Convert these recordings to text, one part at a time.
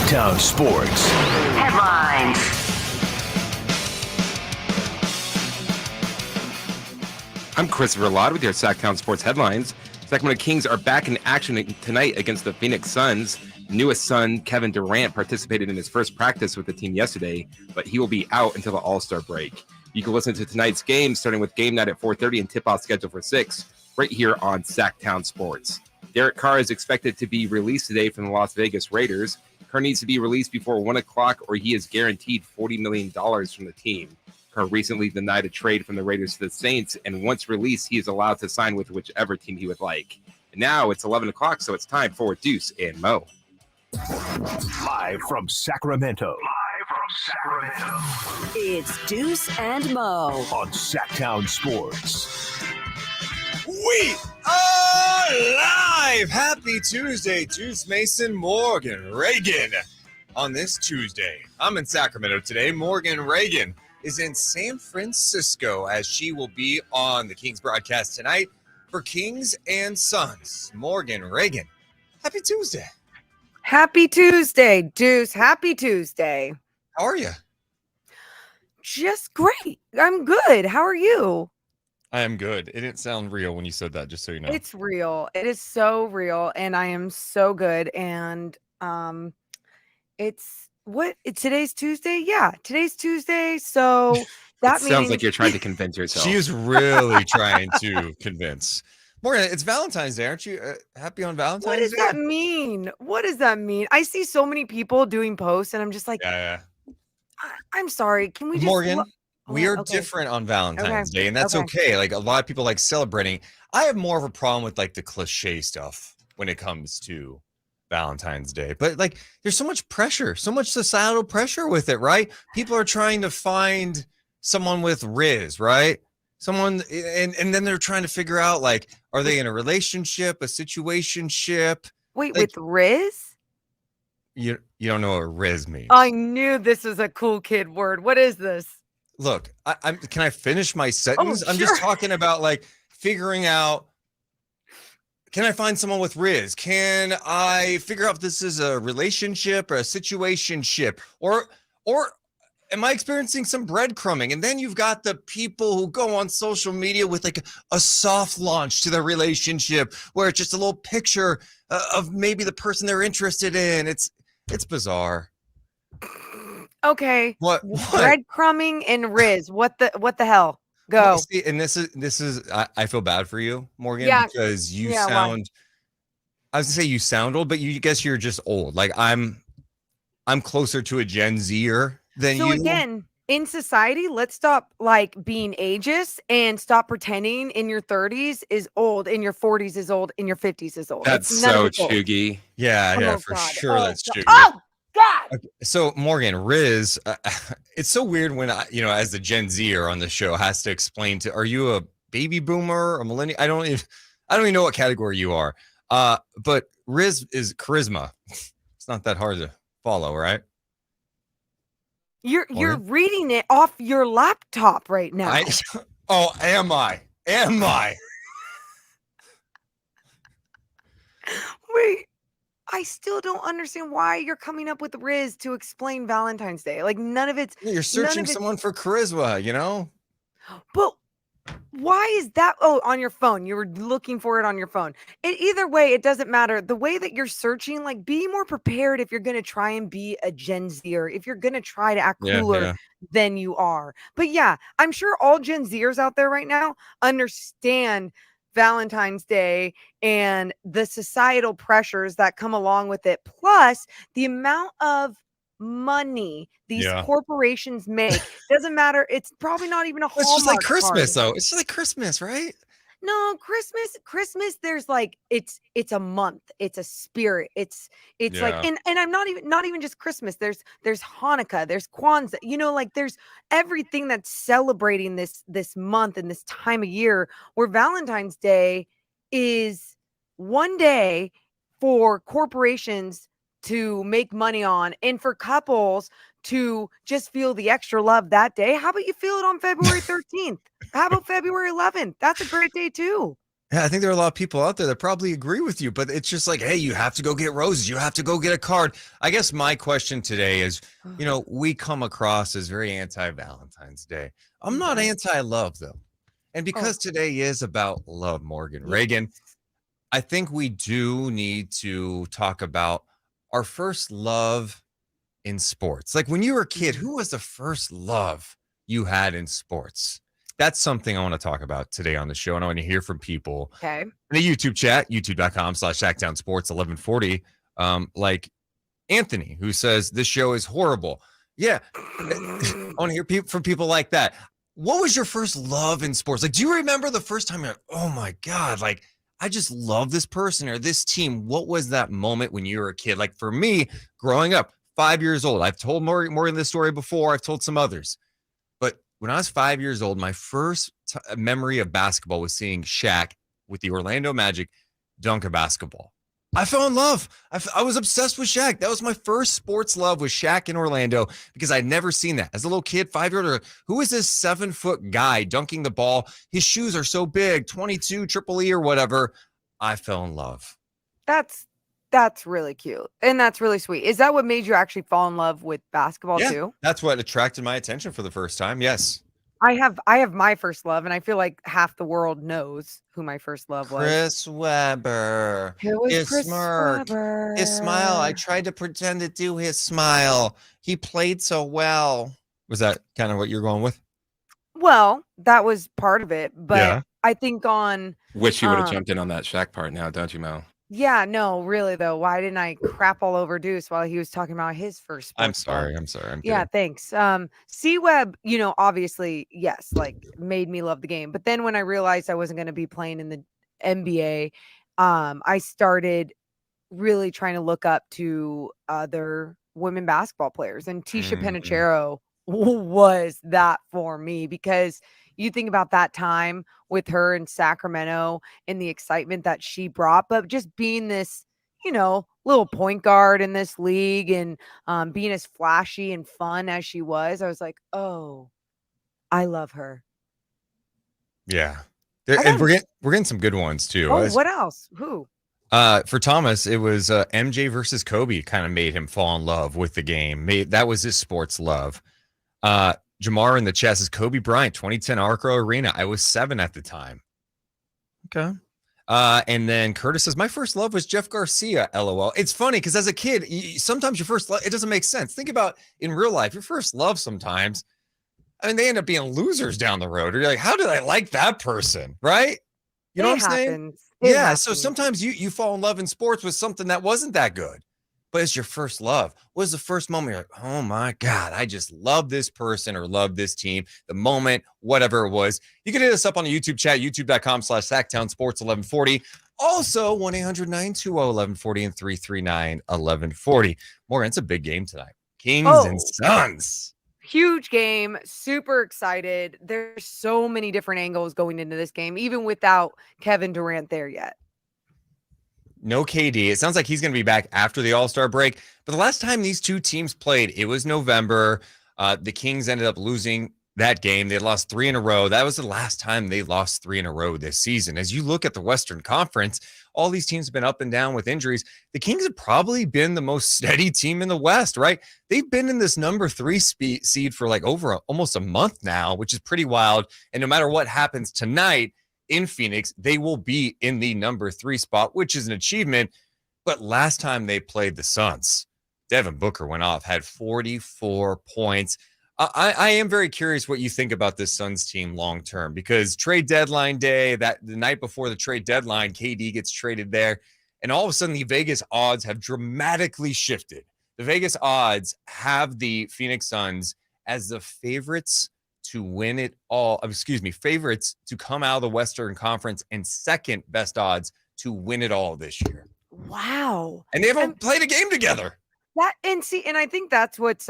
Sactown Sports Headlines. I'm Christopher Lott with your Sactown Sports Headlines. Sacramento Kings are back in action tonight against the Phoenix Suns. Newest Sun, Kevin Durant, participated in his first practice with the team yesterday, but he will be out until the All-Star break. You can listen to tonight's game, starting with game night at 4:30 and tip-off scheduled for 6, right here on Sactown Sports. Derek Carr is expected to be released today from the Las Vegas Raiders. Carr needs to be released before 1 o'clock or he is guaranteed $40 million from the team. Carr recently denied a trade from the Raiders to the Saints, and once released, he is allowed to sign with whichever team he would like. And now it's 11 o'clock, so it's time for Deuce and Mo. live from Sacramento It's Deuce and Mo. on Sactown Sports. We are live! Happy Tuesday, Deuce, Mason, Morgan, Reagan. On this Tuesday, I'm in Sacramento today. Morgan Reagan is in San Francisco as she will be on the Kings broadcast tonight for Kings and Suns. Morgan Reagan, happy Tuesday. Happy Tuesday, Deuce. Happy Tuesday. How are you? Just great. I'm good. How are you? I am good. It didn't sound real when you said that, just so you know. It's real. It is so real, and I am so good. And today's Tuesday? Yeah, today's Tuesday. So that Sounds like you're trying to convince yourself. She is really trying to convince. Morgan, it's Valentine's Day. Aren't you happy on Valentine's Day? What does that mean? What does that mean? I see so many people doing posts, and I'm just like, Yeah. I'm sorry. Can we just Morgan, we are okay. different on Valentine's Okay. Day, and that's Okay. okay. Like, a lot of people like celebrating. I have more of a problem with like the cliche stuff when it comes to Valentine's Day. But like, there's so much pressure, so much societal pressure with it, right? People are trying to find someone with Riz, right? Someone, and then they're trying to figure out, like, are they in a relationship, a situationship? Wait, Like- with Riz? You don't know what Riz means. I knew this was a cool kid word. What is this? Look, can I finish my sentence? I'm just sure. talking about like figuring out, can I find someone with Riz? Can I figure out if this is a relationship or a situationship? Or am I experiencing some breadcrumbing? And then you've got the people who go on social media with like a soft launch to their relationship where it's just a little picture of maybe the person they're interested in. It's bizarre. Okay. What? Breadcrumbing and Riz. What the hell? Go. Well, see, and this is I feel bad for you, Morgan, Yeah. because you Yeah, why? sound, I was gonna say you sound old, but you guess you're just old. Like I'm closer to a Gen Zer than So you. again, in society, let's stop like being ageist and stop pretending in your 30s is old, in your 40s is old, in your 50s is old. That's It's none of so it's old. chuggy. Yeah, Oh, for God. sure. Oh, That's God. true. Oh God. Okay, so Morgan, Riz, it's so weird when as the Gen Zer on the show has to explain to, are you a baby boomer, a millennial? I don't even know what category you are. But Riz is charisma. It's not that hard to follow, right? You're Morgan? reading it off your laptop right now. Am I? Wait. I still don't understand why you're coming up with Riz to explain Valentine's Day. Like none of it's You're searching someone for charisma, you know? But why is that? Oh, on your phone. You were looking for it on your phone. Either way, it doesn't matter. The way that you're searching, like, be more prepared if you're going to try and be a Gen Zer, if you're going to try to act cooler than you are. But yeah, I'm sure all Gen Zers out there right now understand Valentine's Day and the societal pressures that come along with it. Plus, the amount of money these corporations make doesn't matter. It's probably not even a Hallmark It's just like Christmas, card. though. It's just like Christmas, right? No, Christmas. There's like it's a month. It's a spirit. It's like and I'm not even just Christmas. There's Hanukkah. There's Kwanzaa. You know, like there's everything that's celebrating this month and this time of year. Where Valentine's Day is one day for corporations to make money on and for couples to just feel the extra love that day. How about you feel it on February 13th? How about February 11th? That's a great day too. Yeah, I think there are a lot of people out there that probably agree with you, but it's just like, hey, you have to go get roses. You have to go get a card. I guess my question today is, we come across as very anti-Valentine's Day. I'm not anti-love, though. And because today is about love, Morgan Reagan, I think we do need to talk about our first love in sports. Like when you were a kid, who was the first love you had in sports? That's something I want to talk about today on the show. And I want to hear from people Okay. in the YouTube chat, youtube.com/Sactown Sports 1140. Like Anthony, who says this show is horrible. Yeah. I want to hear from people like that. What was your first love in sports? Like, do you remember the first time you're like, oh my God, like I just love this person or this team? What was that moment when you were a kid? Like for me, growing up, 5 years old, I've told Morgan this story before. I've told some others. But when I was 5 years old, my first memory of basketball was seeing Shaq with the Orlando Magic dunk a basketball. I fell in love. I was obsessed with Shaq. That was my first sports love, was Shaq in Orlando, because I'd never seen that. As a little kid, 5-year-old, who is this 7-foot guy dunking the ball? His shoes are so big, 22, triple E or whatever. I fell in love. That's really cute. And that's really sweet. Is that what made you actually fall in love with basketball too? That's what attracted my attention for the first time. Yes. I have my first love, and I feel like half the world knows who my first love was. Chris Webber. It was His Chris smirk. Webber. His smile. I tried to pretend to do his smile. He played so well. Was that kind of what you're going with? Well, that was part of it, but Yeah. I think on Wish you would have jumped in on that Shaq part now, don't you, Mel? yeah, no, really though. Why didn't I crap all over Deuce while he was talking about his first I'm sports love? sorry. I'm sorry. I'm Yeah, kidding. thanks. C-Web, obviously, yes, like made me love the game. But then when I realized I wasn't going to be playing in the NBA, I started really trying to look up to other women basketball players. And Tisha Penichero was that for me, because you think about that time with her in Sacramento and the excitement that she brought, but just being this, little point guard in this league and being as flashy and fun as she was, I was like, oh, I love her. Yeah. And we're getting some good ones too. Oh, what else? Who? For Thomas, it was MJ versus Kobe kind of made him fall in love with the game. That was his sports love. Jamar in the chat says Kobe Bryant, 2010 Arco Arena. I was 7 at the time. Okay. And then Curtis says, my first love was Jeff Garcia, LOL. It's funny because as a kid, sometimes your first love, it doesn't make sense. Think about in real life, your first love sometimes, I mean, they end up being losers down the road. Or you're like, how did I like that person? Right? You know what I'm saying? Yeah. So sometimes you fall in love in sports with something that wasn't that good, but it's your first love. What was the first moment you're like, oh my God, I just love this person or love this team, the moment, whatever it was. You can hit us up on the YouTube chat, youtube.com/Sactown Sports 1140. Also, 1-800-920-1140 and 339-1140. Morgan, it's a big game tonight. Kings and Suns. Huge game. Super excited. There's so many different angles going into this game, even without Kevin Durant there yet. No KD. It sounds like he's going to be back after the All-Star break. But the last time these two teams played, it was November. The Kings ended up losing that game. They had lost 3 in a row. That was the last time they lost 3 in a row this season. As you look at the Western Conference, all these teams have been up and down with injuries. The Kings have probably been the most steady team in the West, right? They've been in this number 3 seed for like almost a month now, which is pretty wild. And no matter what happens tonight in Phoenix, they will be in the number 3 spot, which is an achievement. But last time they played the Suns, Devin Booker went off, had 44 points. I am very curious what you think about this Suns team long term, because trade deadline day, that the night before the trade deadline, KD gets traded there, and all of a sudden the Vegas odds have dramatically shifted. The Vegas odds have the Phoenix Suns as the favorites to win it all. Favorites to come out of the Western Conference and second best odds to win it all this year. Wow. And they haven't played a game together. And I think that's what's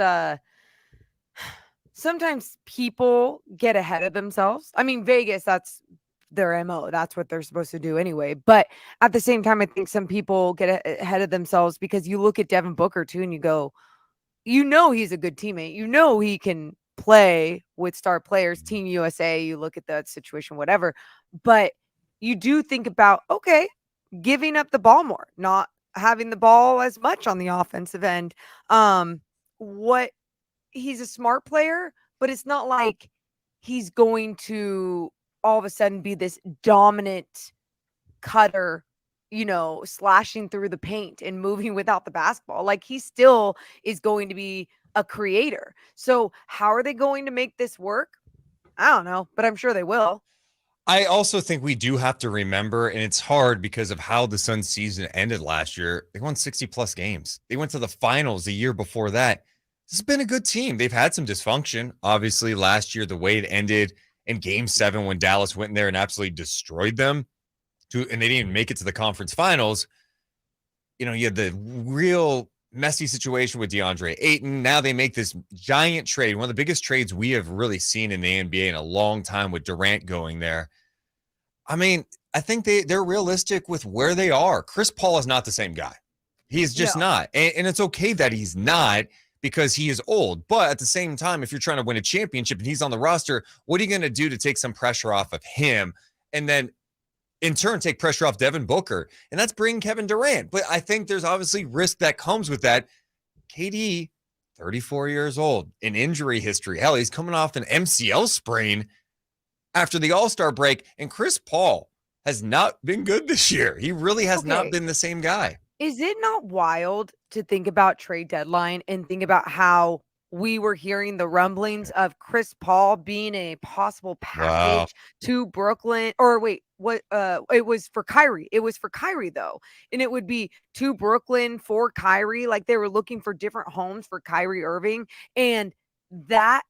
sometimes people get ahead of themselves. I mean, Vegas, that's their MO. That's what they're supposed to do anyway. But at the same time, I think some people get ahead of themselves because you look at Devin Booker too and you go, he's a good teammate. He can play with star players, Team USA. You look at that situation, whatever. But you do think about, okay, giving up the ball more, not having the ball as much on the offensive end. What he's a smart player, but it's not like he's going to all of a sudden be this dominant cutter, slashing through the paint and moving without the basketball. Like he still is going to be a creator. So how are they going to make this work? I don't know, but I'm sure they will. I also think we do have to remember, and it's hard because of how the Suns season ended last year. They won 60 plus games. They went to the finals the year before that. This has been a good team. They've had some dysfunction. Obviously, last year, the way it ended in game 7 when Dallas went in there and absolutely destroyed them, and they didn't even make it to the conference finals. You had the real messy situation with DeAndre Ayton. Now they make this giant trade, one of the biggest trades we have really seen in the NBA in a long time with Durant going there. I mean, I think they're realistic with where they are. Chris Paul is not the same guy. He's just not. And it's okay that he's not because he is old. But at the same time, if you're trying to win a championship and he's on the roster, what are you going to do to take some pressure off of him? And then in turn, take pressure off Devin Booker. And that's bringing Kevin Durant. But I think there's obviously risk that comes with that. KD, 34 years old, in injury history. Hell, he's coming off an MCL sprain after the All-Star break. And Chris Paul has not been good this year. He really has not been the same guy. Is it not wild to think about trade deadline and think about how we were hearing the rumblings of Chris Paul being a possible package to Brooklyn? Or wait, what? It was for Kyrie. It was for Kyrie though, and it would be to Brooklyn for Kyrie. Like they were looking for different homes for Kyrie Irving, and that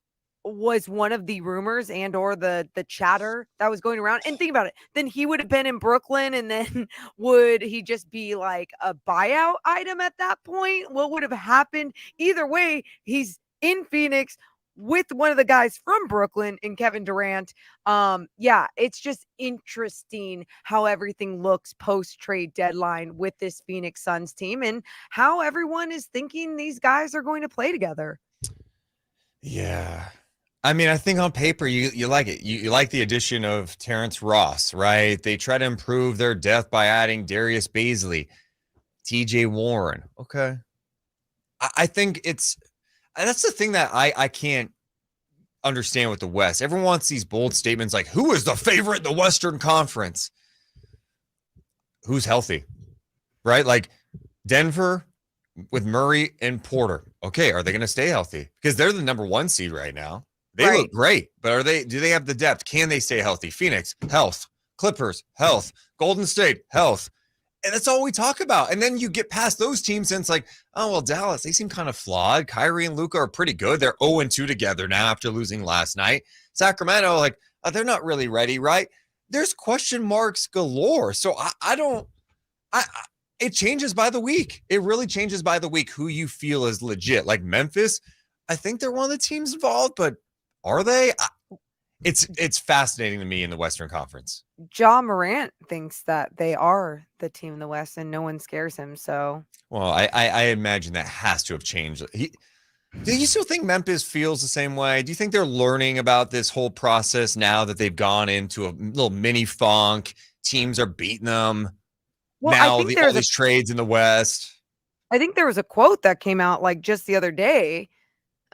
was one of the rumors and or the chatter that was going around. And think about it, then he would have been in Brooklyn, and then would he just be like a buyout item at that point? What would have happened? Either way, he's in Phoenix with one of the guys from Brooklyn and Kevin Durant. It's just interesting how everything looks post trade deadline with this Phoenix Suns team and how everyone is thinking these guys are going to play together. Yeah. I mean, I think on paper, you like it. You like the addition of Terrence Ross, right? They try to improve their depth by adding Darius Baisley, TJ Warren. Okay. I think that's the thing that I can't understand with the West. Everyone wants these bold statements like, who is the favorite in the Western Conference? Who's healthy, right? Like Denver with Murray and Porter. Okay, are they going to stay healthy? Because they're the number 1 seed right now. They look great, but do they have the depth? Can they stay healthy? Phoenix, health. Clippers, health. Golden State, health. And that's all we talk about. And then you get past those teams and it's like, oh, well, Dallas, they seem kind of flawed. Kyrie and Luka are pretty good. They're 0-2 together now after losing last night. Sacramento, they're not really ready, right? There's question marks galore. So it changes by the week. It really changes by the week who you feel is legit. Like Memphis, I think they're one of the teams involved, but are they? It's fascinating to me in the Western Conference. Ja Morant thinks that they are the team in the West and no one scares him. So, well, I imagine that has to have changed. Do you still think Memphis feels the same way? Do you think they're learning about this whole process now that they've gone into a little mini funk? Teams are beating them. Well, now all these trades in the West. I think there was a quote that came out just the other day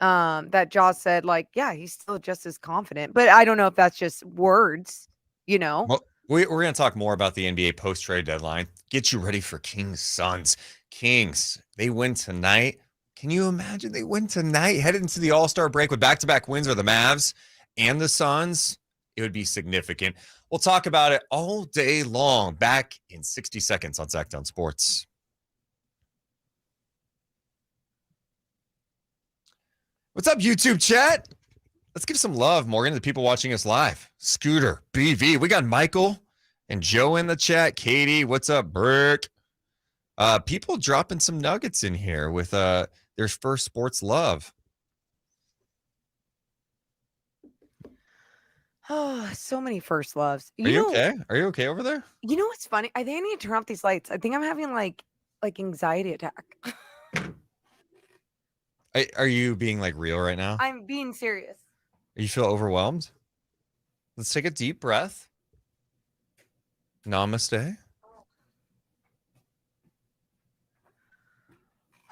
that Jaws said, he's still just as confident. But I don't know if that's just words, Well, we're going to talk more about the NBA post-trade deadline. Get you ready for Kings Suns. Kings, they win tonight. Can you imagine they win tonight, headed into the All-Star break with back-to-back wins for the Mavs and the Suns? It would be significant. We'll talk about it all day long. Back in 60 seconds on Sactown Sports. What's up, YouTube chat? Let's give some love, Morgan, to the people watching us live. Scooter, BV. We got Michael and Joe in the chat. Katie, what's up, Burke? People dropping some nuggets in here with their first sports love. Oh, so many first loves. Are you okay? Are you okay over there? You know what's funny? I think I need to turn off these lights. I think I'm having like anxiety attack. Are you being real right now? I'm being serious. You feel overwhelmed? Let's take a deep breath. Namaste.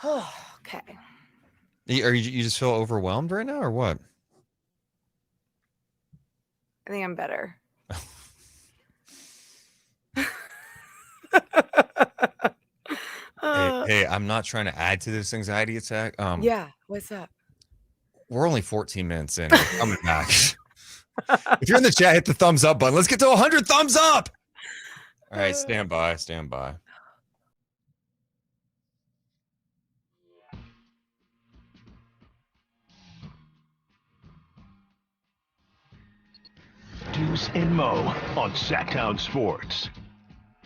Okay. You just feel overwhelmed right now, or what? I think I'm better. Hey, I'm not trying to add to this anxiety attack. Yeah, what's up? We're only 14 minutes in. We're coming back. If you're in the chat, hit the thumbs up button. Let's get to 100 thumbs up. All right, stand by. Deuce and Mo on Sactown Sports.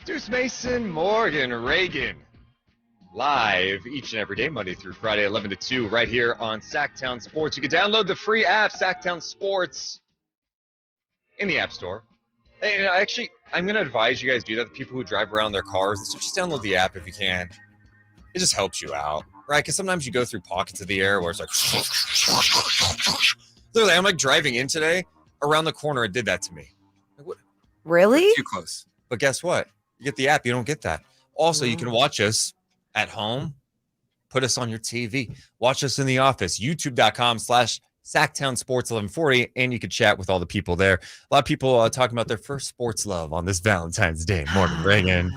Deuce Mason, Morgan, Reagan. Live each and every day, Monday through Friday, 11 to 2, right here on Sactown Sports. You can download the free app, Sactown Sports, in the App Store. And actually, I'm going to advise you guys do that. The people who drive around their cars, so just download the app if you can. It just helps you out, right? Because sometimes you go through pockets of the air where it's like, literally, I'm like driving in today. Around the corner, it did that to me. Like, what? Really? Too close. But guess what? You get the app, you don't get that. Also, you can watch us at home. Put us on your TV. Watch us in the office. YouTube.com/Sactown Sports 1140. And you can chat with all the people there. A lot of people talking about their first sports love on this Valentine's Day. Morning, Reagan.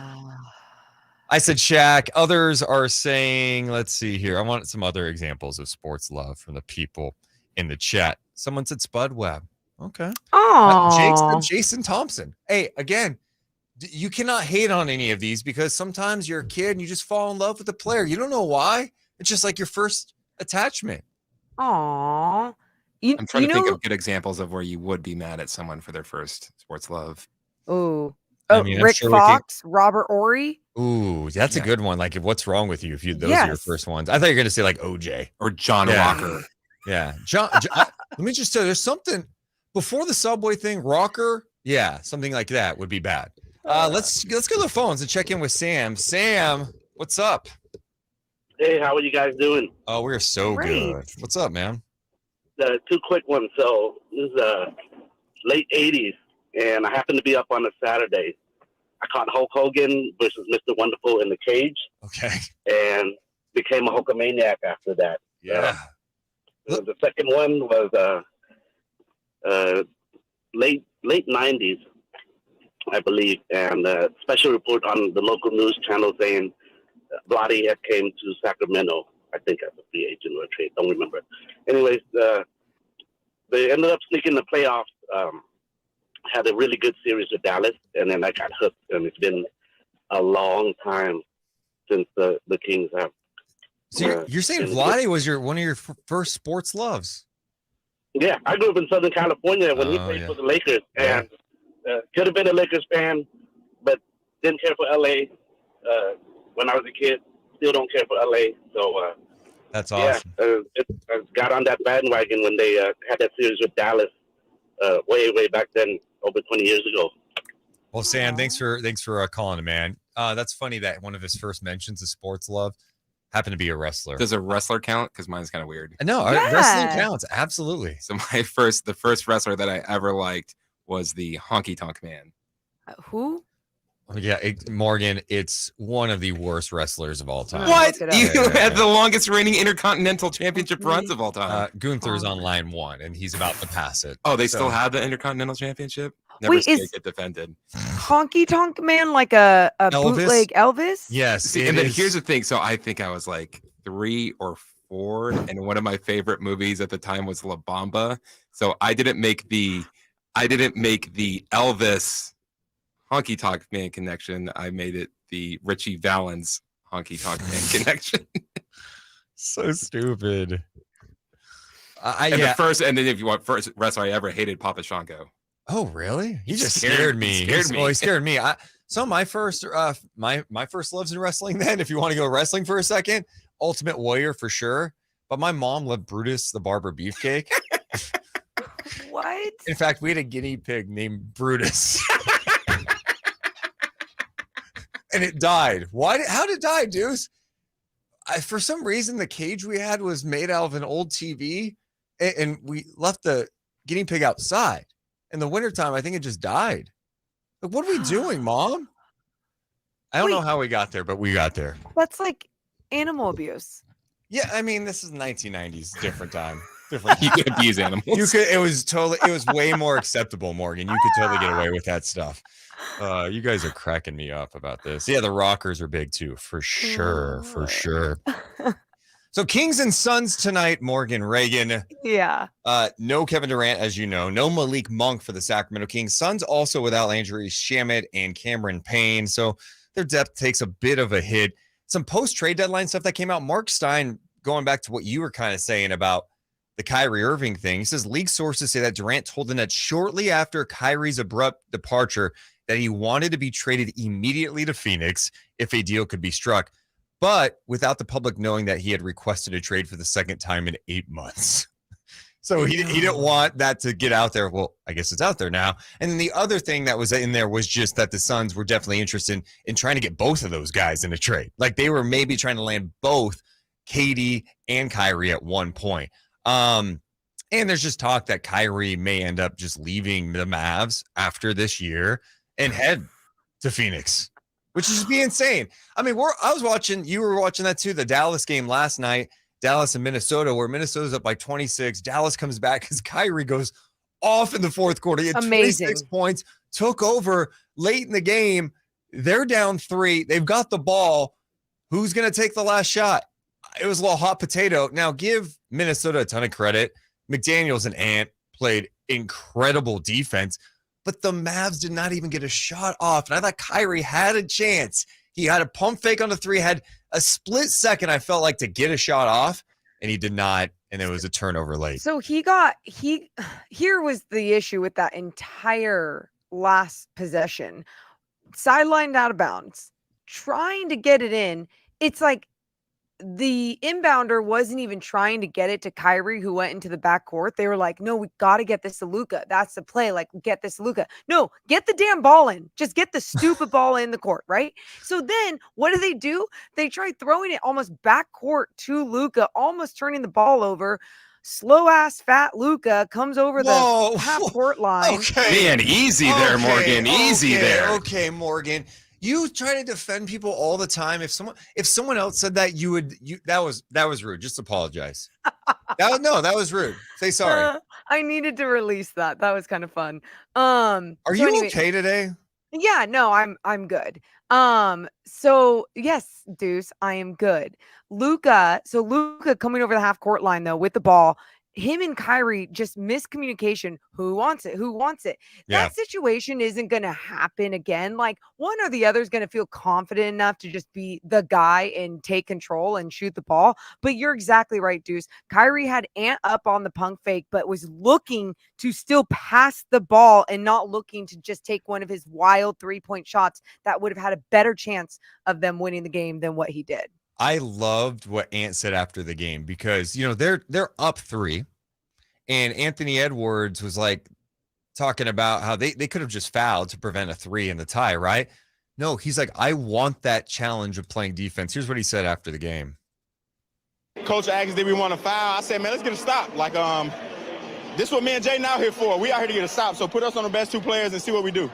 I said Shaq. Others are saying, let's see here. I want some other examples of sports love from the people in the chat. Someone said Spud Webb. Okay. Jake said Jason Thompson. Hey, again, you cannot hate on any of these because sometimes you're a kid and you just fall in love with the player. You don't know why. It's just like your first attachment. Aw. I'm trying to think of good examples of where you would be mad at someone for their first sports love. Ooh. I mean, Rick Fox, Robert Ory. Ooh, that's a good one. Like, what's wrong with you if those are your first ones? I thought you were going to say like OJ or John Walker. Yeah. John let me just tell you, there's something before the Subway thing, Rocker. Yeah, something like that would be bad. Let's go to the phones and check in with Sam. Sam, what's up? Hey, how are you guys doing? Oh, we're so good. What's up, man? Two quick ones. So this is late 80s, and I happened to be up on a Saturday. I caught Hulk Hogan versus Mr. Wonderful in the cage. Okay. And became a Hulkamaniac after that. Yeah. The second one was late 90s, I believe, and a special report on the local news channel saying Vlade had came to Sacramento, I think as a free agent or a trade, don't remember. Anyways, they ended up sneaking the playoffs, had a really good series with Dallas, and then I got hooked, and it's been a long time since the Kings have. So you're saying Vlade was one of your first sports loves? Yeah, I grew up in Southern California when he played for the Lakers, and could have been a Lakers fan, but didn't care for LA when I was a kid. Still don't care for LA. So that's awesome. I got on that bandwagon when they had that series with Dallas way back then, over 20 years ago. Well, Sam, thanks for calling, man. That's funny that one of his first mentions of sports love happened to be a wrestler. Does a wrestler count? Because mine's kind of weird. No, wrestling counts. Absolutely. So the first wrestler that I ever liked was the Honky Tonk Man. Who? Yeah, Morgan, it's one of the worst wrestlers of all time. What? You had the longest reigning Intercontinental Championship runs of all time. Gunther's on line 1, and he's about to pass it. Oh, they still have the Intercontinental Championship? Never see it get defended. Honky Tonk Man like a bootleg Elvis? Yes. See, and then here's the thing. So I think I was like 3 or 4, and one of my favorite movies at the time was La Bamba. So I didn't make the Elvis Honky Tonk Man connection. I made it the Richie Valens Honky Tonk Man connection. So stupid. And then if you want first wrestler I ever hated, Papa Shango. Oh, really? He just scared me. He scared me. So my first my first loves in wrestling then, if you want to go wrestling for a second, Ultimate Warrior for sure. But my mom loved Brutus the Barber Beefcake. What? In fact, we had a guinea pig named Brutus. And it died. How did it die, Deuce? For some reason, the cage we had was made out of an old TV, and we left the guinea pig outside. In the wintertime, I think it just died. Like, what are we doing, Mom? I don't know Wait. how we got there, but we got there. That's like animal abuse. Yeah, I mean, this is 1990s, different time. Different You time. could abuse animals. It was way more acceptable, Morgan. You could totally get away with that stuff. You guys are cracking me up about this. Yeah, the Rockers are big too, for sure. For sure. So Kings and Suns tonight, Morgan Reagan. Yeah. No Kevin Durant, as you know. No Malik Monk for the Sacramento Kings. Suns also without Landry Shamet and Cameron Payne. So their depth takes a bit of a hit. Some post-trade deadline stuff that came out. Mark Stein, going back to what you were kind of saying about the Kyrie Irving thing. He says league sources say that Durant told the Nets shortly after Kyrie's abrupt departure that he wanted to be traded immediately to Phoenix if a deal could be struck, but without the public knowing that he had requested a trade for the second time in 8 months. So he didn't want that to get out there. Well, I guess it's out there now. And then the other thing that was in there was just that the Suns were definitely interested in trying to get both of those guys in a trade. Like they were maybe trying to land both KD and Kyrie at one point. And there's just talk that Kyrie may end up just leaving the Mavs after this year and head to Phoenix, which is be insane. I mean, you were watching that too, the Dallas game last night. Dallas and Minnesota, where Minnesota's up by 26. Dallas comes back because Kyrie goes off in the fourth quarter. He had 26 points, took over late in the game. They're down 3. They've got the ball. Who's going to take the last shot? It was a little hot potato. Now, give Minnesota a ton of credit. McDaniels and Ant played incredible defense, but the Mavs did not even get a shot off. And I thought Kyrie had a chance. He had a pump fake on the 3, had a split second, I felt like, to get a shot off, and he did not, and it was a turnover late. So here was the issue with that entire last possession. Sidelined out of bounds, trying to get it in. It's like the inbounder wasn't even trying to get it to Kyrie, who went into the backcourt. They were like, no, we got to get this to Luka. That's the play. Like, get this to Luka. No, get the damn ball in. Just get the stupid ball in the court, right? So then what do? They try throwing it almost backcourt to Luka, almost turning the ball over. Slow ass fat Luka comes over the half court line. Okay. Man, easy there, Morgan. Easy there. Okay, Morgan. You try to defend people all the time. If someone else said that, that was rude. Just apologize. That was rude. Say sorry. I needed to release that. That was kind of fun. Are you okay today? Yeah, no, I'm good. So yes, Deuce, I am good. Luka coming over the half court line though with the ball. Him and Kyrie just miscommunication. Who wants it? Yeah. That situation isn't going to happen again. Like one or the other is going to feel confident enough to just be the guy and take control and shoot the ball. But you're exactly right, Deuce. Kyrie had Ant up on the punk fake, but was looking to still pass the ball and not looking to just take one of his wild 3-point shots that would have had a better chance of them winning the game than what he did. I loved what Ant said after the game because, they're up 3 and Anthony Edwards was like talking about how they could have just fouled to prevent a 3 in the tie, right? No, he's like, I want that challenge of playing defense. Here's what he said after the game. Coach asked, did we want to foul? I said, man, let's get a stop. Like, this is what me and Jaden out here for. We out here to get a stop. So put us on the best 2 players and see what we do.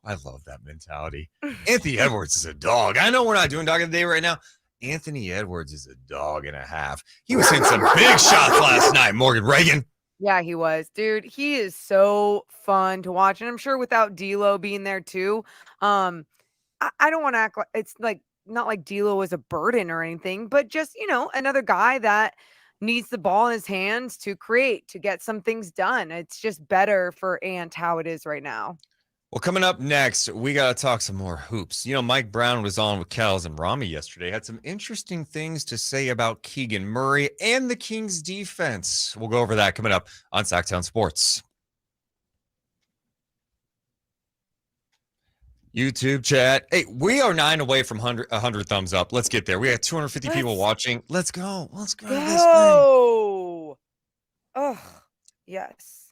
I love that mentality. Anthony Edwards is a dog. I know we're not doing dog of the day right now. Anthony Edwards is a dog and a half. He was hitting some big shots last night, Morgan Reagan. Yeah, he was. Dude, he is so fun to watch. And I'm sure without D'Lo being there too, I don't want to act like it's like not like D'Lo was a burden or anything, but just, another guy that needs the ball in his hands to create, to get some things done. It's just better for Ant how it is right now. Well, coming up next, we got to talk some more hoops. Mike Brown was on with Kels and Rami yesterday, had some interesting things to say about Keegan Murray and the Kings defense. We'll go over that coming up on Sactown Sports. YouTube chat. Hey, we are 9 away from 100 thumbs up. Let's get there. We have 250 people watching. Let's go. Let's go. This thing. Oh, yes.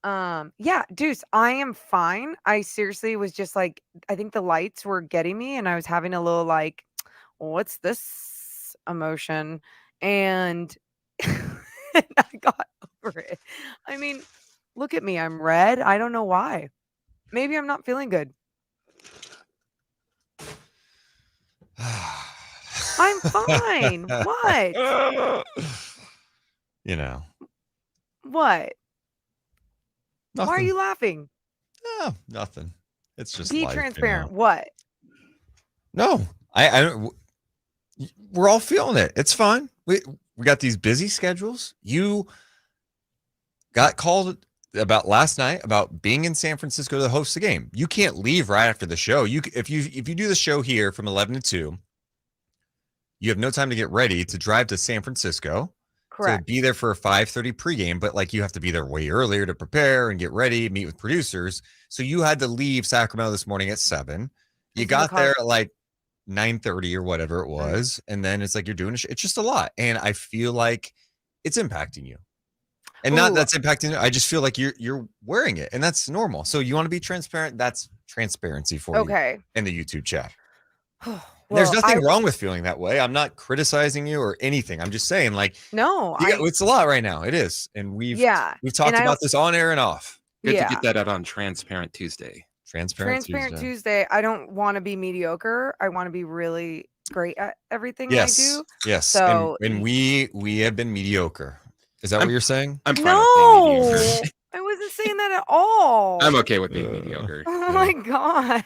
Yeah, Deuce, I am fine. I seriously was just like, I think the lights were getting me and I was having a little like, what's this emotion? And I got over it. I mean, look at me. I'm red. I don't know why. Maybe I'm not feeling good. I'm fine. What? You know. What? Nothing. Why are you laughing? No, nothing. It's just Be life, transparent. You know? What? No, I don't. We're all feeling it. It's fine. We got these busy schedules. You got called about last night about being in San Francisco to host the game. You can't leave right after the show. If you do the show here from 11 to 2, you have no time to get ready to drive to San Francisco. Correct. To be there for a 5:30 pregame, but like you have to be there way earlier to prepare and get ready, meet with producers. So you had to leave Sacramento this morning at 7. You got there at like 9:30 or whatever it was, and then it's like you're doing it's just a lot, and I feel like it's impacting you. And not that's impacting. I just feel like you're wearing it, and that's normal. So you want to be transparent. That's transparency for you in the YouTube chat. Well, there's nothing wrong with feeling that way. I'm not criticizing you or anything. I'm just saying, like, it's a lot right now. It is, and we've talked about this on air and off. Good to get that out on Transparent Tuesday. Transparent Tuesday. I don't want to be mediocre. I want to be really great at everything I do. Yes. So and we have been mediocre. Is that what you're saying? I'm fine with being mediocre. I wasn't saying that at all. I'm okay with being mediocre. Oh my God.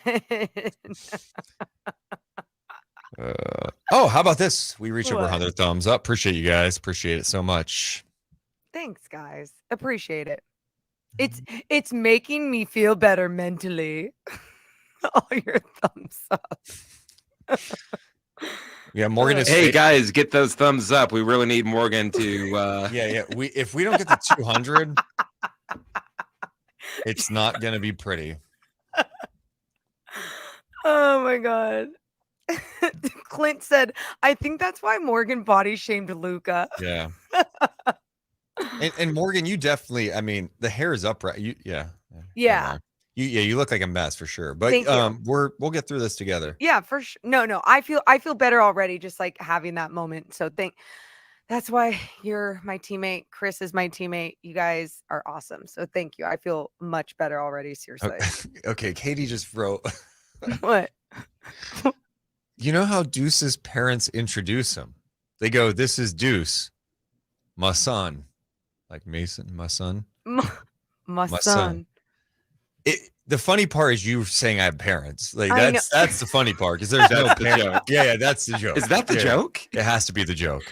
How about this? We reach over 100 thumbs up. Appreciate you guys. Appreciate it so much. Thanks, guys. Appreciate it. It's making me feel better mentally. All your thumbs up. Yeah, Morgan is. Hey guys, get those thumbs up. We really need Morgan to. If we don't get to 200, it's not gonna be pretty. Oh my God. Clint said, "I think that's why Morgan body shamed Luca." Yeah. And Morgan, you definitely. I mean, the hair is upright. Yeah. You look like a mess for sure. But we'll get through this together. Yeah, for sure. No. I feel better already just like having that moment. So that's why you're my teammate. Chris is my teammate. You guys are awesome. So thank you. I feel much better already. Seriously. Okay. Katie just wrote. What? You know how Deuce's parents introduce him? They go, "This is Deuce, my son." Like Mason, my son. My son. The funny part is you saying I have parents. Like that's the funny part because there's no parent. Yeah, that's the joke. Is that the joke? It has to be the joke.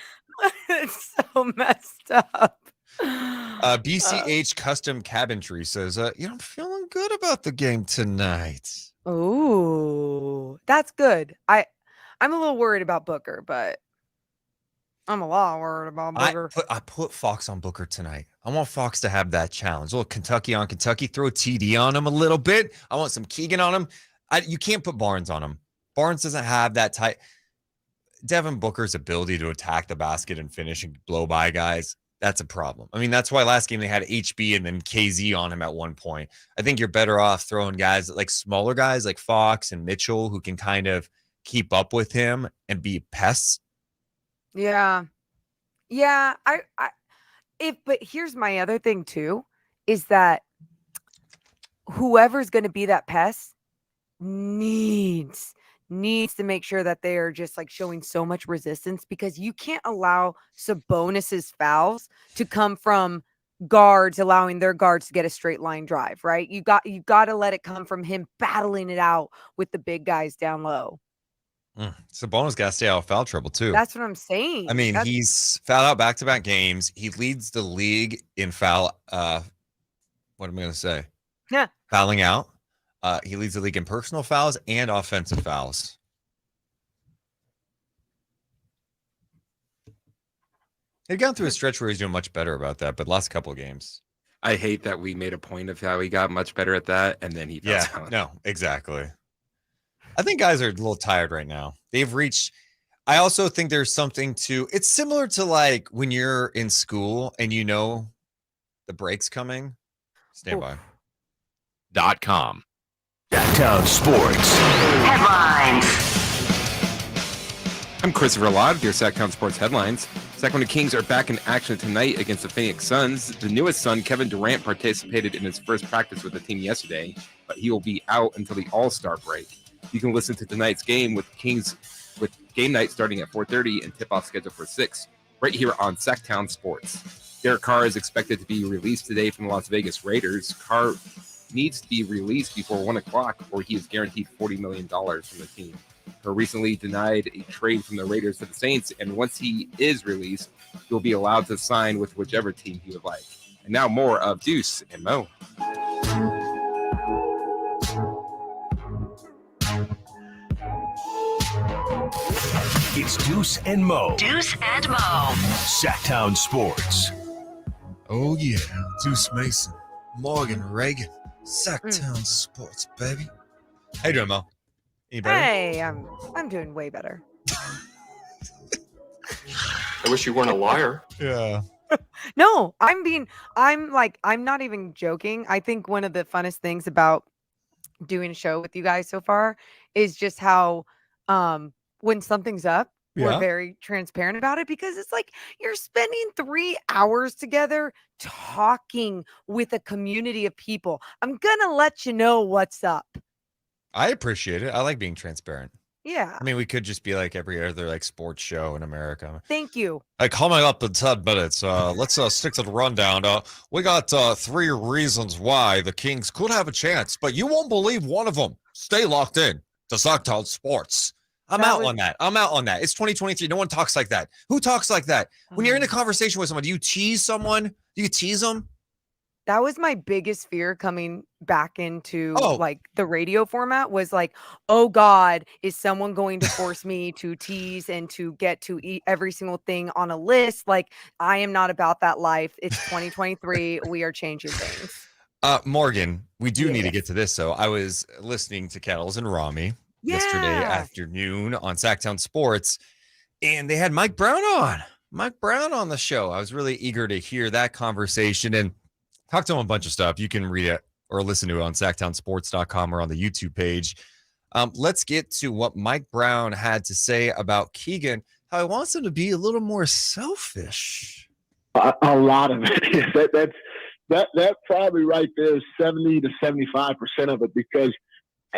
It's so messed up. BCH Custom Cabinetry says, I'm feeling good about the game tonight. Ooh, that's good. I'm a little worried about Booker, but I'm a lot worried about Booker. I put Fox on Booker tonight. I want Fox to have that challenge. A little Kentucky on Kentucky. Throw TD on him a little bit. I want some Keegan on him. You can't put Barnes on him. Barnes doesn't have that type. Devin Booker's ability to attack the basket and finish and blow by guys, that's a problem. I mean, that's why last game they had HB and then KZ on him at one point. I think you're better off throwing guys like smaller guys like Fox and Mitchell who can kind of keep up with him and be pests. Yeah. But here's my other thing too, is that whoever's going to be that pest needs to make sure that they are just like showing so much resistance, because you can't allow Sabonis's fouls to come from guards allowing their guards to get a straight line drive, right? You got to let it come from him battling it out with the big guys down low. Sabonis got to stay out of foul trouble too. That's what I'm saying. I mean, he's fouled out back-to-back games. He leads the league in foul. What am I going to say? Yeah. Fouling out. He leads the league in personal fouls and offensive fouls. He'd gone through a stretch where he's doing much better about that, but last couple of games. I hate that we made a point of how he got much better at that, and then he fell out. No, exactly. I think guys are a little tired right now. They've reached. I also think there's something to. It's similar to like when you're in school and you know the break's coming. Stand by. .com. Sactown Sports. Headlines. I'm Christopher Lott with your Sactown Sports headlines. Sacramento Kings are back in action tonight against the Phoenix Suns. The newest Sun, Kevin Durant, participated in his first practice with the team yesterday, but he will be out until the All-Star break. You can listen to tonight's game with Kings with game night starting at 4:30 and tip-off scheduled for 6 right here on Sactown Sports. Derek Carr is expected to be released today from the Las Vegas Raiders. Carr needs to be released before 1 o'clock or he is guaranteed $40 million from the team. Carr recently denied a trade from the Raiders to the Saints, and once he is released, he'll be allowed to sign with whichever team he would like. And now more of Deuce and Mo. It's Deuce and Mo. Deuce and Mo. Sactown Sports. Oh yeah, Deuce Mason, Morgan Reagan, Sactown Sports, baby. How you doing, Mo? Any better? Hey, I'm doing way better. I wish you weren't a liar. Yeah. No, I'm not even joking. I think one of the funnest things about doing a show with you guys so far is just how when something's up, we're very transparent about it, because it's like you're spending 3 hours together talking with a community of people. I'm gonna let you know what's up. I appreciate it. I like being transparent. Yeah. I mean, we could just be like every other like sports show in America. Thank you. Hey, coming up in 10 minutes, let's stick to the rundown. We got 3 reasons why the Kings could have a chance, but you won't believe one of them. Stay locked in to Sactown Sports. I'm out on that. It's 2023. No one talks like that. Who talks like that? When you're in a conversation with someone, do you tease someone? Do you tease them? That was my biggest fear coming back into Oh. like the radio format, was like, oh God, is someone going to force me to tease and to get to eat every single thing on a list? Like, I am not about that life. It's 2023. We are changing things. Morgan, we do need to Yes. get to this. So I was listening to Kettles and Rami yesterday afternoon on Sactown Sports, and they had Mike Brown on the show. I was really eager to hear that conversation and talk to him a bunch of stuff. You can read it or listen to it on SactownSports.com or on the YouTube page. Let's get to what Mike Brown had to say about Keegan, how he wants him to be a little more selfish. A lot of it. That probably right there is 70 to 75% of it, because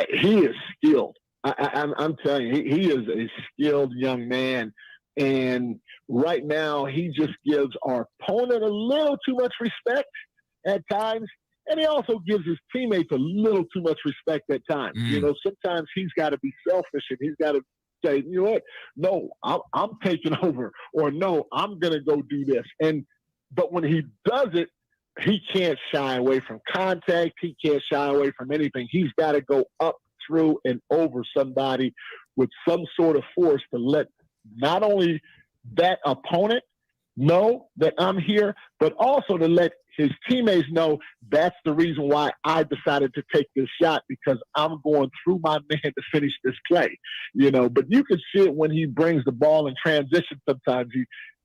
he is skilled. I'm telling you, he is a skilled young man. And right now, he just gives our opponent a little too much respect at times. And he also gives his teammates a little too much respect at times. You know, sometimes he's got to be selfish and he's got to say, you know what? No, I'm taking over, or no, I'm going to go do this. But when he does it, he can't shy away from contact. He can't shy away from anything. He's got to go up, through, and over somebody with some sort of force to let not only that opponent know that I'm here, but also to let his teammates know that's the reason why I decided to take this shot, because I'm going through my man to finish this play. You know, but you can see it when he brings the ball in transition. Sometimes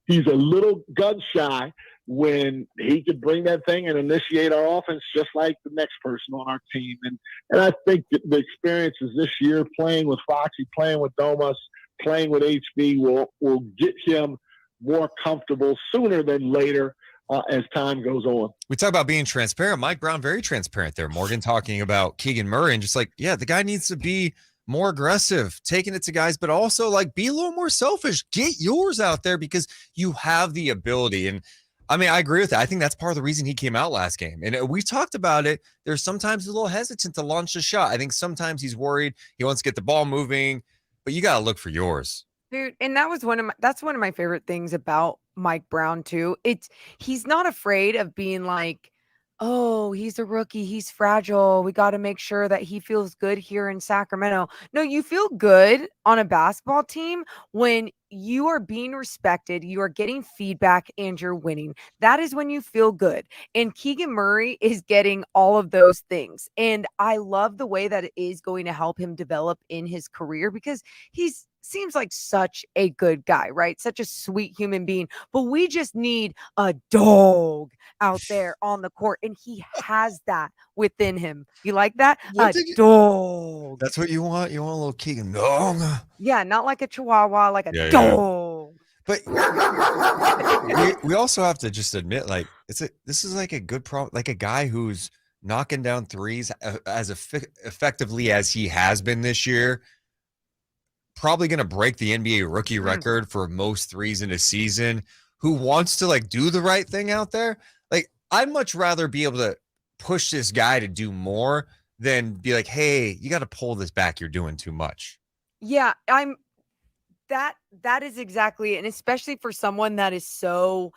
he's a little gun shy when he could bring that thing and initiate our offense just like the next person on our team. And I think that the experiences this year, playing with Foxy, playing with Domas, playing with HB, will get him more comfortable sooner than later as time goes on. We talk about being transparent. Mike Brown, very transparent there. Morgan talking about Keegan Murray and just like, yeah, the guy needs to be more aggressive, taking it to guys, but also like be a little more selfish. Get yours out there because you have the ability. And I mean, I agree with that. I think that's part of the reason he came out last game. And we talked about it. There's sometimes a little hesitant to launch a shot. I think sometimes he's worried. He wants to get the ball moving, but you got to look for yours. Dude, and that's one of my favorite things about Mike Brown too. He's not afraid of being like, oh, he's a rookie, he's fragile, we got to make sure that he feels good here in Sacramento. No, you feel good on a basketball team when you are being respected, you are getting feedback, and you're winning. That is when you feel good. And Keegan Murray is getting all of those things. And I love the way that it is going to help him develop in his career, because seems like such a good guy, right? Such a sweet human being. But we just need a dog out there on the court. And he has that within him. You like that? Dog. That's what you want? You want a little Keegan dog? Yeah, not like a chihuahua, like a dog. But we also have to just admit, like, this is like a good problem, like a guy who's knocking down threes as effectively as he has been this year, probably going to break the NBA rookie record for most threes in a season, who wants to like do the right thing out there. Like, I'd much rather be able to push this guy to do more than be like, hey, you got to pull this back. You're doing too much. Yeah, that is exactly, and especially for someone that is so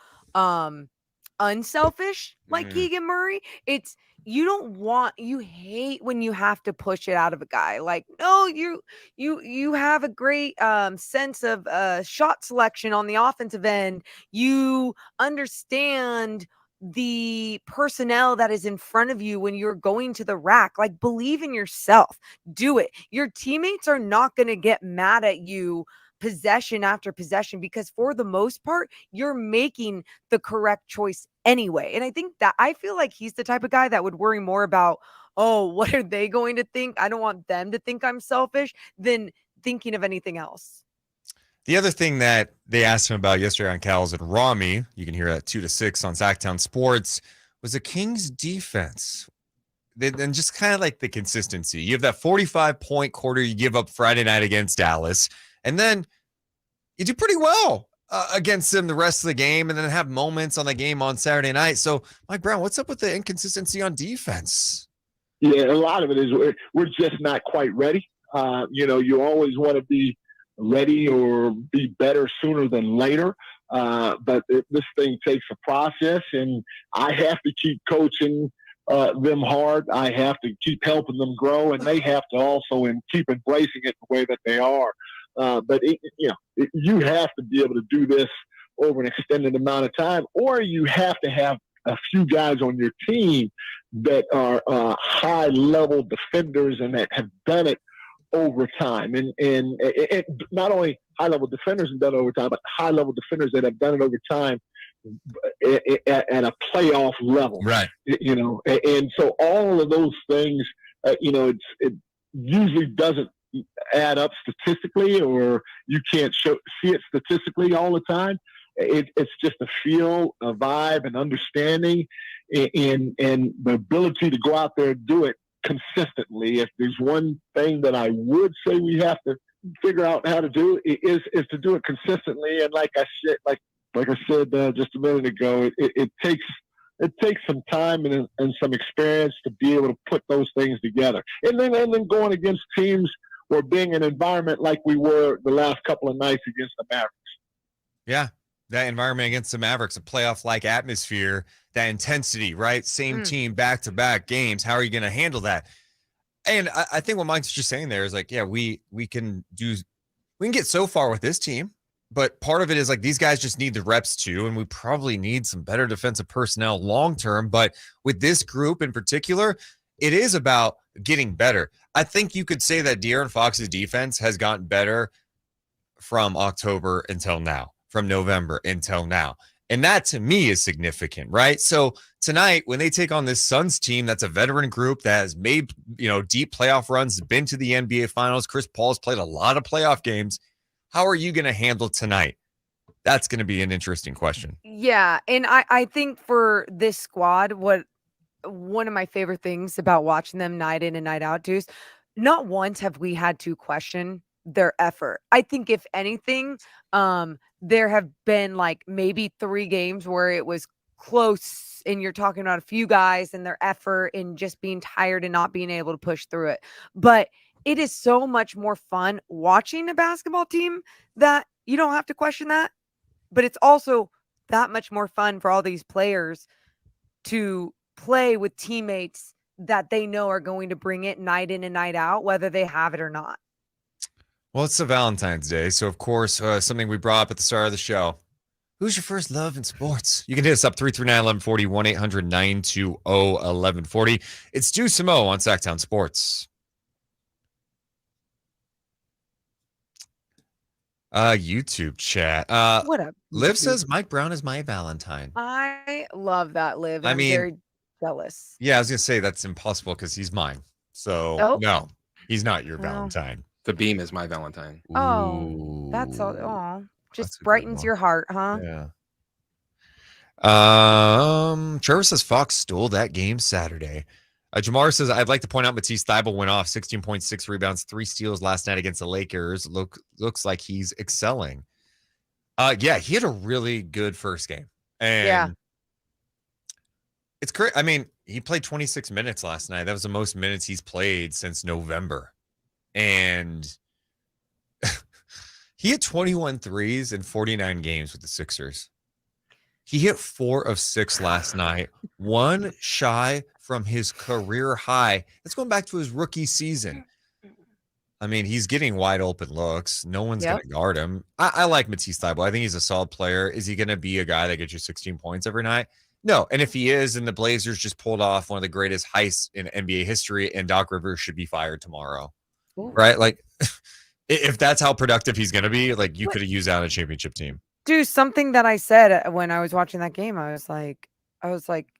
unselfish like Keegan Murray, you hate when you have to push it out of a guy. Like, no, you have a great sense of shot selection on the offensive end. You understand the personnel that is in front of you when you're going to the rack. Like, believe in yourself. Do it. Your teammates are not going to get mad at you possession after possession, because for the most part, you're making the correct choice anyway. And I feel like he's the type of guy that would worry more about, oh, what are they going to think? I don't want them to think I'm selfish, than thinking of anything else. The other thing that they asked him about yesterday on Cals and Rami, you can hear that 2 to 6 on Sactown Sports, was the Kings defense. And just kind of like the consistency. You have that 45-point quarter you give up Friday night against Dallas, and then you do pretty well against them the rest of the game, and then have moments on the game on Saturday night. So, Mike Brown, what's up with the inconsistency on defense? Yeah, a lot of it is we're just not quite ready. You always want to be ready or be better sooner than later. But this thing takes a process, and I have to keep coaching them hard. I have to keep helping them grow, and they have to also keep embracing it the way that they are. But you have to be able to do this over an extended amount of time, or you have to have a few guys on your team that are high-level defenders and that have done it over time. And not only high-level defenders have done it over time, but high-level defenders that have done it over time at a playoff level. Right. And so all of those things, it usually doesn't add up statistically, or you can't see it statistically all the time. It's just a feel, a vibe, and understanding, and the ability to go out there and do it consistently. If there's one thing that I would say we have to figure out how to do, is to do it consistently. And like I said just a minute ago, it takes some time and some experience to be able to put those things together. And then going against teams, or being an environment like we were the last couple of nights against the Mavericks. Yeah, that environment against the Mavericks, a playoff-like atmosphere, that intensity, right? Same team, back-to-back games. How are you going to handle that? And I think what Mike's just saying there is like, yeah, we can get so far with this team, but part of it is like these guys just need the reps too, and we probably need some better defensive personnel long-term. But with this group in particular, it is about getting better. I think you could say that De'Aaron Fox's defense has gotten better from October until now, from November until now. And that to me is significant, right? So tonight, when they take on this Suns team, that's a veteran group that has made, deep playoff runs, been to the NBA finals. Chris Paul's played a lot of playoff games. How are you going to handle tonight? That's going to be an interesting question. Yeah. And I think for this squad, one of my favorite things about watching them night in and night out, Deuce, not once have we had to question their effort. I think if anything, there have been like maybe 3 games where it was close, and you're talking about a few guys and their effort and just being tired and not being able to push through it. But it is so much more fun watching a basketball team that you don't have to question that. But it's also that much more fun for all these players to play with teammates that they know are going to bring it night in and night out, whether they have it or not. Well, it's a Valentine's Day, so of course, something we brought up at the start of the show. Who's your first love in sports? You can hit us up 339-1140, 1-800-920-1140. It's Deuce and Mo on Sactown Sports. YouTube chat. What up? Liv says Mike Brown is my Valentine. I love that, Liv. I'm very jealous. Yeah, I was gonna say that's impossible because he's mine. So no, he's not your Valentine. The beam is my Valentine. Oh, that's all. Oh, just brightens your heart, huh? Yeah. Trevor says Fox stole that game Saturday. Jamar says, I'd like to point out Matisse Thybulle went off 16.6 rebounds, 3 steals last night against the Lakers. Looks like he's excelling. Yeah, he had a really good first game. And it's great. I mean, he played 26 minutes last night. That was the most minutes he's played since November. And he had 21 threes in 49 games with the Sixers. He hit 4 of 6 last night, 1 shy from his career high. That's going back to his rookie season. I mean, he's getting wide open looks. No one's going to guard him. I like Matisse Thybulle. I think he's a solid player. Is he going to be a guy that gets you 16 points every night? No. And if he is, and the Blazers just pulled off one of the greatest heists in NBA history, and Doc Rivers should be fired tomorrow. Ooh. Right? Like, if that's how productive he's going to be, like, you could have used that on a championship team. Dude, something that I said when I was watching that game, I was like,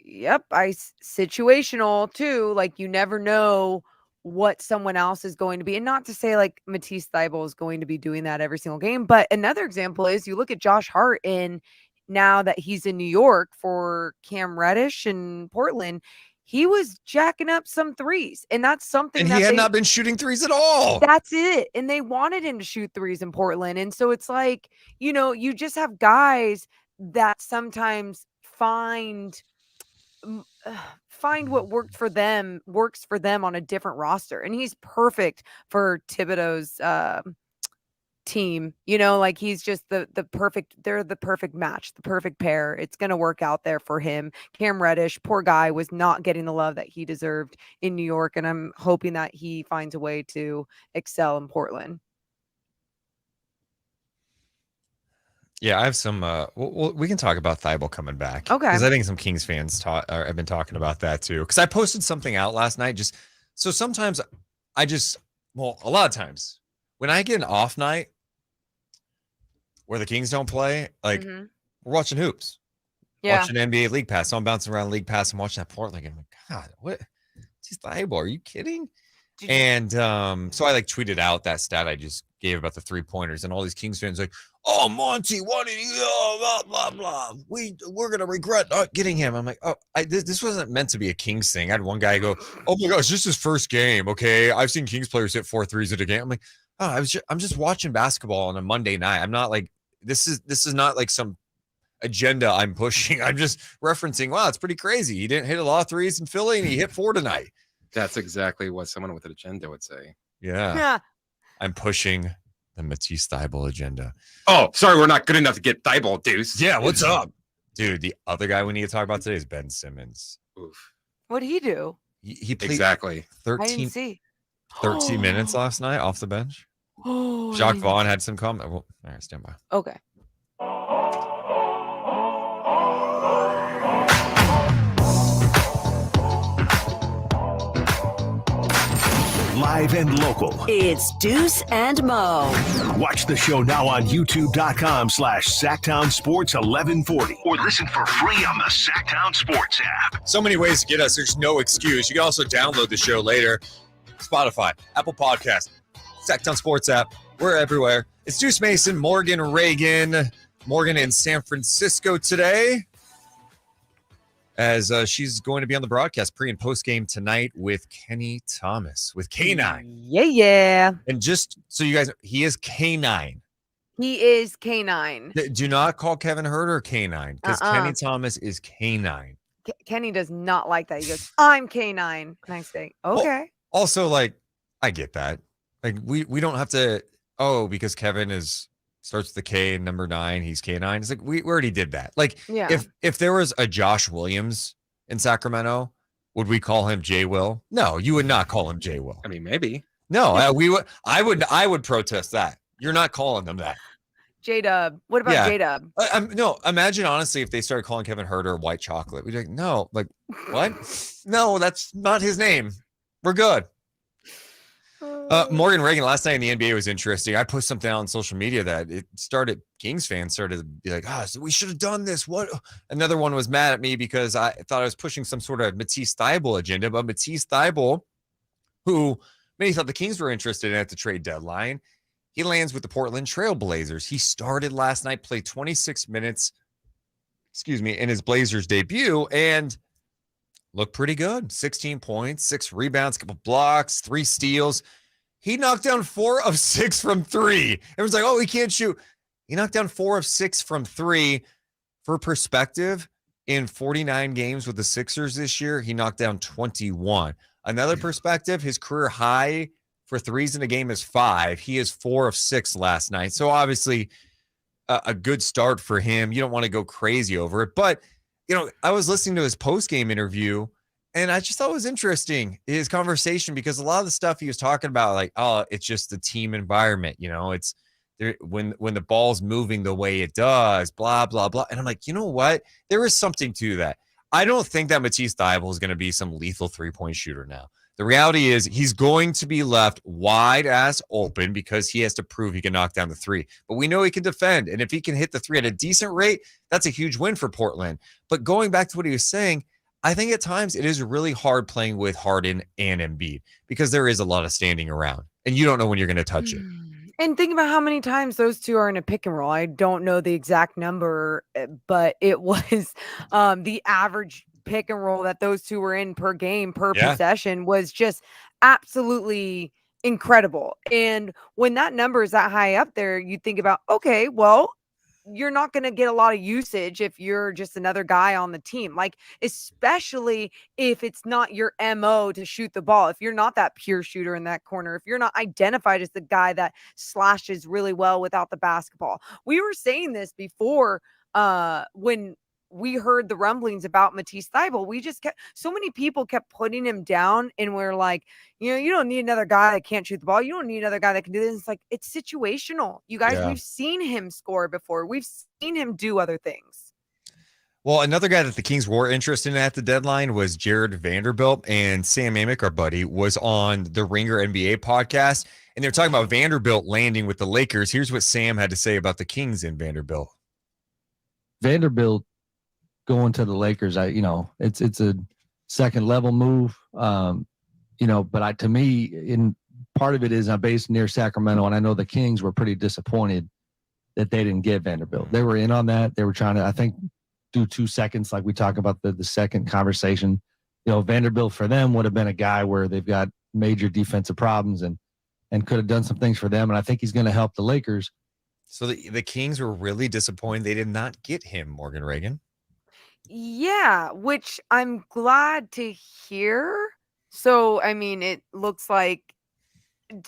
yep, situational too. Like, you never know what someone else is going to be. And not to say like Matisse Thybulle is going to be doing that every single game. But another example is you look at Josh Hart, and now that he's in New York for Cam Reddish in Portland, he was jacking up some threes. And that's something that he had not been shooting threes at all. That's it. And they wanted him to shoot threes in Portland. And so it's like, you know, you just have guys that sometimes find what works for them on a different roster. And he's perfect for Thibodeau's team. You know, like he's just they're the perfect match, the perfect pair. It's going to work out there for him. Cam Reddish, poor guy, was not getting the love that he deserved in New York. And I'm hoping that he finds a way to excel in Portland. Yeah, I have some. We can talk about Thybulle coming back. Okay. Because I think some Kings fans have been talking about that too. Because I posted something out last night. Just so sometimes a lot of times when I get an off night where the Kings don't play, like we're watching hoops, watching NBA League Pass. So I'm bouncing around League Pass and watching that Portland game. I'm like, God, what? It's Thybulle. Are you kidding? And so I like tweeted out that stat I just gave about the 3-pointers, and all these Kings fans like, oh, Monty, what did he blah blah blah? We're gonna regret not getting him. I'm like, oh, this wasn't meant to be a Kings thing. I had one guy go, oh my gosh, it's just his first game. Okay, I've seen Kings players hit 4 threes at a game. I'm like, oh, I'm just watching basketball on a Monday night. I'm not like this is not like some agenda I'm pushing. I'm just referencing. Wow, it's pretty crazy. He didn't hit a lot of threes in Philly, and he hit 4 tonight. That's exactly what someone with an agenda would say. Yeah. I'm pushing the Matisse Thybulle agenda. Oh, sorry, we're not good enough to get Thybulle, Deuce. Yeah, what's up? Dude, the other guy we need to talk about today is Ben Simmons. Oof. What'd he do? He played exactly 13 minutes last night off the bench. Oh, Jacques Vaughn had some comment. Well, all right, stand by. Okay. Live and local. It's Deuce and Mo. Watch the show now on youtube.com/Sactown Sports 1140 or listen for free on the Sactown Sports app. So many ways to get us. There's no excuse. You can also download the show later. Spotify, Apple Podcast, Sactown Sports app. We're everywhere. It's Deuce Mason, Morgan Reagan. Morgan in San Francisco today, as she's going to be on the broadcast pre and post game tonight with Kenny Thomas with K9. Yeah. And just so you guys, he is K9. He is K9. Do not call Kevin Herter K9 because Kenny Thomas is K9. Kenny does not like that. He goes, I'm K9. Nice day. Okay. Also, like, I get that. Like, we don't have to, because Kevin starts with the K and number 9, he's K9. It's like we already did that. Like, if there was a Josh Williams in Sacramento, would we call him J Will? No, you would not call him J Will. I mean, maybe. No, we would. I would protest that. You're not calling them that. J-Dub. What about J-Dub? No, imagine honestly if they started calling Kevin Herter white chocolate. We'd be like, no, like what? No, that's not his name. We're good. Morgan Reagan, last night in the NBA was interesting. I put something out on social media that Kings fans started to be like, so we should have done this. What? Another one was mad at me because I thought I was pushing some sort of Matisse Thybulle agenda, but Matisse Thybulle, who many thought the Kings were interested in at the trade deadline, he lands with the Portland Trail Blazers. He started last night, played 26 minutes, in his Blazers debut, and looked pretty good. 16 points, 6 rebounds, couple blocks, 3 steals. He knocked down 4 of 6 from 3. Everyone's like, oh, he can't shoot. He knocked down 4 of 6 from 3. For perspective, in 49 games with the Sixers this year, he knocked down 21. Another perspective, his career high for threes in a game is 5. He is 4 of 6 last night. So obviously a good start for him. You don't want to go crazy over it. But, I was listening to his post-game interview, and I just thought it was interesting, his conversation, because a lot of the stuff he was talking about, like, oh, it's just the team environment. It's there when the ball's moving the way it does, blah, blah, blah. And I'm like, you know what? There is something to that. I don't think that Matisse Thybulle is going to be some lethal three-point shooter now. The reality is he's going to be left wide ass open because he has to prove he can knock down the 3. But we know he can defend. And if he can hit the 3 at a decent rate, that's a huge win for Portland. But going back to what he was saying, I think at times it is really hard playing with Harden and Embiid because there is a lot of standing around and you don't know when you're going to touch it. And think about how many times those two are in a pick and roll. I don't know the exact number, but it was the average pick and roll that those two were in per game, per possession was just absolutely incredible. And when that number is that high up there, you think about, okay, well, you're not going to get a lot of usage if you're just another guy on the team, like especially if it's not your MO to shoot the ball. If you're not that pure shooter in that corner, if you're not identified as the guy that slashes really well without the basketball. We were saying this before when we heard the rumblings about Matisse Thybulle. We just so many people kept putting him down, and we're like, you don't need another guy that can't shoot the ball. You don't need another guy that can do this. It's like, it's situational. You guys, we've seen him score before. We've seen him do other things. Well, another guy that the Kings were interested in at the deadline was Jared Vanderbilt, and Sam Amick, our buddy, was on the Ringer NBA podcast, and they're talking about Vanderbilt landing with the Lakers. Here's what Sam had to say about the Kings and Vanderbilt. Vanderbilt going to the Lakers, it's a second level move. But to me, in part of it is I'm based near Sacramento, and I know the Kings were pretty disappointed that they didn't get Vanderbilt. They were in on that. They were trying to, I think, do 2 seconds, like we talk about the second conversation. Vanderbilt for them would have been a guy where they've got major defensive problems and could have done some things for them. And I think he's going to help the Lakers. So the Kings were really disappointed they did not get him, Morgan Reagan. Yeah, which I'm glad to hear. So, I mean, it looks like,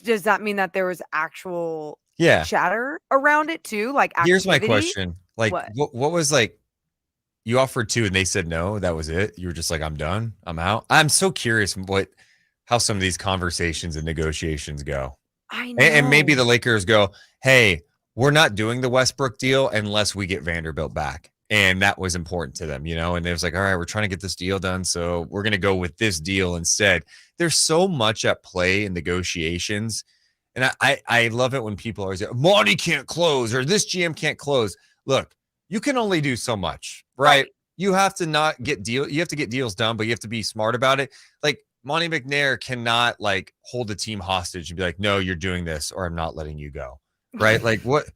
does that mean that there was actual chatter around it too? Like, activity? Here's my question. Like, what was like, you offered 2 and they said no, that was it? You were just like, I'm done, I'm out. I'm so curious how some of these conversations and negotiations go. I know. And maybe the Lakers go, hey, we're not doing the Westbrook deal unless we get Vanderbilt back. And that was important to them, and it was like, all right, we're trying to get this deal done, so we're going to go with this deal instead. There's so much at play in negotiations. And I love it when people always say, Monty can't close or this GM can't close. Look, you can only do so much, right? You have to not get you have to get deals done, but you have to be smart about it. Like, Monty McNair cannot hold the team hostage and be like, no, you're doing this or I'm not letting you go. Right? Like what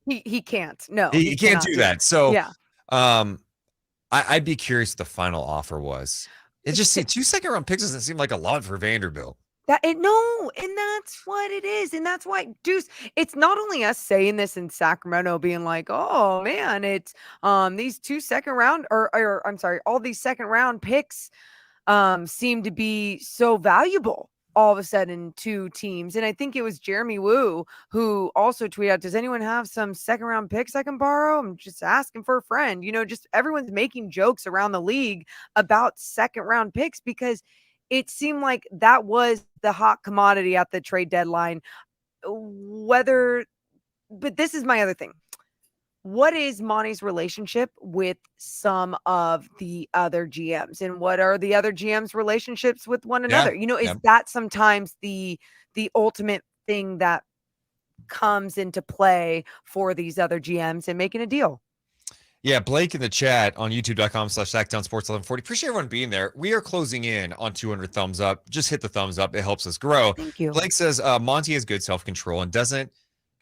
He can't. No, he can't do that. So, yeah. I'd be curious what the final offer was. It just 2 second round picks doesn't seem like a lot for Vanderbilt. And that's what it is. And that's why, Deuce, it's not only us saying this in Sacramento being like, oh man, it's these 2 second round or I'm sorry, all these second round picks seem to be so valuable all of a sudden to teams. And I think it was Jeremy Woo who also tweeted out, does anyone have some second round picks I can borrow? I'm just asking for a friend. Just everyone's making jokes around the league about second round picks because it seemed like that was the hot commodity at the trade deadline. But this is my other thing. What is Monty's relationship with some of the other GMs, and what are the other GMs' relationships with one another? Is that sometimes the ultimate thing that comes into play for these other GMs and making a deal? Yeah, Blake in the chat on youtube.com/Sactown Sports 1140. Appreciate everyone being there. We are closing in on 200 thumbs up. Just hit the thumbs up. It helps us grow. Thank you. Blake says Monty has good self-control and doesn't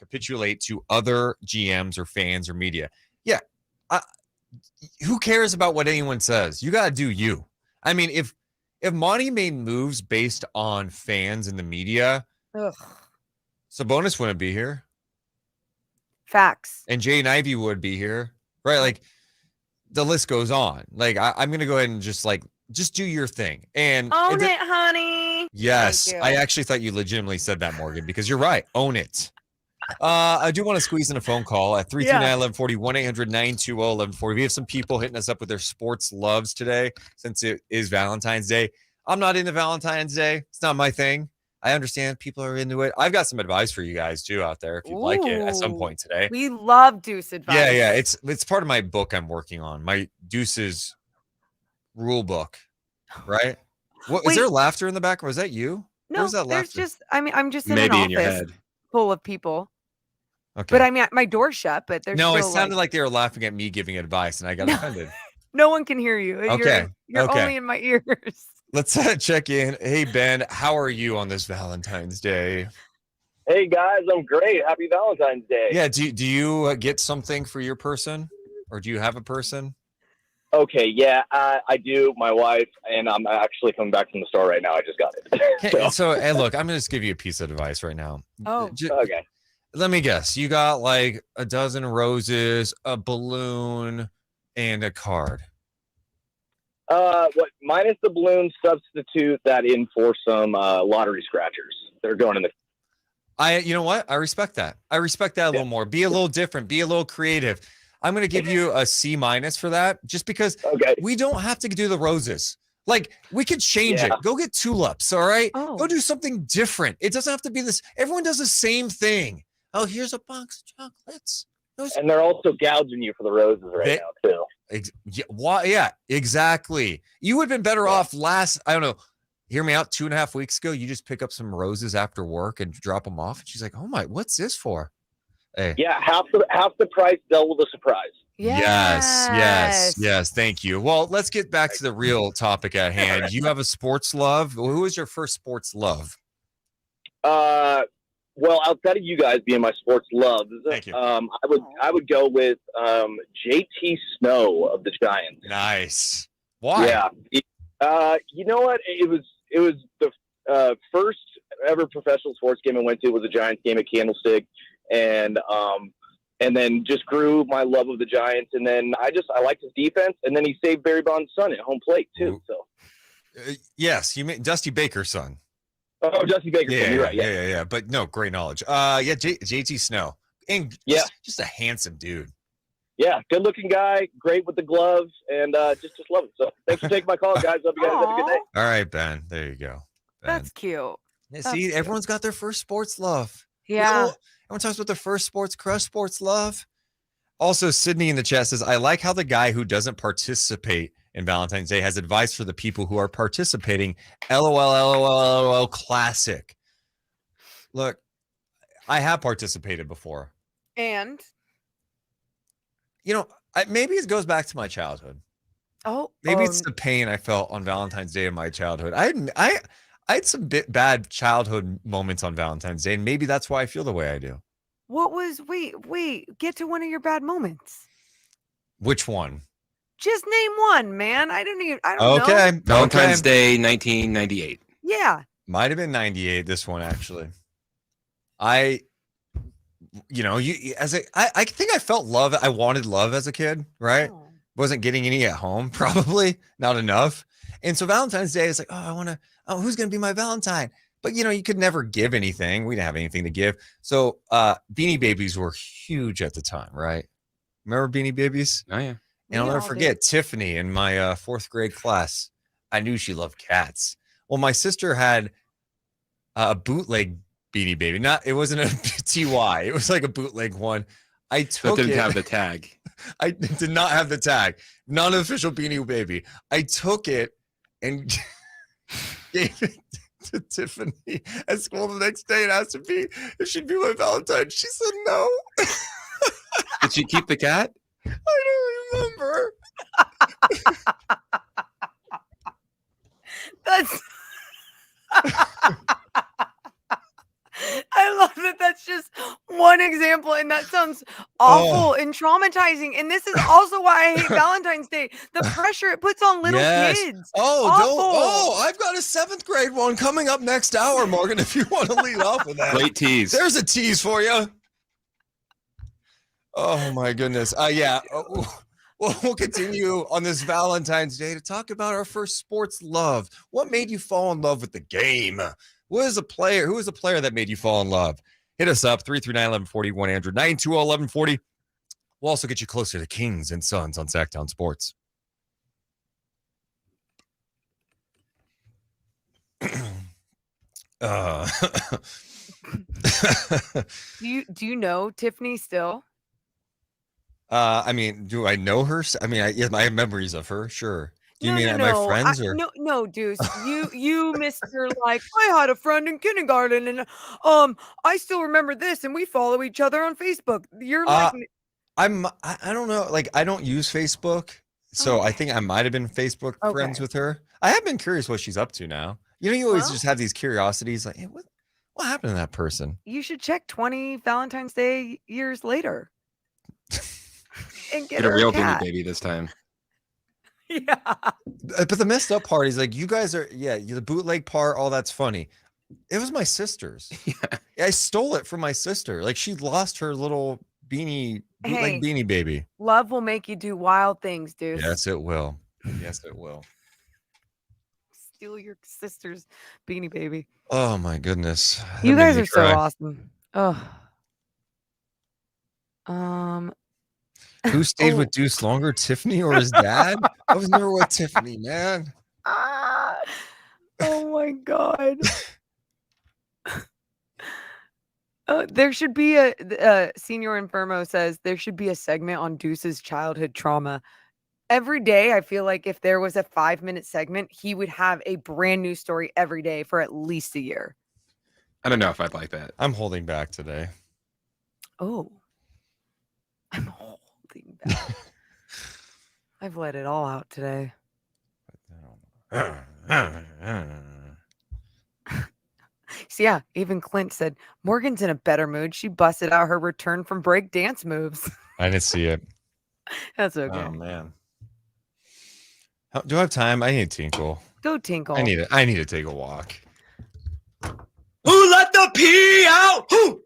capitulate to other GMs or fans or media. Yeah, who cares about what anyone says? You got to do you. I mean, if Monty made moves based on fans and the media, Sabonis wouldn't be here. Facts. And Jay and Ivy would be here, right? Like the list goes on. Like I'm gonna go ahead and just do your thing and own it, honey. Yes, I actually thought you legitimately said that, Morgan, because you're right. Own it. I do want to squeeze in a phone call at 339-1140, 1-800-920-1140. We have some people hitting us up with their sports loves today since it is Valentine's Day. I'm not into Valentine's Day. It's not my thing. I understand people are into it. I've got some advice for you guys too out there if you'd like it at some point today. We love Deuce advice. Yeah. It's part of my book I'm working on. My Deuce's rule book, right? What is there laughter in the back? Was that you? No, that there's just I'm just in Maybe an in your office head. full of people. Okay. But I mean my door's shut, but there's no, still it sounded like they were laughing at me giving advice and I got offended. No one can hear you. Okay. You're only in my ears. Let's check in. Hey, Ben, how are you on this Valentine's Day? Hey, guys, I'm great. Happy Valentine's Day. Yeah, do you get something for your person? Or do you have a person? Okay, yeah, I do. My wife, and I'm actually coming back from the store right now. I just got it. So, hey, look, I'm going to just give you a piece of advice right now. Oh, okay. Let me guess. You got like a dozen roses, a balloon, and a card. What minus the balloon, substitute that in for some lottery scratchers. They're going in the. You know what? I respect that. I respect that a little more. Be a little different. Be a little creative. I'm going to give you a C- for that, just because we don't have to do the roses. Like we could change it. Go get tulips. All right. Go do something different. It doesn't have to be this. Everyone does the same thing. Oh, here's a box of chocolates. And they're also gouging you for the roses right now too. Yeah, exactly. You would have been better off I don't know, hear me out, 2.5 weeks ago, you just pick up some roses after work and drop them off. And she's like, oh my, what's this for? Hey. Yeah, half the price, double the surprise. Yes. Thank you. Well, let's get back to the real topic at hand. You have a sports love. Who was your first sports love? Well, outside of you guys being my sports loves, I would go with JT Snow of the Giants. Nice. Why? Yeah. You know what? It was the first ever professional sports game I went to was a Giants game at Candlestick, and then just grew my love of the Giants, and then I liked his defense, and then he saved Barry Bonds' son at home plate too. So yes, you mean Dusty Baker's son. Oh, Dusty Baker. Yeah, you're right. Yeah. But no, great knowledge. JT Snow. And just a handsome dude. Yeah, good looking guy, great with the gloves, and just love it. So thanks for taking my call, guys. Hope you guys have a good day. All right, Ben. There you go. Ben. That's cute. Yeah, see, everyone's got their first sports love. Yeah. Everyone talks about their first sports crush, sports love. Also, Sydney in the chat says, I like how the guy who doesn't participate in Valentine's Day has advice for the people who are participating. LOL, classic. Look, I have participated before. And? You know, maybe it goes back to my childhood. Maybe it's the pain I felt on Valentine's Day in my childhood. I had some bad childhood moments on Valentine's Day, and maybe that's why I feel the way I do. Wait, get to one of your bad moments. Which one? Just name one, man. I don't know. Okay. Valentine's Day, 1998. Yeah. Might have been 98, this one, actually. I think I felt love. I wanted love as a kid, right? Oh. Wasn't getting any at home, probably not enough. And so Valentine's Day is like, who's going to be my Valentine? But, you could never give anything. We didn't have anything to give. So Beanie Babies were huge at the time, right? Remember Beanie Babies? Oh, yeah. And I'll never forget Tiffany in my fourth grade class. I knew she loved cats. Well, my sister had a bootleg Beanie Baby. It wasn't a TY. It was like a bootleg one. I took That didn't have the tag. I did not have the tag. Non-official Beanie Baby. I took it and gave it to Tiffany at school the next day and asked if she'd be my Valentine. She said no. Did she keep the cat? I don't remember. That's I love that. That's just one example, and that sounds awful and traumatizing. And this is also why I hate Valentine's Day. The pressure it puts on little kids. Awful. I've got a 7th grade one coming up next hour, Morgan, if you want to lead off with that. Great tease. There's a tease for you. Oh, my goodness. Yeah. We'll continue on this Valentine's Day to talk about our first sports love. What made you fall in love with the game? Who was a player that made you fall in love? Hit us up, 339-1140, Andrew, 920-1140. We'll also get you closer to Kings and Suns on Sactown Sports. Do you know Tiffany still? I mean, do I know her? I mean, I have memories of her. Sure. Do you mean my friends or no, Deuce? You missed her. Like, I had a friend in kindergarten, and I still remember this, and we follow each other on Facebook. You're like, I don't know. Like, I don't use Facebook, so I think I might have been Facebook friends with her. I have been curious what she's up to now. You know, you always just have these curiosities, like, hey, what happened to that person? You should check 20 Valentine's Day years later. And get a real cat. Beanie Baby this time. Yeah. But the messed up part is like, you guys are, the bootleg part, all that's funny. It was my sister's. Yeah. I stole it from my sister. Like, she lost her little bootleg Beanie Baby. Love will make you do wild things, dude. Yes, it will. Yes, it will. Steal your sister's Beanie Baby. Oh my goodness. You guys are so awesome. Who stayed with Deuce longer, Tiffany or his dad? I was never with Tiffany, man. Oh my God. There should be a Senior Infermo says there should be a segment on Deuce's childhood trauma. Every day, I feel like if there was a 5-minute segment, he would have a brand new story every day for at least a year. I don't know if I'd like that. I'm holding back today. Oh. I'm holding back. I've let it all out today. So yeah, even Clint said, Morgan's in a better mood. She busted out her return from break dance moves. I didn't see it. That's okay. Oh, man. Do I have time? I need to tinkle. Go tinkle. I need to take a walk. Who let the pee out? Who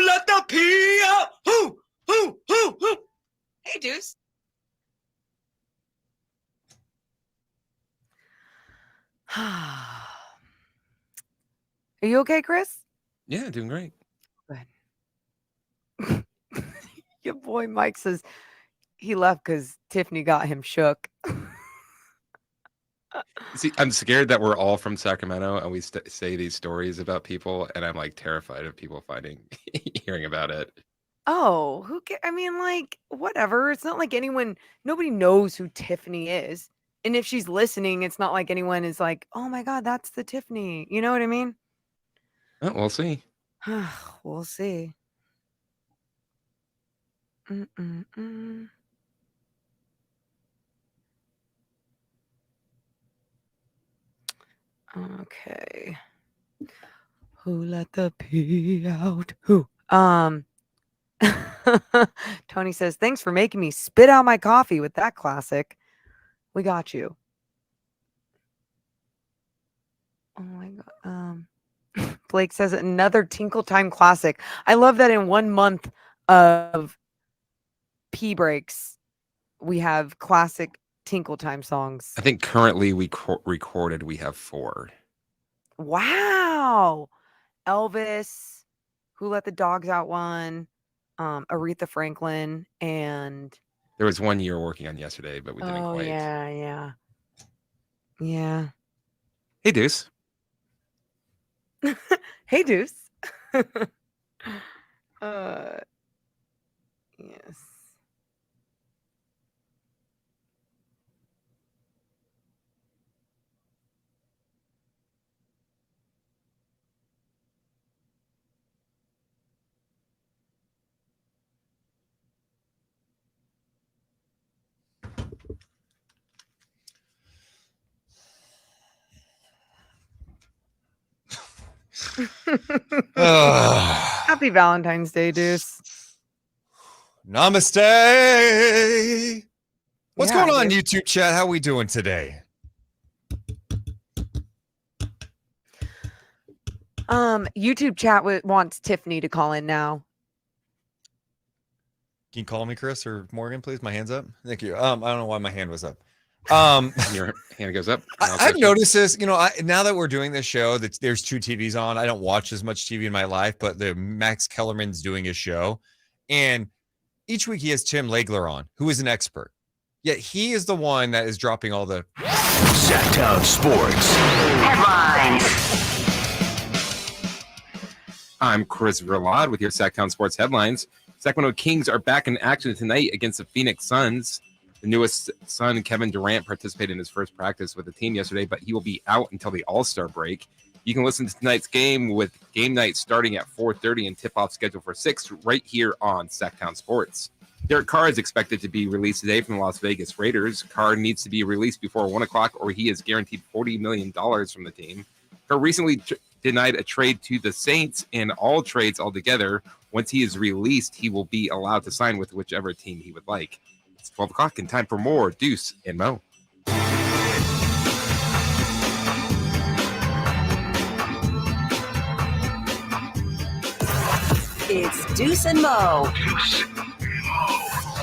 let the pee out? Who? Hey, Deuce. Are you okay, Chris? Yeah, doing great. Good. Your boy Mike says he left because Tiffany got him shook. See, I'm scared that we're all from Sacramento and we say these stories about people, and I'm like terrified of people hearing about it. Oh, who cares? I mean, like, whatever. It's not like nobody knows who Tiffany is. And if she's listening, it's not like anyone is like, oh my God, that's the Tiffany. You know what I mean? Oh, we'll see. We'll see. Mm-mm-mm. Okay. Who let the pee out? Who? Tony says, thanks for making me spit out my coffee with that classic. We got you. Oh my God. Blake says another Tinkle Time classic. I love that in 1 month of pee breaks, we have classic Tinkle Time songs. I think currently we recorded, we have 4. Wow. Elvis, Who Let the Dogs Out one, Aretha Franklin, and there was one you were working on yesterday, but we didn't quite. Yeah. Hey, Deuce. Hey, Deuce. Yes. Happy Valentine's Day, Deuce. Namaste. What's Yeah, going on, dude. YouTube chat? How we doing today? YouTube chat wants Tiffany to call in now. Can you call me Chris or Morgan, please? My hand's up. Thank you. I don't know why my hand was up. Your hand goes up. I've noticed this, now that we're doing this show, that there's 2 TVs on. I don't watch as much TV in my life, but the Max Kellerman's doing his show. And each week he has Tim Legler on, who is an expert. Yet he is the one that is dropping all the Sactown Sports Headlines. I'm Chris Verlad with your Sactown Sports headlines. Sacramento Kings are back in action tonight against the Phoenix Suns. The newest son, Kevin Durant, participated in his first practice with the team yesterday, but he will be out until the All-Star break. You can listen to tonight's game with game night starting at 4:30 and tip-off scheduled for 6 right here on Sactown Sports. Derek Carr is expected to be released today from the Las Vegas Raiders. Carr needs to be released before 1 o'clock or he is guaranteed $40 million from the team. Carr recently denied a trade to the Saints, and all trades altogether. Once he is released, he will be allowed to sign with whichever team he would like. It's 12 o'clock and time for more Deuce and Mo. It's Deuce and Mo.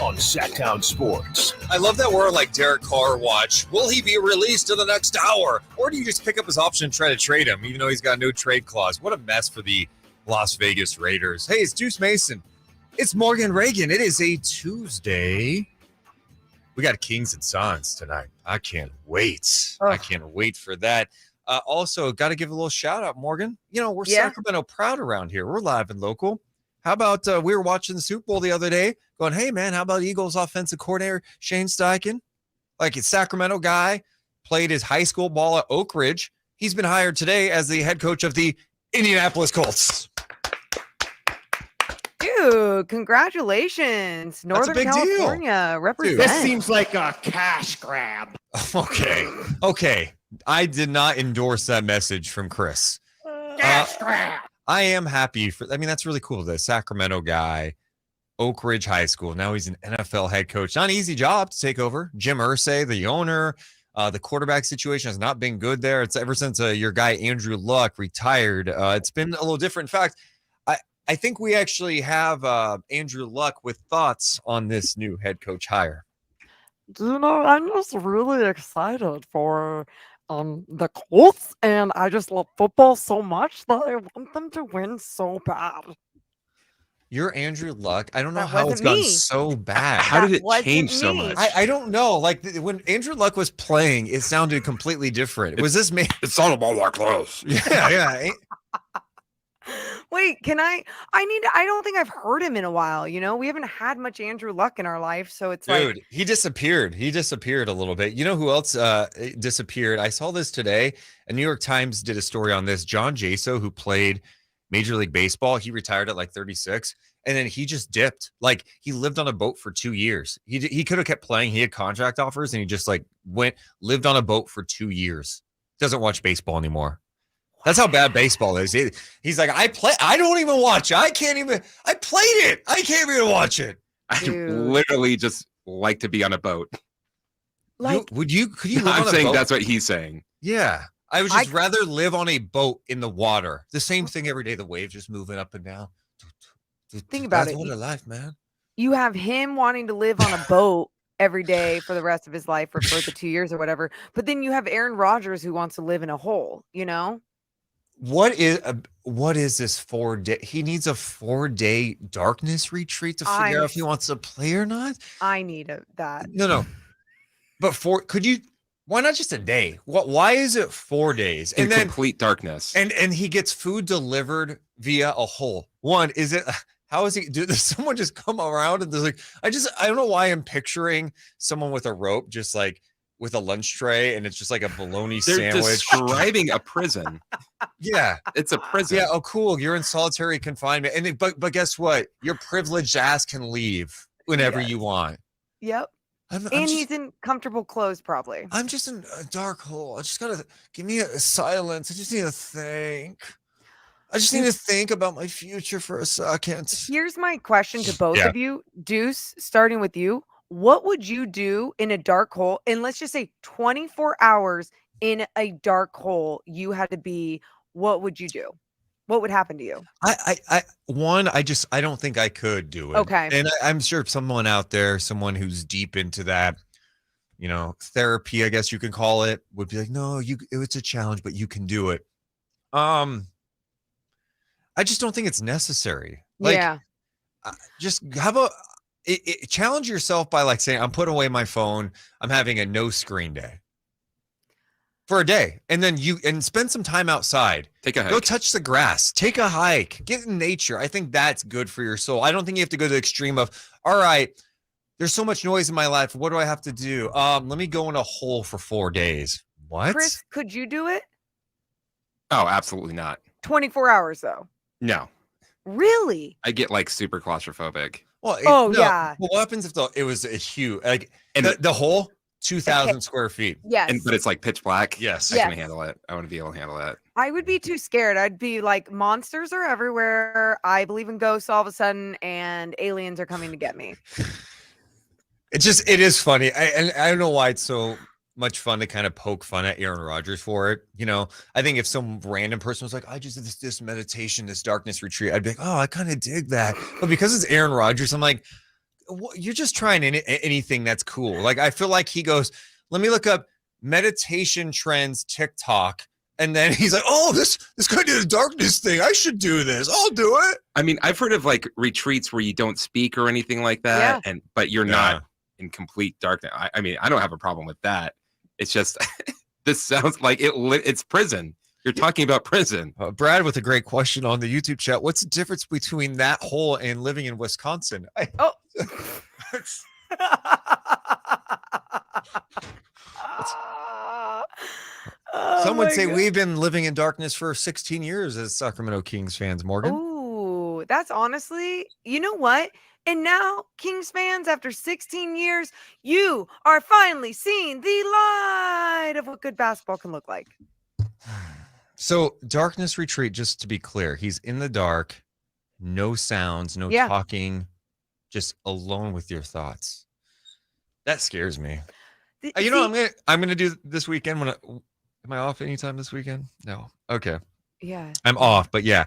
on Sactown Sports. I love that we're like Derek Carr watch. Will he be released in the next hour? Or do you just pick up his option and try to trade him, even though he's got no trade clause? What a mess for the Las Vegas Raiders. Hey, it's Deuce Mason. It's Morgan Reagan. It is a Tuesday. We got Kings and Suns tonight. I can't wait. I can't wait for that. Also, got to give a little shout out, Morgan. You know, we're Sacramento proud around here. We're live and local. How about we were watching the Super Bowl the other day going, hey, man, how about Eagles offensive coordinator Shane Steichen? Like a Sacramento guy, played his high school ball at Oak Ridge. He's been hired today as the head coach of the Indianapolis Colts. Dude, congratulations. Northern California, represent. This seems like a cash grab. Okay. I did not endorse that message from Chris. Cash grab. I am happy for, that's really cool. The Sacramento guy, Oak Ridge High School. Now he's an NFL head coach. Not an easy job to take over. Jim Irsay, the owner, the quarterback situation has not been good there. It's ever since your guy, Andrew Luck, retired. It's been a little different. In fact, I think we actually have Andrew Luck with thoughts on this new head coach hire. I'm just really excited for the Colts, and I just love football so much that I want them to win so bad. You're Andrew Luck. I don't know That how it's wasn't gotten me. so bad. How did it wasn't change so me. much? I don't know. Like when Andrew Luck was playing, it sounded completely different. Was this me? It's all about like close. Yeah. Wait, I don't think I've heard him in a while. You know, we haven't had much Andrew Luck in our life. So it's Dude, he disappeared. He disappeared a little bit. You know who else disappeared? I saw this today. A New York Times did a story on this. John Jaso, who played Major League Baseball, he retired at like 36. And then he just dipped. Like he lived on a boat for 2 years. He could have kept playing. He had contract offers and he just like lived on a boat for 2 years. Doesn't watch baseball anymore. That's how bad baseball is. He's like, I don't even watch it. I played it. I can't even watch it. I literally just like to be on a boat. like, Could you live I'm on a saying boat? that's what he's saying. Yeah. I would just rather live on a boat in the water. The same thing every day. The waves just moving up and down. Think about That's it. what a life, man. you have him wanting to live on a boat every day for the rest of his life or for the 2 years or whatever. But then you have Aaron Rodgers who wants to live in a hole, you know? What is this 4 day? He needs a 4-day darkness retreat to figure out if he wants to play or not. I need that. No. But why not just a day? Why is it 4 days? In complete darkness. And he gets food delivered via a hole. How is he? Does someone just come around and there's like, I don't know why I'm picturing someone with a rope, just like with a lunch tray, and it's just like a bologna They're sandwich. describing a prison. Yeah, it's a prison. Yeah. Oh, cool. You're in solitary confinement, but guess what? Your privileged ass can leave whenever you want. Yep. He's in comfortable clothes, probably. I'm just in a dark hole. I just gotta give me a silence. I just need to think. I just need to think about my future for a second. Here's my question to both Yeah. of you. Deuce, starting with you. What would you do in a dark hole? And let's just say 24 hours in a dark hole, you had to be, what would you do? What would happen to you? I don't think I could do it. Okay. And I'm sure someone out there, someone who's deep into that, therapy, I guess you can call it, would be like, no, it's a challenge, but you can do it. I just don't think it's necessary. Like, yeah. Just have challenge yourself by like saying, I'm putting away my phone. I'm having a no screen day for a day. And then spend some time outside. Take a hike. Go touch the grass. Take a hike. Get in nature. I think that's good for your soul. I don't think you have to go to the extreme of, all right, there's so much noise in my life. What do I have to do? Let me go in a hole for 4 days. What? Chris, could you do it? Oh, absolutely not. 24 hours though. No. Really? I get like super claustrophobic. Well, yeah. What happens if it was a huge, like, And the hole, 2,000 square feet. Yes. But it's like pitch black. Yes. I Yes. can handle it. I want to be able to handle that. I would be too scared. I'd be like, monsters are everywhere. I believe in ghosts all of a sudden, and aliens are coming to get me. It is funny. I don't know why it's so much fun to kind of poke fun at Aaron Rodgers for it. I think if some random person was like, I just did this meditation, this darkness retreat, I'd be like, oh, I kind of dig that. But because it's Aaron Rodgers, I'm like, you're just trying anything that's cool. Like, I feel like he goes, let me look up meditation trends TikTok. And then he's like, oh, this guy did a darkness thing. I should do this. I'll do it. I mean, I've heard of like retreats where you don't speak or anything like that. Yeah. But you're not in complete darkness. I mean, I don't have a problem with that. It's just, this sounds like it's prison. You're talking about prison. Brad with a great question on the YouTube chat. What's the difference between that hole and living in Wisconsin? Some would say we've been living in darkness for 16 years as Sacramento Kings fans, Morgan. Ooh, that's honestly, you know what? And now, Kings fans, after 16 years, you are finally seeing the light of what good basketball can look like. So, darkness retreat, just to be clear, he's in the dark, no sounds, no talking, just alone with your thoughts. That scares me. I'm gonna do this weekend. Am I off anytime this weekend? No. Okay. Yeah. I'm off, but yeah.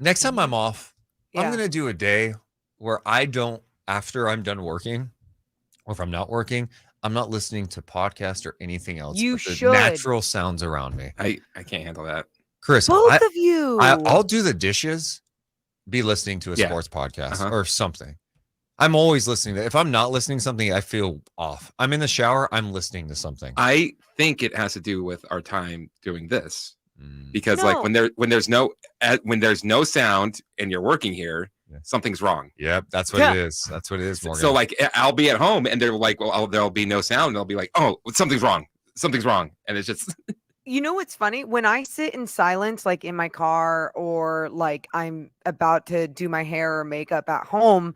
Next time I'm off, I'm gonna do a day where after I'm done working, or if I'm not working, I'm not listening to podcasts or anything else. You but the should. natural sounds around me. I can't handle that. Chris, Both of you. I'll do the dishes, be listening to a sports podcast or something. I'm always listening to. If I'm not listening to something, I feel off. I'm in the shower, I'm listening to something. I think it has to do with our time doing this. Because like when there's no sound and you're working here, something's wrong. Yep, that's what it is. That's what it is, Morgan. So like I'll be at home and they're like, well, there'll be no sound. And I'll be like, oh, something's wrong. Something's wrong. And it's just You know what's funny? When I sit in silence, like in my car or like I'm about to do my hair or makeup at home,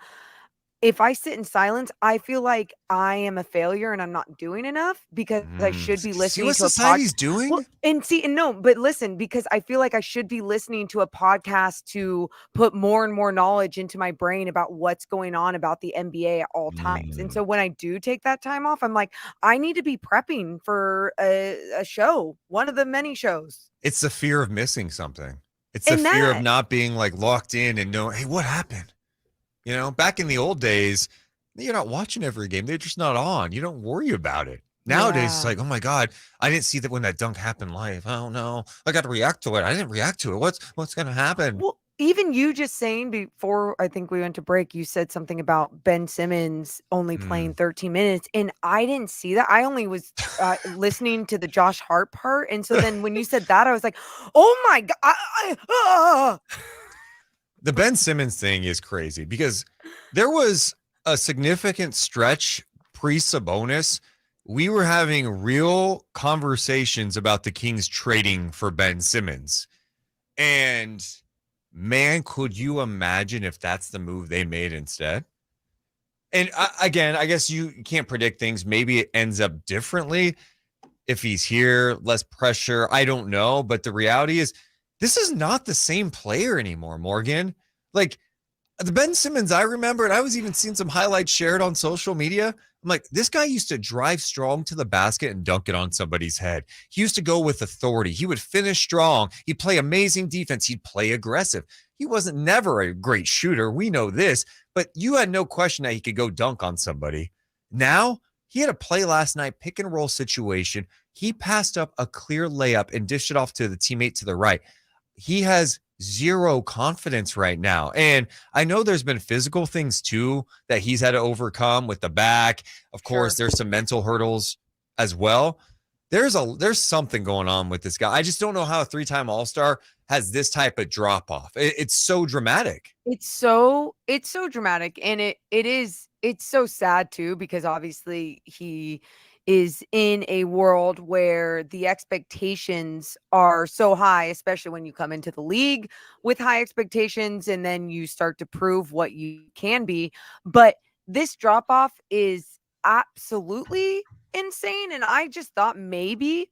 if I sit in silence, I feel like I am a failure and I'm not doing enough because I should be listening what to a society's doing? Well, but listen, because I feel like I should be listening to a podcast to put more and more knowledge into my brain about what's going on about the NBA at all times. And so when I do take that time off, I'm like, I need to be prepping for a show, one of the many shows. It's the fear of missing something. It's the fear of not being like locked in and knowing, hey, what happened? Back in the old days, you're not watching every game. They're just not on. You don't worry about it. Nowadays, it's like, oh my God, I didn't see that when that dunk happened live. Oh no, I got to react to it. I didn't react to it. What's going to happen? Well, even you just saying before, I think we went to break, you said something about Ben Simmons only playing 13 minutes. And I didn't see that. I only was listening to the Josh Hart part. And so then when you said that, I was like, oh my God. The Ben Simmons thing is crazy because there was a significant stretch pre-Sabonis. We were having real conversations about the Kings trading for Ben Simmons. And man, could you imagine if that's the move they made instead? And again, I guess you can't predict things. Maybe it ends up differently if he's here, less pressure. I don't know. But the reality is, this is not the same player anymore, Morgan. Like the Ben Simmons I remember, and I was even seeing some highlights shared on social media. I'm like, this guy used to drive strong to the basket and dunk it on somebody's head. He used to go with authority. He would finish strong. He'd play amazing defense. He'd play aggressive. He wasn't never a great shooter. We know this, but you had no question that he could go dunk on somebody. Now, he had a play last night, pick and roll situation. He passed up a clear layup and dished it off to the teammate to the right. He has zero confidence right now. And I know there's been physical things too that he's had to overcome with the back. Of course, there's some mental hurdles as well. There's something going on with this guy. I just don't know how a 3-time All-Star has this type of drop off. It's so dramatic. It's so dramatic, and it's so sad too, because obviously he is in a world where the expectations are so high, especially when you come into the league with high expectations and then you start to prove what you can be. But this drop off is absolutely insane. And I just thought maybe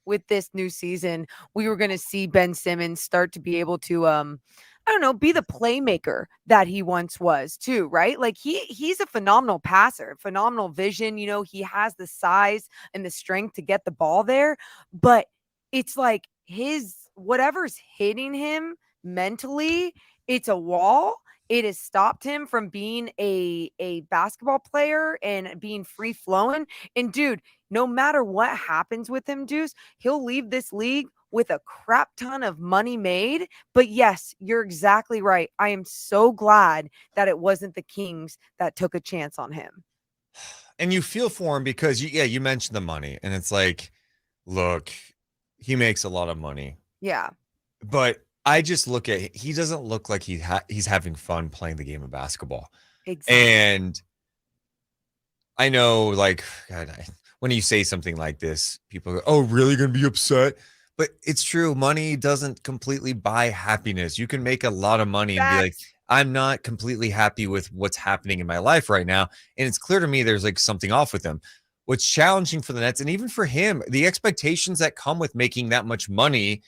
with this new season, we were going to see Ben Simmons start to be able to, I don't know, be the playmaker that he once was too, right? Like he's a phenomenal passer, phenomenal vision. You know, he has the size and the strength to get the ball there, but it's like whatever's hitting him mentally, it's a wall. It has stopped him from being a basketball player and being free flowing. And dude, no matter what happens with him, Deuce, he'll leave this league with a crap ton of money made. But yes, you're exactly right. I am so glad that it wasn't the Kings that took a chance on him. And you feel for him because you mentioned the money, and it's like, look, he makes a lot of money. Yeah. But I just look at, he doesn't look like he's having fun playing the game of basketball. Exactly. And I know, like, God, when you say something like this, people go, oh, really going to be upset? But it's true. Money doesn't completely buy happiness. You can make a lot of money and be like, I'm not completely happy with what's happening in my life right now. And it's clear to me there's like something off with him. What's challenging for the Nets, and even for him, the expectations that come with making that much money.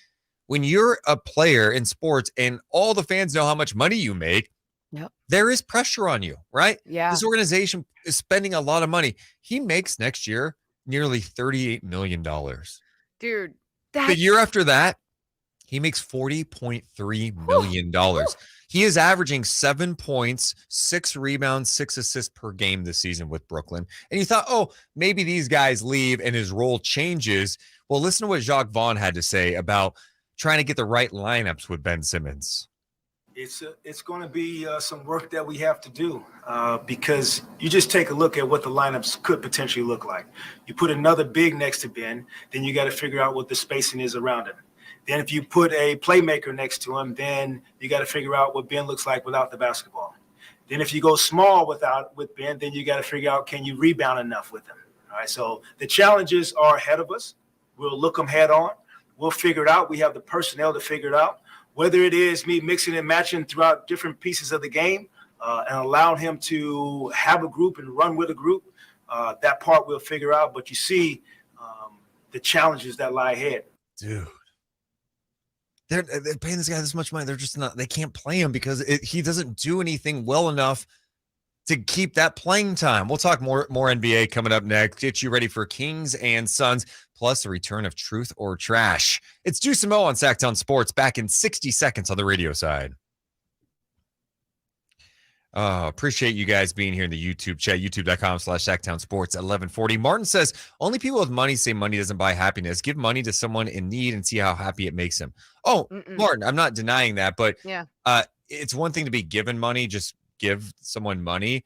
When you're a player in sports and all the fans know how much money you make, there is pressure on you, right? Yeah. This organization is spending a lot of money. He makes next year nearly $38 million. Dude, the year after that, he makes $40.3 million. He is averaging 7 points, 6 rebounds, 6 assists per game this season with Brooklyn. And you thought, oh, maybe these guys leave and his role changes. Well, listen to what Jacques Vaughn had to say about trying to get the right lineups with Ben Simmons. It's going to be some work that we have to do because you just take a look at what the lineups could potentially look like. You put another big next to Ben, then you got to figure out what the spacing is around him. Then if you put a playmaker next to him, then you got to figure out what Ben looks like without the basketball. Then if you go small with Ben, then you got to figure out, can you rebound enough with him? All right, so the challenges are ahead of us. We'll look them head on. We'll figure it out. We have the personnel to figure it out. Whether it is me mixing and matching throughout different pieces of the game and allowing him to have a group and run with a group, that part we'll figure out. But you see the challenges that lie ahead. Dude, they're paying this guy this much money. They're just not, they can't play him because he doesn't do anything well enough to keep that playing time. We'll talk more NBA coming up next. Get you ready for Kings and Suns, plus the return of Truth or Trash. It's Deuce and Mo on Sactown Sports, back in 60 seconds on the radio side. Appreciate you guys being here in the YouTube chat, youtube.com/Sactown Sports 1140. Martin says, only people with money say money doesn't buy happiness. Give money to someone in need and see how happy it makes him. Oh, Martin, I'm not denying that, but it's one thing to be given money, just give someone money.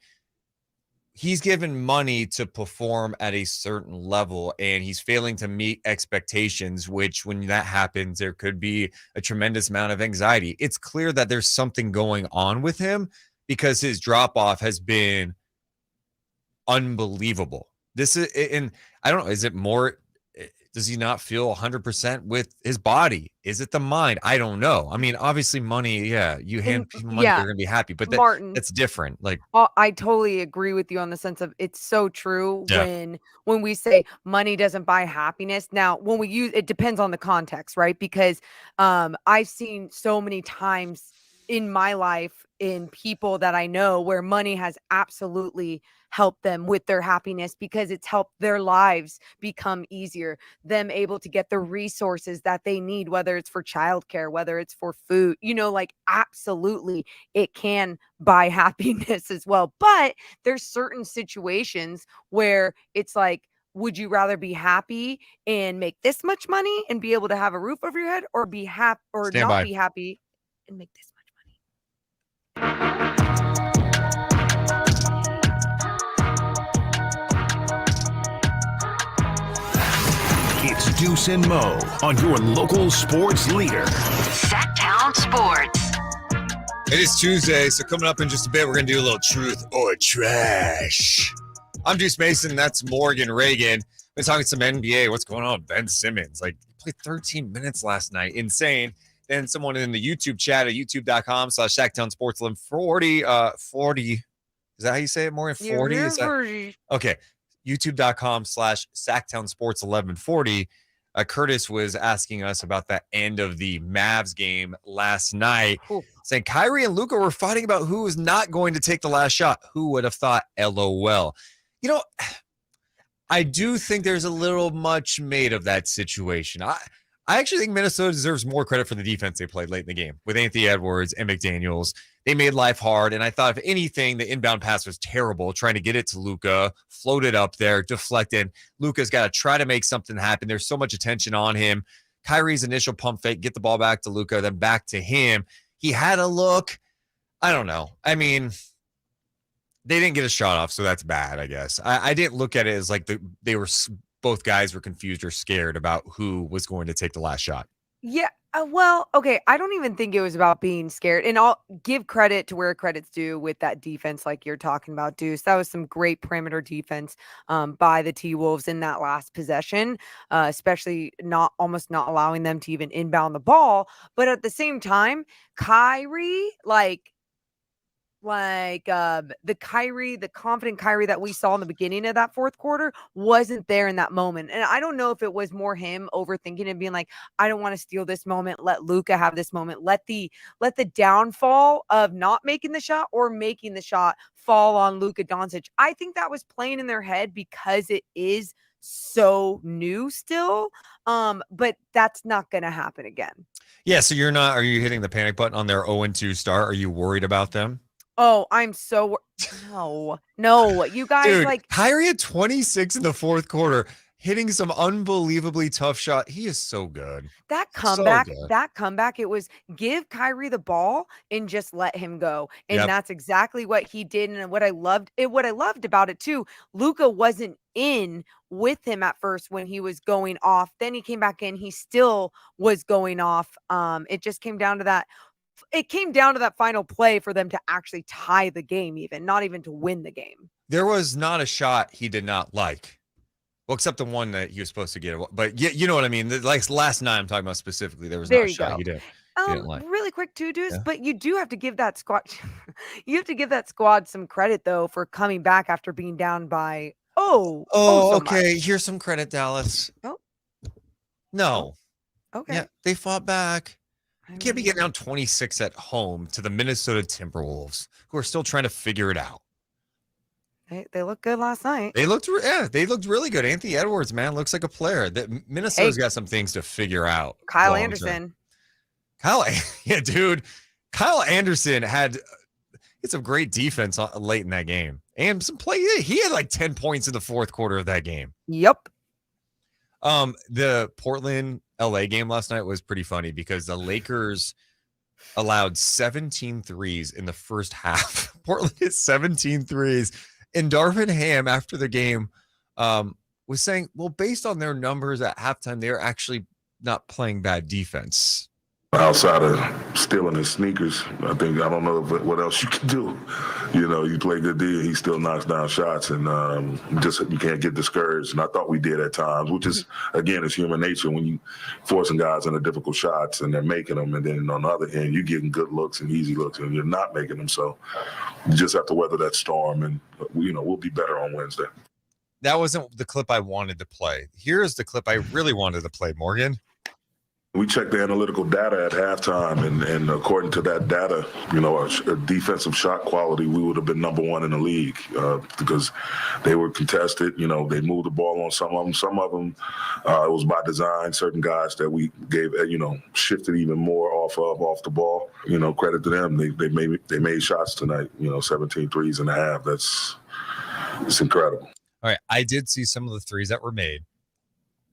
He's given money to perform at a certain level, and he's failing to meet expectations, which when that happens, there could be a tremendous amount of anxiety. It's clear that there's something going on with him because his drop-off has been unbelievable. This is, and I don't know, does Does he not feel 100% with his body? Is it the mind? I don't know. I mean, obviously money, yeah, you hand people money, they're going to be happy, but Martin, that's different. Like, I totally agree with you on the sense of it's so true Yeah. when we say money doesn't buy happiness. Now, when we use it depends on the context, right? Because I've seen so many times in my life in people that I know where money has absolutely helped them with their happiness because it's helped their lives become easier, them able to get the resources that they need, whether it's for childcare, whether it's for food, like absolutely it can buy happiness as well. But there's certain situations where it's like, would you rather be happy and make this much money and be able to have a roof over your head, or be happy or Stand not by. be happy and make this much? It's Deuce and Mo on your local sports leader. Sactown Sports. it is Tuesday, so coming up in just a bit, we're going to do a little truth or trash. I'm Deuce Mason, that's Morgan Reagan. Been talking some NBA. What's going on? Ben Simmons, like, played 13 minutes last night. Insane. Then someone in the YouTube chat at youtube.com/Sactown Sports 1140. 40. Is that how you say it, Morgan? 40? Is that okay? youtube.com/Sactown Sports 1140. Curtis was asking us about the end of the Mavs game last night, saying Kyrie and Luka were fighting about who was not going to take the last shot. Who would have thought? LOL. You know, I do think there's a little much made of that situation. I actually think Minnesota deserves more credit for the defense they played late in the game with Anthony Edwards and McDaniels. They made life hard, and I thought, if anything, the inbound pass was terrible, trying to get it to Luka, floated up there, deflected. Luka's got to try to make something happen. There's so much attention on him. Kyrie's initial pump fake, get the ball back to Luka, then back to him. He had a look. I don't know. I mean, they didn't get a shot off, so that's bad, I guess. I didn't look at it as like both guys were confused or scared about who was going to take the last shot. Yeah. Well, okay. I don't even think it was about being scared. And I'll give credit to where credit's due with that defense, like you're talking about, Deuce. That was some great perimeter defense by the T-Wolves in that last possession, especially almost not allowing them to even inbound the ball. But at the same time, Kyrie, the confident Kyrie that we saw in the beginning of that fourth quarter wasn't there in that moment. And I don't know if it was more him overthinking and being like, I don't want to steal this moment. Let Luka have this moment. Let the downfall of not making the shot or making the shot fall on Luka Doncic. I think that was playing in their head because it is so new still. But that's not going to happen again. Yeah. So are you hitting the panic button on their 0-2 start? Are you worried about them? Oh, I'm so no, you guys. Dude, Kyrie at 26 in the fourth quarter, hitting some unbelievably tough shot. He is so good. That comeback, it was give Kyrie the ball and just let him go. And that's exactly what he did. And what I loved about it too, Luka wasn't in with him at first when he was going off. Then he came back in, he still was going off. It just came down to that. It came down to that final play for them to actually tie the game, not even to win the game. There was not a shot he did not like. Well, except the one that he was supposed to get. But you know what I mean? Like last night, I'm talking about specifically, there was not a shot he didn't like. Really quick too, Deuce, but you do have to give that squad some credit though for coming back after being down by so okay. much. Here's some credit, Dallas. No. Okay. Yeah, they fought back. You can't be getting down 26 at home to the Minnesota Timberwolves, who are still trying to figure it out. They looked good last night. They looked really good. Anthony Edwards, man, looks like a player. Minnesota's got some things to figure out. Kyle Anderson. Yeah, dude. Kyle Anderson had some great defense late in that game. And some play. He had like 10 points in the fourth quarter of that game. Yep. The Portland LA game last night was pretty funny because the Lakers allowed 17 threes in the first half. Portland hit 17 threes. And Darvin Ham, after the game, was saying, well, based on their numbers at halftime, they're actually not playing bad defense. Outside of stealing his sneakers, I don't know what else you can do. You play good D, he still knocks down shots, and you can't get discouraged. And I thought we did at times, which is again, it's human nature when you forcing guys into difficult shots and they're making them, and then on the other end, you're getting good looks and easy looks, and you're not making them. So you just have to weather that storm, and we'll be better on Wednesday. That wasn't the clip I wanted to play. Here's the clip I really wanted to play, Morgan. We checked the analytical data at halftime, and according to that data, our defensive shot quality, we would have been number one in the league because they were contested. They moved the ball on some of them. Some of them, it was by design. Certain guys that we gave, shifted even more off the ball. Credit to them. They made shots tonight. 17 threes and a half. It's incredible. All right, I did see some of the threes that were made.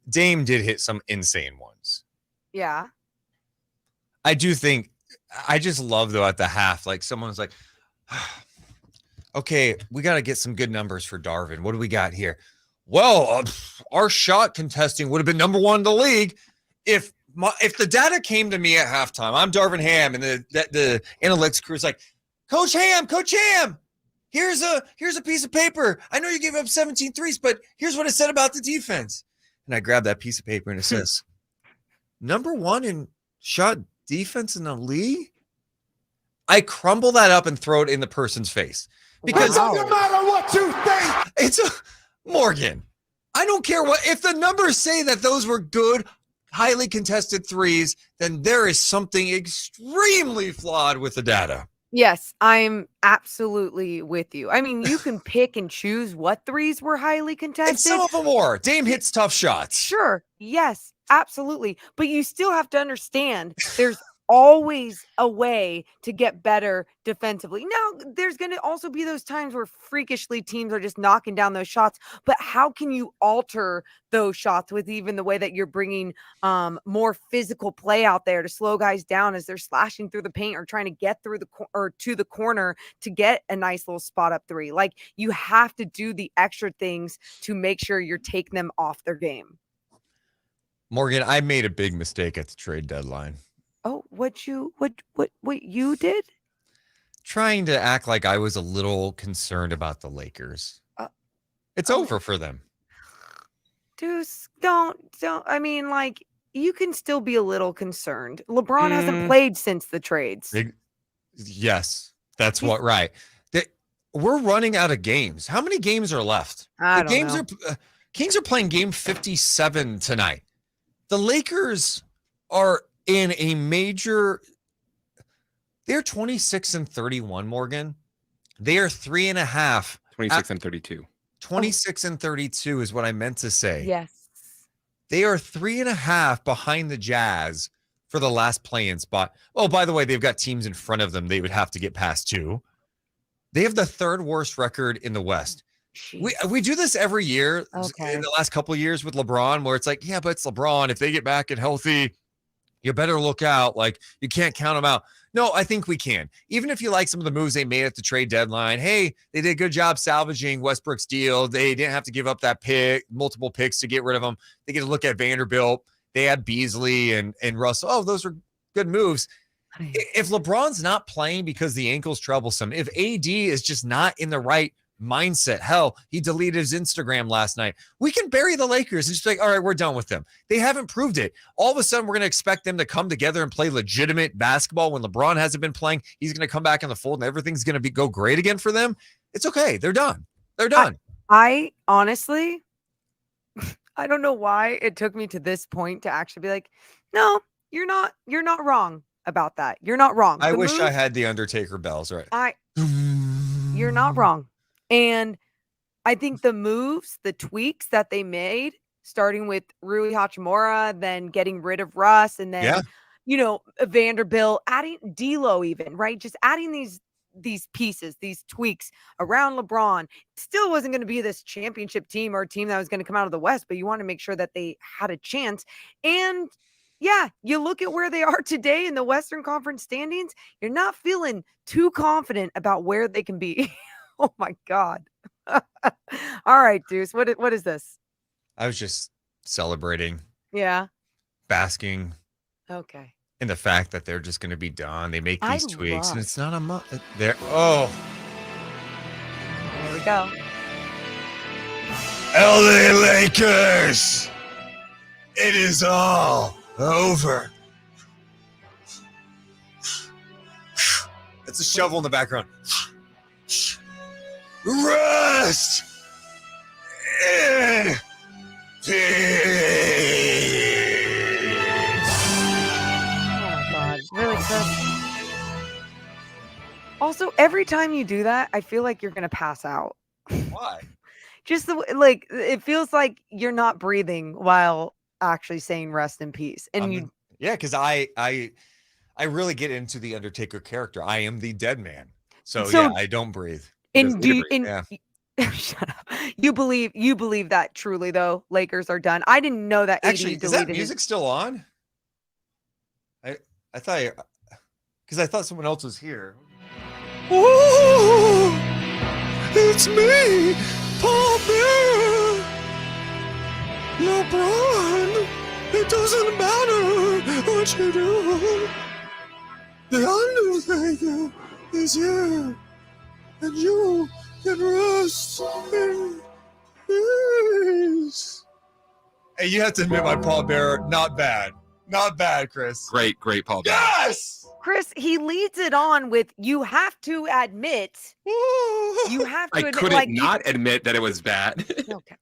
Dame did hit some insane ones. Yeah. I do think, I just love though at the half, like someone's like, okay, we got to get some good numbers for Darvin. What do we got here? Well, our shot contesting would have been number one in the league if the data came to me at halftime. I'm Darvin Ham, and the analytics crew is like, Coach Ham, here's a piece of paper. I know you gave up 17 threes, but here's what it said about the defense. And I grab that piece of paper and it says, number one in shot defense in the league. I crumble that up and throw it in the person's face because it doesn't matter what you think. It's Morgan. I don't care if the numbers say that those were good, highly contested threes, then there is something extremely flawed with the data. Yes, I'm absolutely with you. I mean, you can pick and choose what threes were highly contested. And some of them were. Dame hits tough shots. Sure. Yes, absolutely. But you still have to understand there's always a way to get better defensively. Now, there's going to also be those times where freakishly teams are just knocking down those shots. But how can you alter those shots with even the way that you're bringing more physical play out there to slow guys down as they're slashing through the paint or trying to get through to the corner to get a nice little spot up three? Like, you have to do the extra things to make sure you're taking them off their game. Morgan, I made a big mistake at the trade deadline. Oh, what you did? Trying to act like I was a little concerned about the Lakers. It's over for them. Deuce, don't. I mean, like, you can still be a little concerned. LeBron hasn't played since the trades. Yes, that's what. Right. We're running out of games. How many games are left? Kings are playing game 57 tonight. The Lakers are in a major. They're 26-31, Morgan. They are 3.5. 26-32. 26-32 is what I meant to say. Yes. They are 3.5 behind the Jazz for the last play-in spot. Oh, by the way, they've got teams in front of them they would have to get past too. They have the third worst record in the West. We do this every year in the last couple of years with LeBron, where it's like, yeah, but it's LeBron. If they get back and healthy, you better look out. Like, you can't count them out. No, I think we can. Even if you like some of the moves they made at the trade deadline, hey, they did a good job salvaging Westbrook's deal. They didn't have to give up that multiple picks to get rid of them. They get to look at Vanderbilt. They had Beasley and Russell. Oh, those were good moves. If LeBron's not playing because the ankle's troublesome, if AD is just not in the right mindset, hell, he deleted his Instagram last night, we can bury the Lakers and just be like, all right, we're done with them. They haven't proved it. All of a sudden, we're going to expect them to come together and play legitimate basketball when LeBron hasn't been playing. He's going to come back in the fold and everything's going to go great again for them. It's okay. They're done. They're done. I honestly, I don't know why it took me to this point to actually be like, no, you're not wrong about that. You're not wrong. I wish I had the Undertaker bells, right? You're not wrong. And I think the moves, the tweaks that they made, starting with Rui Hachimura, then getting rid of Russ, and then, Vanderbilt, adding D'Lo even, right? Just adding these pieces, these tweaks around LeBron. Still wasn't going to be this championship team or a team that was going to come out of the West, but you want to make sure that they had a chance. And yeah, you look at where they are today in the Western Conference standings, you're not feeling too confident about where they can be. Oh my God. All right, Deuce. What is this? I was just celebrating. Yeah. Basking. Okay. And the fact that they're just going to be done. They make these tweaks, and love- it's not a month. There. Oh, Here we go. LA Lakers! It is all over. It's a shovel in the background. Rest in Oh my God. Really, Chris? Also, every time you do that, I feel like you're going to pass out. Why? Just like it feels like you're not breathing while actually saying rest in peace. And Yeah, because I really get into the Undertaker character. I am the dead man. So yeah, I don't breathe. He doesn't need to breathe, yeah. Shut up. You believe that truly though Lakers are done. I didn't know that. Actually, AD is that deleted music still on? I thought, because I thought someone else was here. Oh, it's me, Paul Bear, LeBron. It doesn't matter what you do. The Undertaker is here, and you can rest in peace. Hey, you have to admit, my Paul Bear, not bad. Not bad, Chris. Great Paul Bear. Yes! Chris, he leads it on with "you have to admit." You have to I admit, couldn't like, not admit that it was bad. Okay.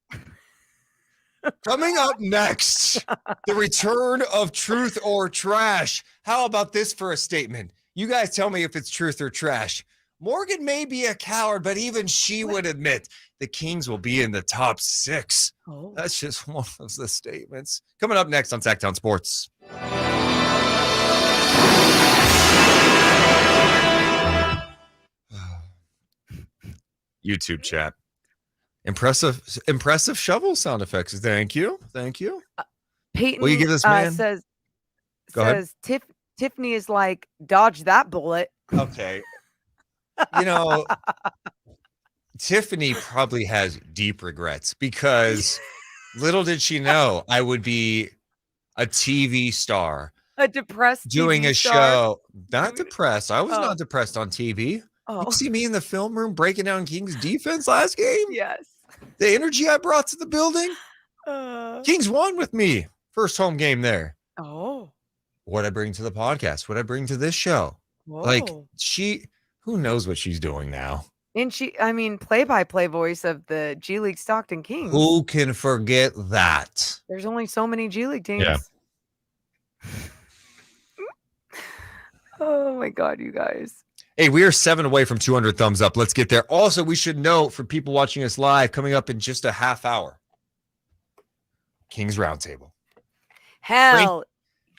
Coming up next, the return of Truth or Trash. How about this for a statement? You guys tell me if it's truth or trash. Morgan may be a coward, but even she would admit the Kings will be in the top 6. Oh. That's just one of the statements. Coming up next on Sactown Sports. YouTube chat. Impressive shovel sound effects. Thank you. Peyton Will you give this man? Go ahead. Tiffany is like, dodge that bullet. Okay. You know, Tiffany probably has deep regrets because little did she know I would be a TV star. A depressed doing TV a star. show. Not depressed. I was not depressed on TV. Oh. You see me in the film room breaking down Kings defense last game? Yes. The energy I brought to the building? Kings won with me. First home game there. Oh. What I bring to the podcast, what I bring to this show. Whoa. Like who knows what she's doing now? And play-by-play voice of the G League Stockton Kings. Who can forget that? There's only so many G League teams. Yeah. Oh my God, you guys. Hey, we are 7 away from 200 thumbs up. Let's get there. Also, we should note for people watching us live, coming up in just a half hour, Kings Roundtable. Hell,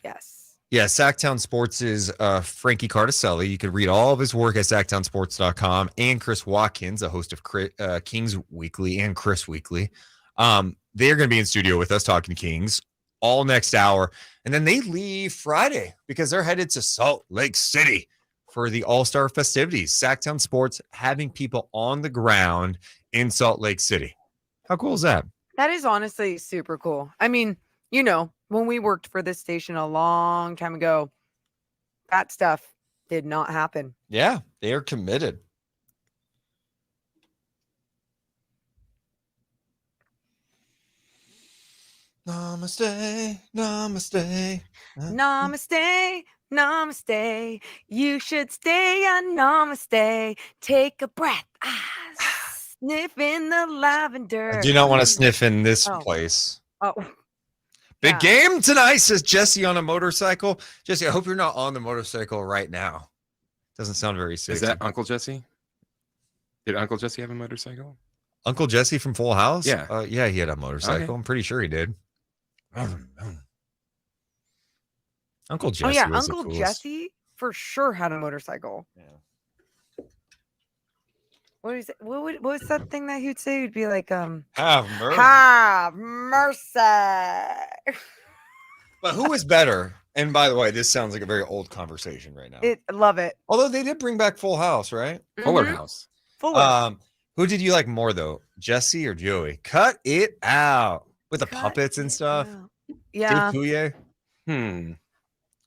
yes. Yeah, Sactown Sports is Frankie Cartoscelli. You can read all of his work at SactownSports.com, and Chris Watkins, a host of Kings Weekly and Chris Weekly. They're going to be in studio with us talking Kings all next hour. And then they leave Friday because they're headed to Salt Lake City for the All-Star festivities. Sactown Sports having people on the ground in Salt Lake City. How cool is that? That is honestly super cool. I mean, you know, when we worked for this station a long time ago, that stuff did not happen. Yeah, they are committed. Namaste, namaste. Namaste, namaste. You should stay on namaste. Take a breath. Sniff in the lavender. I do not want to sniff in this Oh. place. Oh, Big game tonight, says Jesse on a motorcycle. Jesse, I hope you're not on the motorcycle right now. Doesn't sound very sexy. Is that Uncle Jesse? Did Uncle Jesse have a motorcycle? Uncle Jesse from Full House? Yeah. Yeah, he had a motorcycle. Okay. I'm pretty sure he did. Uncle Jesse. oh yeah, was the Uncle coolest. Jesse for sure had a motorcycle. Yeah. What is it? What was that thing that he'd say? He'd be like, Have mercy. have mercy. But who is better? And by the way, this sounds like a very old conversation right now. Love it. Although they did bring back Full House, right? Fuller Mhm. House. Fuller. Who did you like more though, Jesse or Joey? Cut it out with the puppets and stuff. Yeah. Dave Coulier.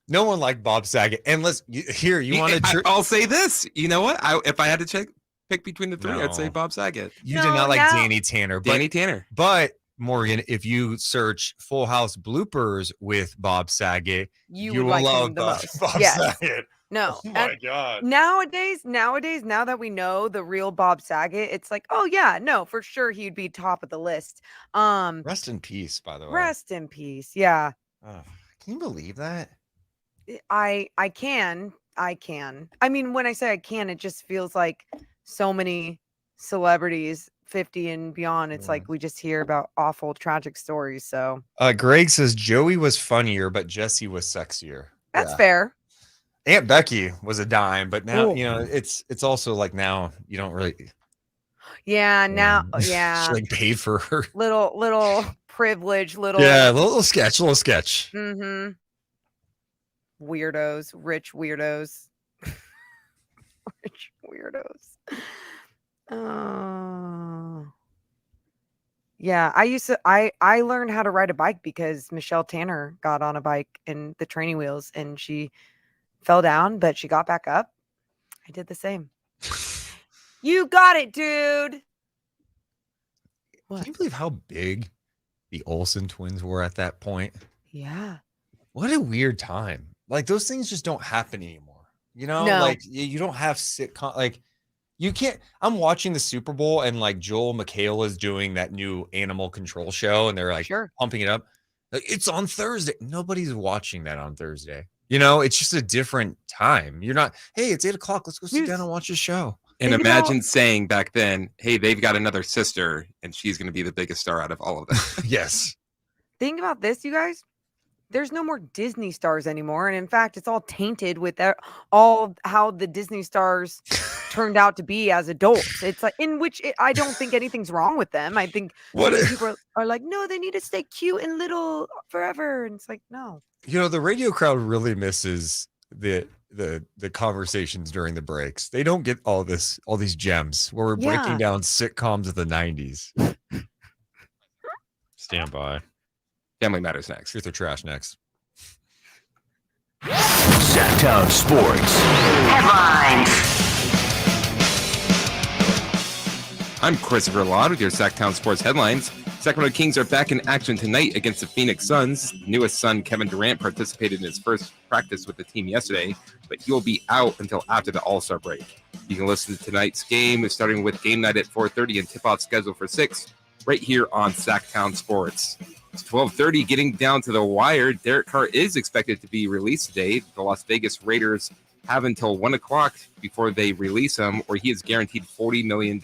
No one liked Bob Saget. And you want to? I'll say this. You know what? If I had to pick between the three, I'd say Bob Saget. You did not like Danny Tanner. But Morgan, if you search Full House bloopers with Bob Saget, you will like love him the most. Bob Yes. Saget. No. Oh my God. Nowadays, now that we know the real Bob Saget, it's like, oh yeah, no, for sure he'd be top of the list. Rest in peace, by the way. Rest in peace. Yeah. Oh, can you believe that? I can. I mean, when I say I can, it just feels like so many celebrities 50 and beyond. It's like we just hear about awful, tragic stories. So Greg says Joey was funnier, but Jesse was sexier. That's fair. Aunt Becky was a dime, but now it's also like now you don't really. Yeah. Now. Yeah. She like paid for her little privilege. Little. Yeah. Little sketch. Mm-hmm. Weirdos. Rich weirdos. Rich weirdos. Yeah, I learned how to ride a bike because Michelle Tanner got on a bike and the training wheels and she fell down, but she got back up. I did the same. You got it, dude. Can you believe how big the Olsen twins were at that point? Yeah. What a weird time. Like those things just don't happen anymore. You know, No. like you don't have sitcom like you can't. I'm watching the Super Bowl and like Joel McHale is doing that new animal control show and they're like pumping it up. Like, it's on Thursday. Nobody's watching that on Thursday. You know, it's just a different time. You're not, hey, it's 8:00. Let's go sit down and watch a show. And imagine saying back then, hey, they've got another sister and she's going to be the biggest star out of all of them. Yes. Think about this, you guys. There's no more Disney stars anymore. And in fact, it's all tainted with all how the Disney stars turned out to be as adults. It's like I don't think anything's wrong with them. I think people are like, no, they need to stay cute and little forever. And it's like, no. You know, the radio crowd really misses the conversations during the breaks. They don't get all these gems where we're breaking down sitcoms of the 90s. Stand by. Family Matters next. Truth or Trash next. Sactown Sports Headlines. I'm Christopher Laud with your Sactown Sports headlines. Sacramento Kings are back in action tonight against the Phoenix Suns. Newest son Kevin Durant participated in his first practice with the team yesterday, but he will be out until after the All-Star break. You can listen to tonight's game, starting with game night at 4:30 and tip-off scheduled for 6, right here on Sactown Sports. It's 12:30, getting down to the wire. Derek Carr is expected to be released today. The Las Vegas Raiders have until 1 o'clock before they release him, or he is guaranteed $40 million.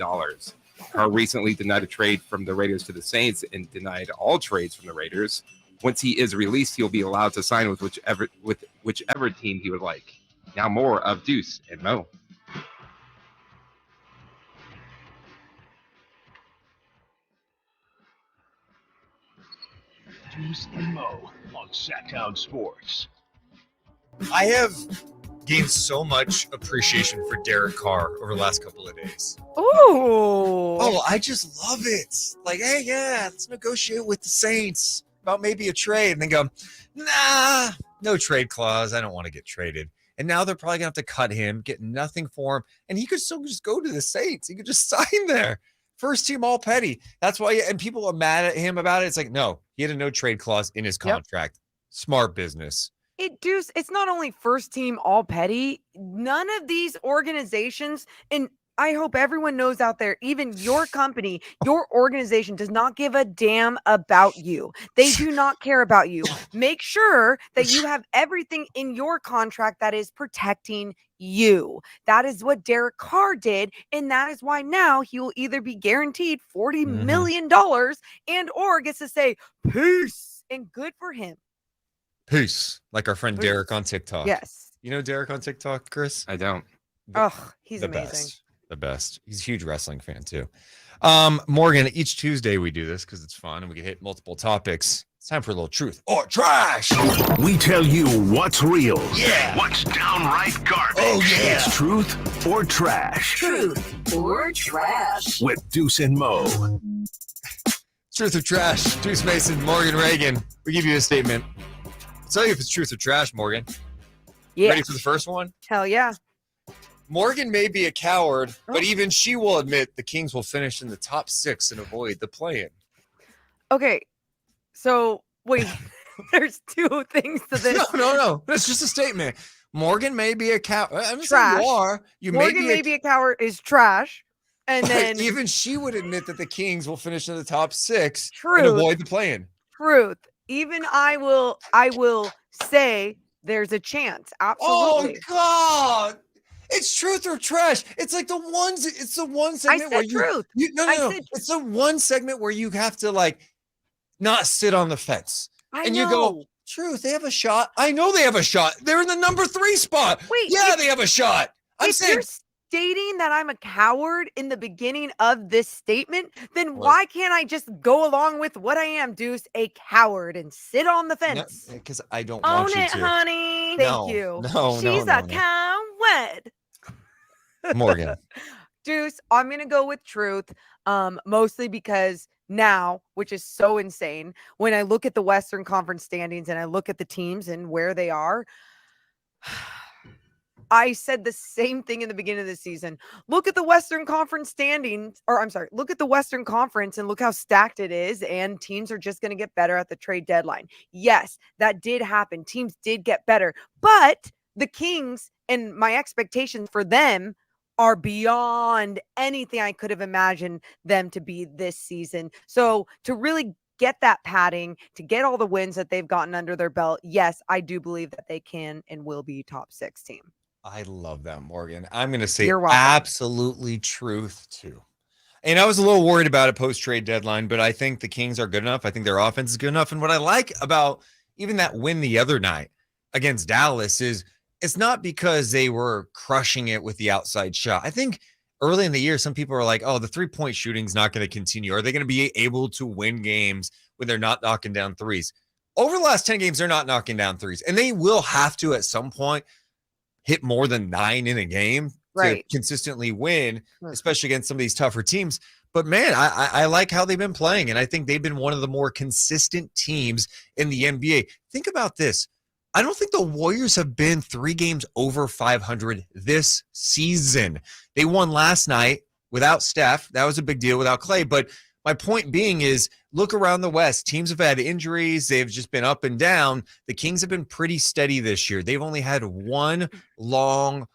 Carr recently denied a trade from the Raiders to the Saints and denied all trades from the Raiders. Once he is released, he'll be allowed to sign with whichever team he would like. Now more of Deuce and Mo. Deuce and Mo on Sactown Sports. I have gained so much appreciation for Derek Carr over the last couple of days. Ooh. Oh, I just love it. Like, hey, yeah, let's negotiate with the Saints about maybe a trade. And then go, nah, no trade clause. I don't want to get traded. And now they're probably going to have to cut him, get nothing for him. And he could still just go to the Saints. He could just sign there. First team all petty. That's why, and people are mad at him about it. It's like, no, he had a no trade clause in his contract. Smart business. It's not only first team all petty. None of these organizations, and I hope everyone knows out there, even your company, your organization does not give a damn about you. They do not care about you. Make sure that you have everything in your contract that is protecting you. That is what Derek Carr did, and that is why now he will either be guaranteed $40 million and or gets to say peace, and good for him. Peace. Like our friend Derek on TikTok. Yes. You know Derek on TikTok, Chris? I don't. Oh, he's amazing. Best. The best. He's a huge wrestling fan too. Morgan, each Tuesday we do this because it's fun and we can hit multiple topics. It's time for a little truth or trash. We tell you what's real. Yeah. What's downright garbage. Oh, yeah. It's truth or trash. Truth or trash. With Deuce and Mo. Truth or trash. Deuce Mason, Morgan Reagan. We give you a statement. I'll tell you if it's truth or trash, Morgan. Yeah. Ready for the first one? Hell yeah. Morgan may be a coward, Oh. but even she will admit the Kings will finish in the top 6 and avoid the play-in. Okay. So wait, there's two things to this. No. That's just a statement. Morgan may be a coward. I'm not saying Trash. you are. You Morgan may be a coward is trash. And but then even she would admit that the Kings will finish in the top 6 and Truth. avoid the play-in. Truth. Even I will say there's a chance. Absolutely. Oh God. It's truth or trash. It's like it's the one segment where truth. No. It's the one segment where you have to like not sit on the fence. And you go, truth, they have a shot. I know they have a shot. They're in the number 3 spot. Wait, they have a shot. I'm saying you're stating that I'm a coward in the beginning of this statement, then why can't I just go along with what I am, Deuce, a coward, and sit on the fence? Because I don't Own want you it, to. honey. Thank you. She's a coward. Morgan. Deuce, I'm going to go with truth, mostly because now, which is so insane, when I look at the Western Conference standings and I look at the teams and where they are, I said the same thing in the beginning of the season. Look at the Western Conference standings, look at the Western Conference and look how stacked it is, and teams are just going to get better at the trade deadline. Yes, that did happen. Teams did get better, but the Kings and my expectations for them are beyond anything I could have imagined them to be this season. So to really get that padding, to get all the wins that they've gotten under their belt, yes, I do believe that they can and will be top 6 team. I love that, Morgan. I'm going to say You're welcome. absolutely truth too. And I was a little worried about it post-trade deadline, but I think the Kings are good enough. I think their offense is good enough. And what I like about even that win the other night against Dallas is it's not because they were crushing it with the outside shot. I think early in the year, some people are like, oh, the 3-point shooting's not going to continue. Are they going to be able to win games when they're not knocking down threes? Over the last 10 games, they're not knocking down threes. And they will have to at some point hit more than 9 in a game to consistently win, especially against some of these tougher teams. But man, I like how they've been playing. And I think they've been one of the more consistent teams in the NBA. Think about this. I don't think the Warriors have been 3 games over 500 this season. They won last night without Steph. That was a big deal without Clay. But my point being is look around the West. Teams have had injuries. They've just been up and down. The Kings have been pretty steady this year. They've only had 2 long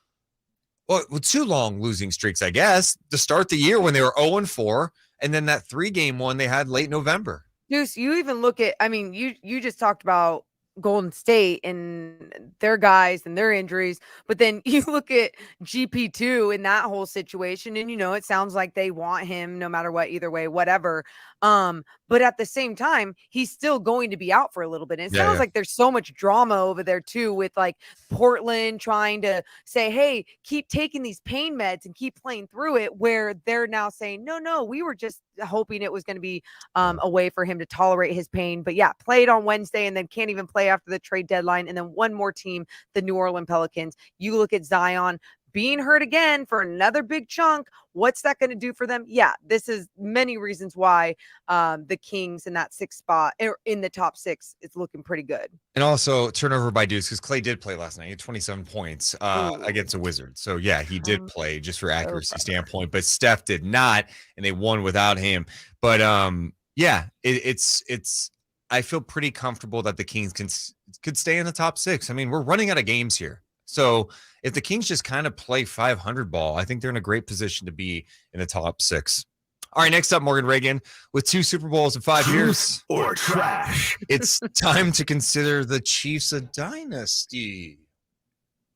losing streaks, I guess, to start the year when they were 0-4. And then that 3-game one they had late November. Deuce, you even look at, you just talked about Golden State and their guys and their injuries, but then you look at GP2 in that whole situation, and it sounds like they want him no matter what, either way, whatever. But at the same time, he's still going to be out for a little bit. And it sounds like there's so much drama over there too, with like Portland trying to say, hey, keep taking these pain meds and keep playing through it, where they're now saying, no, we were just hoping it was going to be a way for him to tolerate his pain. But yeah, played on Wednesday and then can't even play after the trade deadline. And then one more team, the New Orleans Pelicans. You look at Zion being hurt again for another big chunk. What's that going to do for them? Yeah, this is many reasons why the Kings in that 6th spot, or in the top 6, is looking pretty good. And also turnover by Deuce, because Clay did play last night. He had 27 points against the Wizards. So yeah, he did play just for accuracy standpoint, but Steph did not, and they won without him. But it's I feel pretty comfortable that the Kings could stay in the top 6. I mean, we're running out of games here. So if the Kings just kind of play 500 ball, I think they're in a great position to be in the top 6. All right, next up, Morgan Reagan, with 2 Super Bowls in 5 years. Or trash. It's time to consider the Chiefs a dynasty.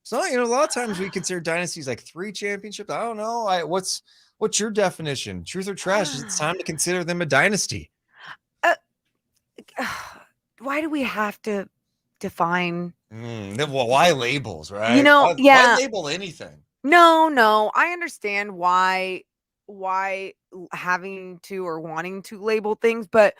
So, a lot of times we consider dynasties like 3 championships. I don't know. What's your definition? Truth or trash? It's time to consider them a dynasty. Why do we have to define? Why labels, right? Why label anything? No, I understand why having to or wanting to label things, but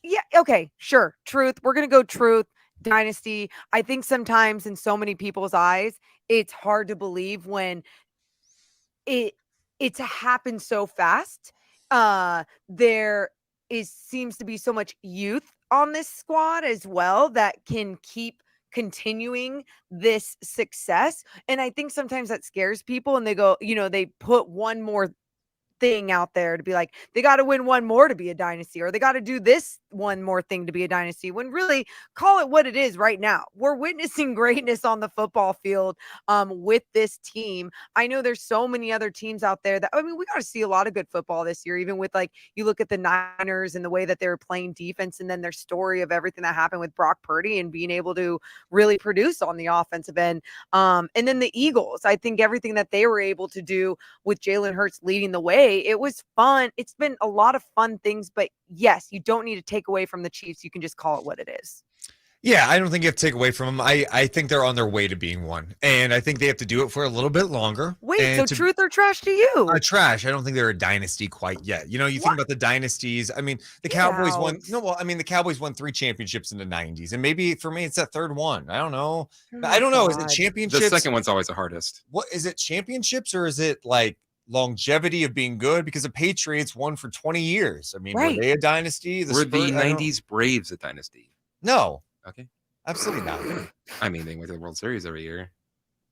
yeah, okay, sure. Truth. We're going to go truth, dynasty. I think sometimes in so many people's eyes, it's hard to believe when it's happened so fast. There seems to be so much youth on this squad as well that can keep continuing this success. And I think sometimes that scares people and they go, they put one more thing out there to be like, they got to win one more to be a dynasty, or they got to do this one more thing to be a dynasty, when really, call it what it is right now. We're witnessing greatness on the football field with this team. I know there's so many other teams out there that, we got to see a lot of good football this year, even with like, you look at the Niners and the way that they were playing defense, and then their story of everything that happened with Brock Purdy and being able to really produce on the offensive end. And then the Eagles, I think everything that they were able to do with Jalen Hurts leading the way, it was fun. It's been a lot of fun things, but yes, you don't need to take away from the Chiefs. You can just call it what it is. Yeah, I don't think you have to take away from them. I think they're on their way to being one, and I think they have to do it for a little bit longer. Wait, so truth or trash to you? Trash. I don't think they're a dynasty quite yet. You think about the dynasties. I mean, the Cowboys won. No, well, I mean, the Cowboys won 3 championships in the 90s, and maybe for me, it's that third one. I don't know. I don't know. Is it championships? The second one's always the hardest. What is it? Championships, or is it like longevity of being good? Because the Patriots won for 20 years. I mean, were they a dynasty? Were the 90s Braves a dynasty? No. Okay. Absolutely not. I mean, they went to the World Series every year.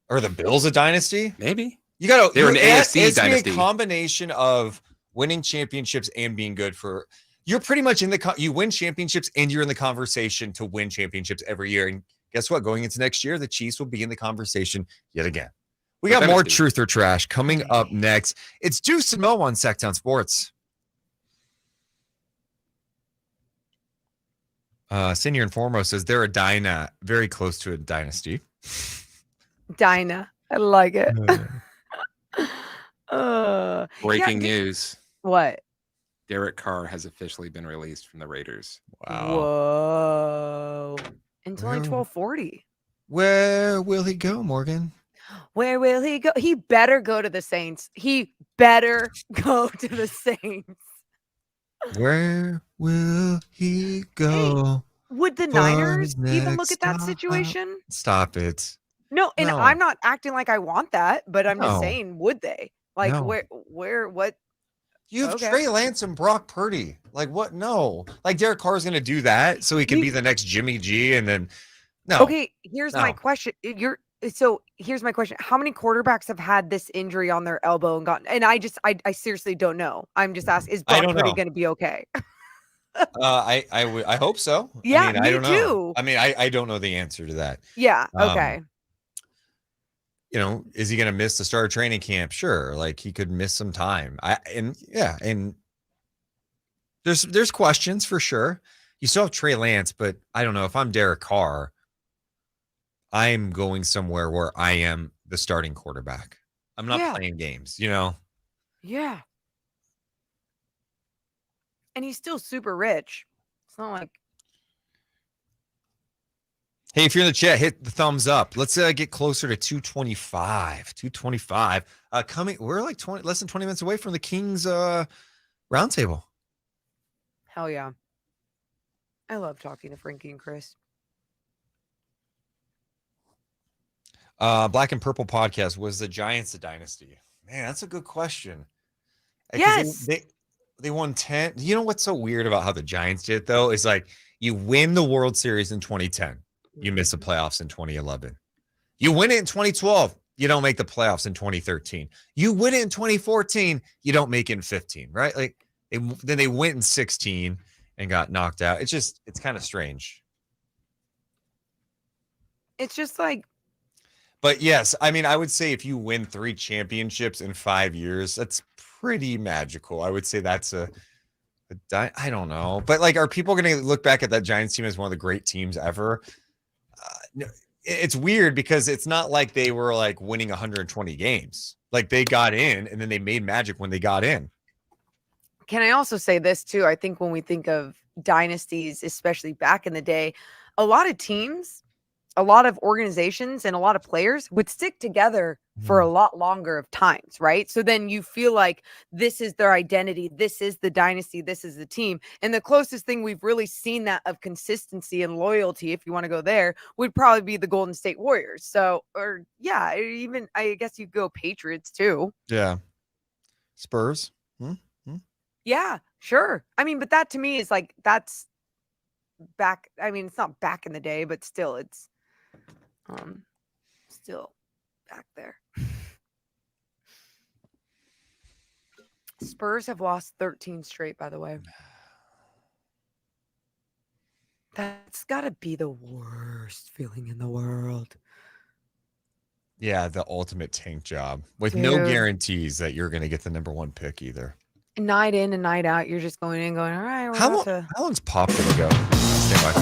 Are the Bills a dynasty? Maybe. You got to. They're an AFC dynasty. A combination of winning championships and being good for. You're pretty much in the. You win championships and you're in the conversation to win championships every year. And guess what? Going into next year, the Chiefs will be in the conversation yet again. We got more truth or trash coming up next. It's Deuce and Mo on Sactown Sports. Senior and Foremost says they're a dyna, very close to a dynasty. Dyna. I like it. Breaking news. What? Derek Carr has officially been released from the Raiders. Wow. Whoa. Until like 12:40. Where will he go, Morgan? Where will he go? He better go to the Saints. He better go to the Saints. Where will he go? Hey, would the Niners even look at that situation? Stop it. No, and No. I'm not acting like I want that, but I'm just No. saying, would they? Like, No. what? You have Trey Lance and Brock Purdy. Like, what? No. Like, Derek Carr is going to do that so he can be the next Jimmy G, and then no. Okay, here's my question. Here's my question. How many quarterbacks have had this injury on their elbow and gotten? And I seriously don't know. I'm just asking, is Brock Purdy going to be okay? I hope so. Yeah, I mean, I don't me know. too. I mean, I don't know the answer to that. Yeah. Okay. Is he going to miss the start of training camp? Sure. Like, he could miss some time. And there's questions for sure. You still have Trey Lance, but I don't know if I'm Derek Carr. I'm going somewhere where I am the starting quarterback. I'm not playing games, Yeah. And he's still super rich. It's not like. Hey, if you're in the chat, hit the thumbs up. Let's get closer to 225. 225. We're like less than 20 minutes away from the Kings roundtable. Hell yeah. I love talking to Frankie and Chris. Black and Purple podcast, was the Giants a dynasty? Man, that's a good question. Yes. They won 10. You know what's so weird about how the Giants did it, though, is like you win the World Series in 2010. You miss the playoffs in 2011. You win it in 2012. You don't make the playoffs in 2013. You win it in 2014. You don't make it in 15, right? Like then they went in 16 and got knocked out. It's kind of strange. It's just like. But yes, I mean, I would say if you win 3 championships in 5 years, that's pretty magical. I would say that's I don't know. But like, are people going to look back at that Giants team as one of the great teams ever? No, it's weird because it's not like they were like winning 120 games. Like, they got in and then they made magic when they got in. Can I also say this too? I think when we think of dynasties, especially back in the day, a lot of teams, a lot of organizations, and a lot of players would stick together for a lot longer of times, right? So then you feel like this is their identity. This is the dynasty. This is the team. And the closest thing we've really seen that of consistency and loyalty, if you want to go there, would probably be the Golden State Warriors. So, even I guess you go Patriots too. Yeah. Spurs. Yeah, sure. I mean, but that to me is like, that's back. I mean, it's not back in the day, but still Still back there. Spurs have lost 13 straight, by the way. That's got to be the worst feeling in the world. Yeah, the ultimate tank job with no guarantees that you're going to get the number 1 pick either. Night in and night out, you're just going in, going, all right. How long's Pop going to go? Stand by.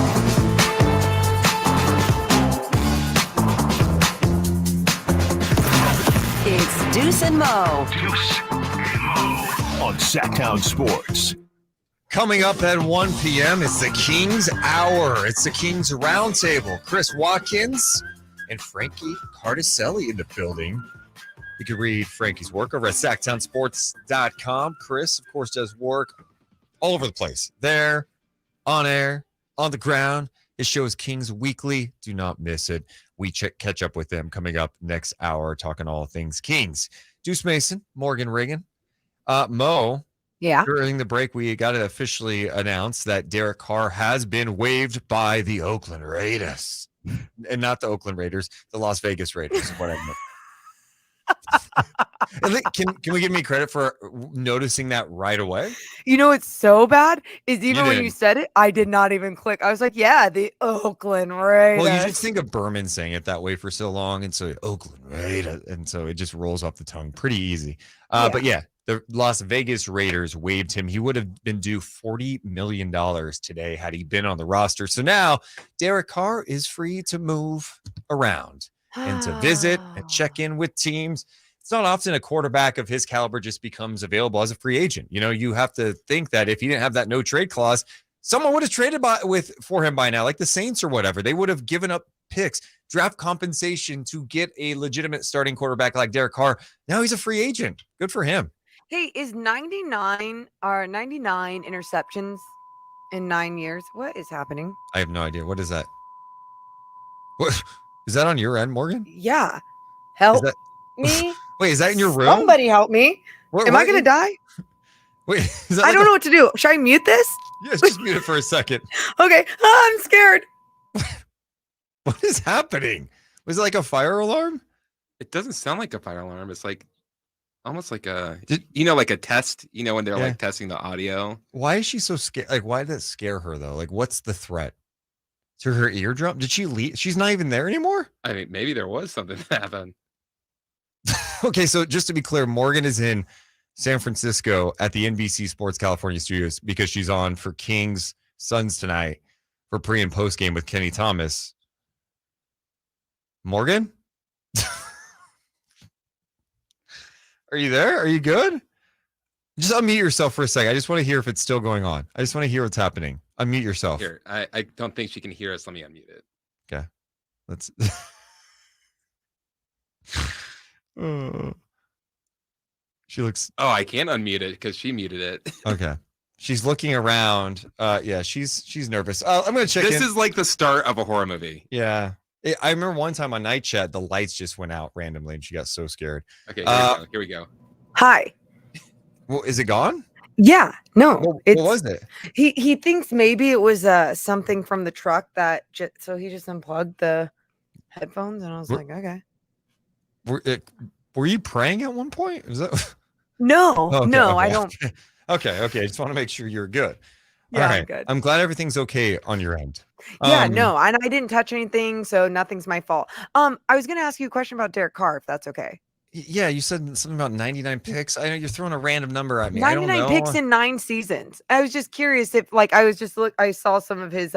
It's Deuce and Mo. Deuce and Mo on Sactown Sports. Coming up at 1 p.m., it's the Kings Hour. It's the Kings Roundtable. Chris Watkins and Frankie Cartoscelli in the building. You can read Frankie's work over at SactownSports.com. Chris, of course, does work all over the place. There, on air, on the ground. His show is Kings Weekly. Do not miss it. We catch up with them coming up next hour, talking all things Kings. Deuce Mason, Morgan Reagan, Mo. Yeah. During the break, we got to officially announce that Derek Carr has been waived by the Oakland Raiders. And not the Oakland Raiders, the Las Vegas Raiders is what I meant. Can we give me credit for noticing that right away? You know, it's so bad is even when didn't. you said it, I did not even click. I was like, yeah, the Oakland Raiders. Well, you just think of Berman saying it that way for so long. And so Oakland Raiders. And so it just rolls off the tongue pretty easy. But yeah, the Las Vegas Raiders waived him. He would have been due $40 million today had he been on the roster. So now Derek Carr is free to move around and to visit and check in with teams. It's not often a quarterback of his caliber just becomes available as a free agent. You know, you have to think that if he didn't have that no trade clause, someone would have traded for him by now, like the Saints or whatever. They would have given up picks, draft compensation to get a legitimate starting quarterback like Derek Carr. Now he's a free agent. Good for him. Hey, is 99 interceptions in 9 years? What is happening? I have no idea. What is that? What is that on your end, Morgan? Yeah. Help me. Wait, is that in your room? Somebody help me. Am I going to die? Wait, is that I don't know what to do. Should I mute this? Yes, just mute it for a second. Okay. I'm scared. What is happening? Was it like a fire alarm? It doesn't sound like a fire alarm. It's like almost like like a test, when they're like testing the audio. Why is she so scared? Like, why did it scare her though? Like, what's the threat? To her eardrum? Did she leave? She's not even there anymore? I mean, maybe there was something that happened. Okay, so just to be clear, Morgan is in San Francisco at the NBC Sports California studios because she's on for Kings Suns tonight for pre and post game with Kenny Thomas. Morgan? Are you there? Are you good? Just unmute yourself for a second. I just want to hear if it's still going on. I just want to hear what's happening. Unmute yourself. Here, I don't think she can hear us. Let me unmute it. Okay. Let's. She looks. Oh, I can't unmute it because she muted it. Okay. She's looking around. Yeah, she's nervous. I'm gonna check. This is like the start of a horror movie. Yeah. I remember one time on Night Chat, the lights just went out randomly, and she got so scared. Okay, here we go. Hi. Well, is it gone? Yeah. No. What was it? He thinks maybe it was something from the truck that. So he just unplugged the headphones, and I was like, okay. Were you praying at one point? Is that? No, okay, no, okay. I don't. Okay. I just want to make sure you're good. Yeah, all right. I'm good. I'm glad everything's okay on your end. Yeah, no, and I didn't touch anything, so nothing's my fault. I was going to ask you a question about Derek Carr, if that's okay. Yeah, you said something about 99 picks. I know you're throwing a random number at me. 99 picks in 9 seasons. I was just curious if, I saw some of his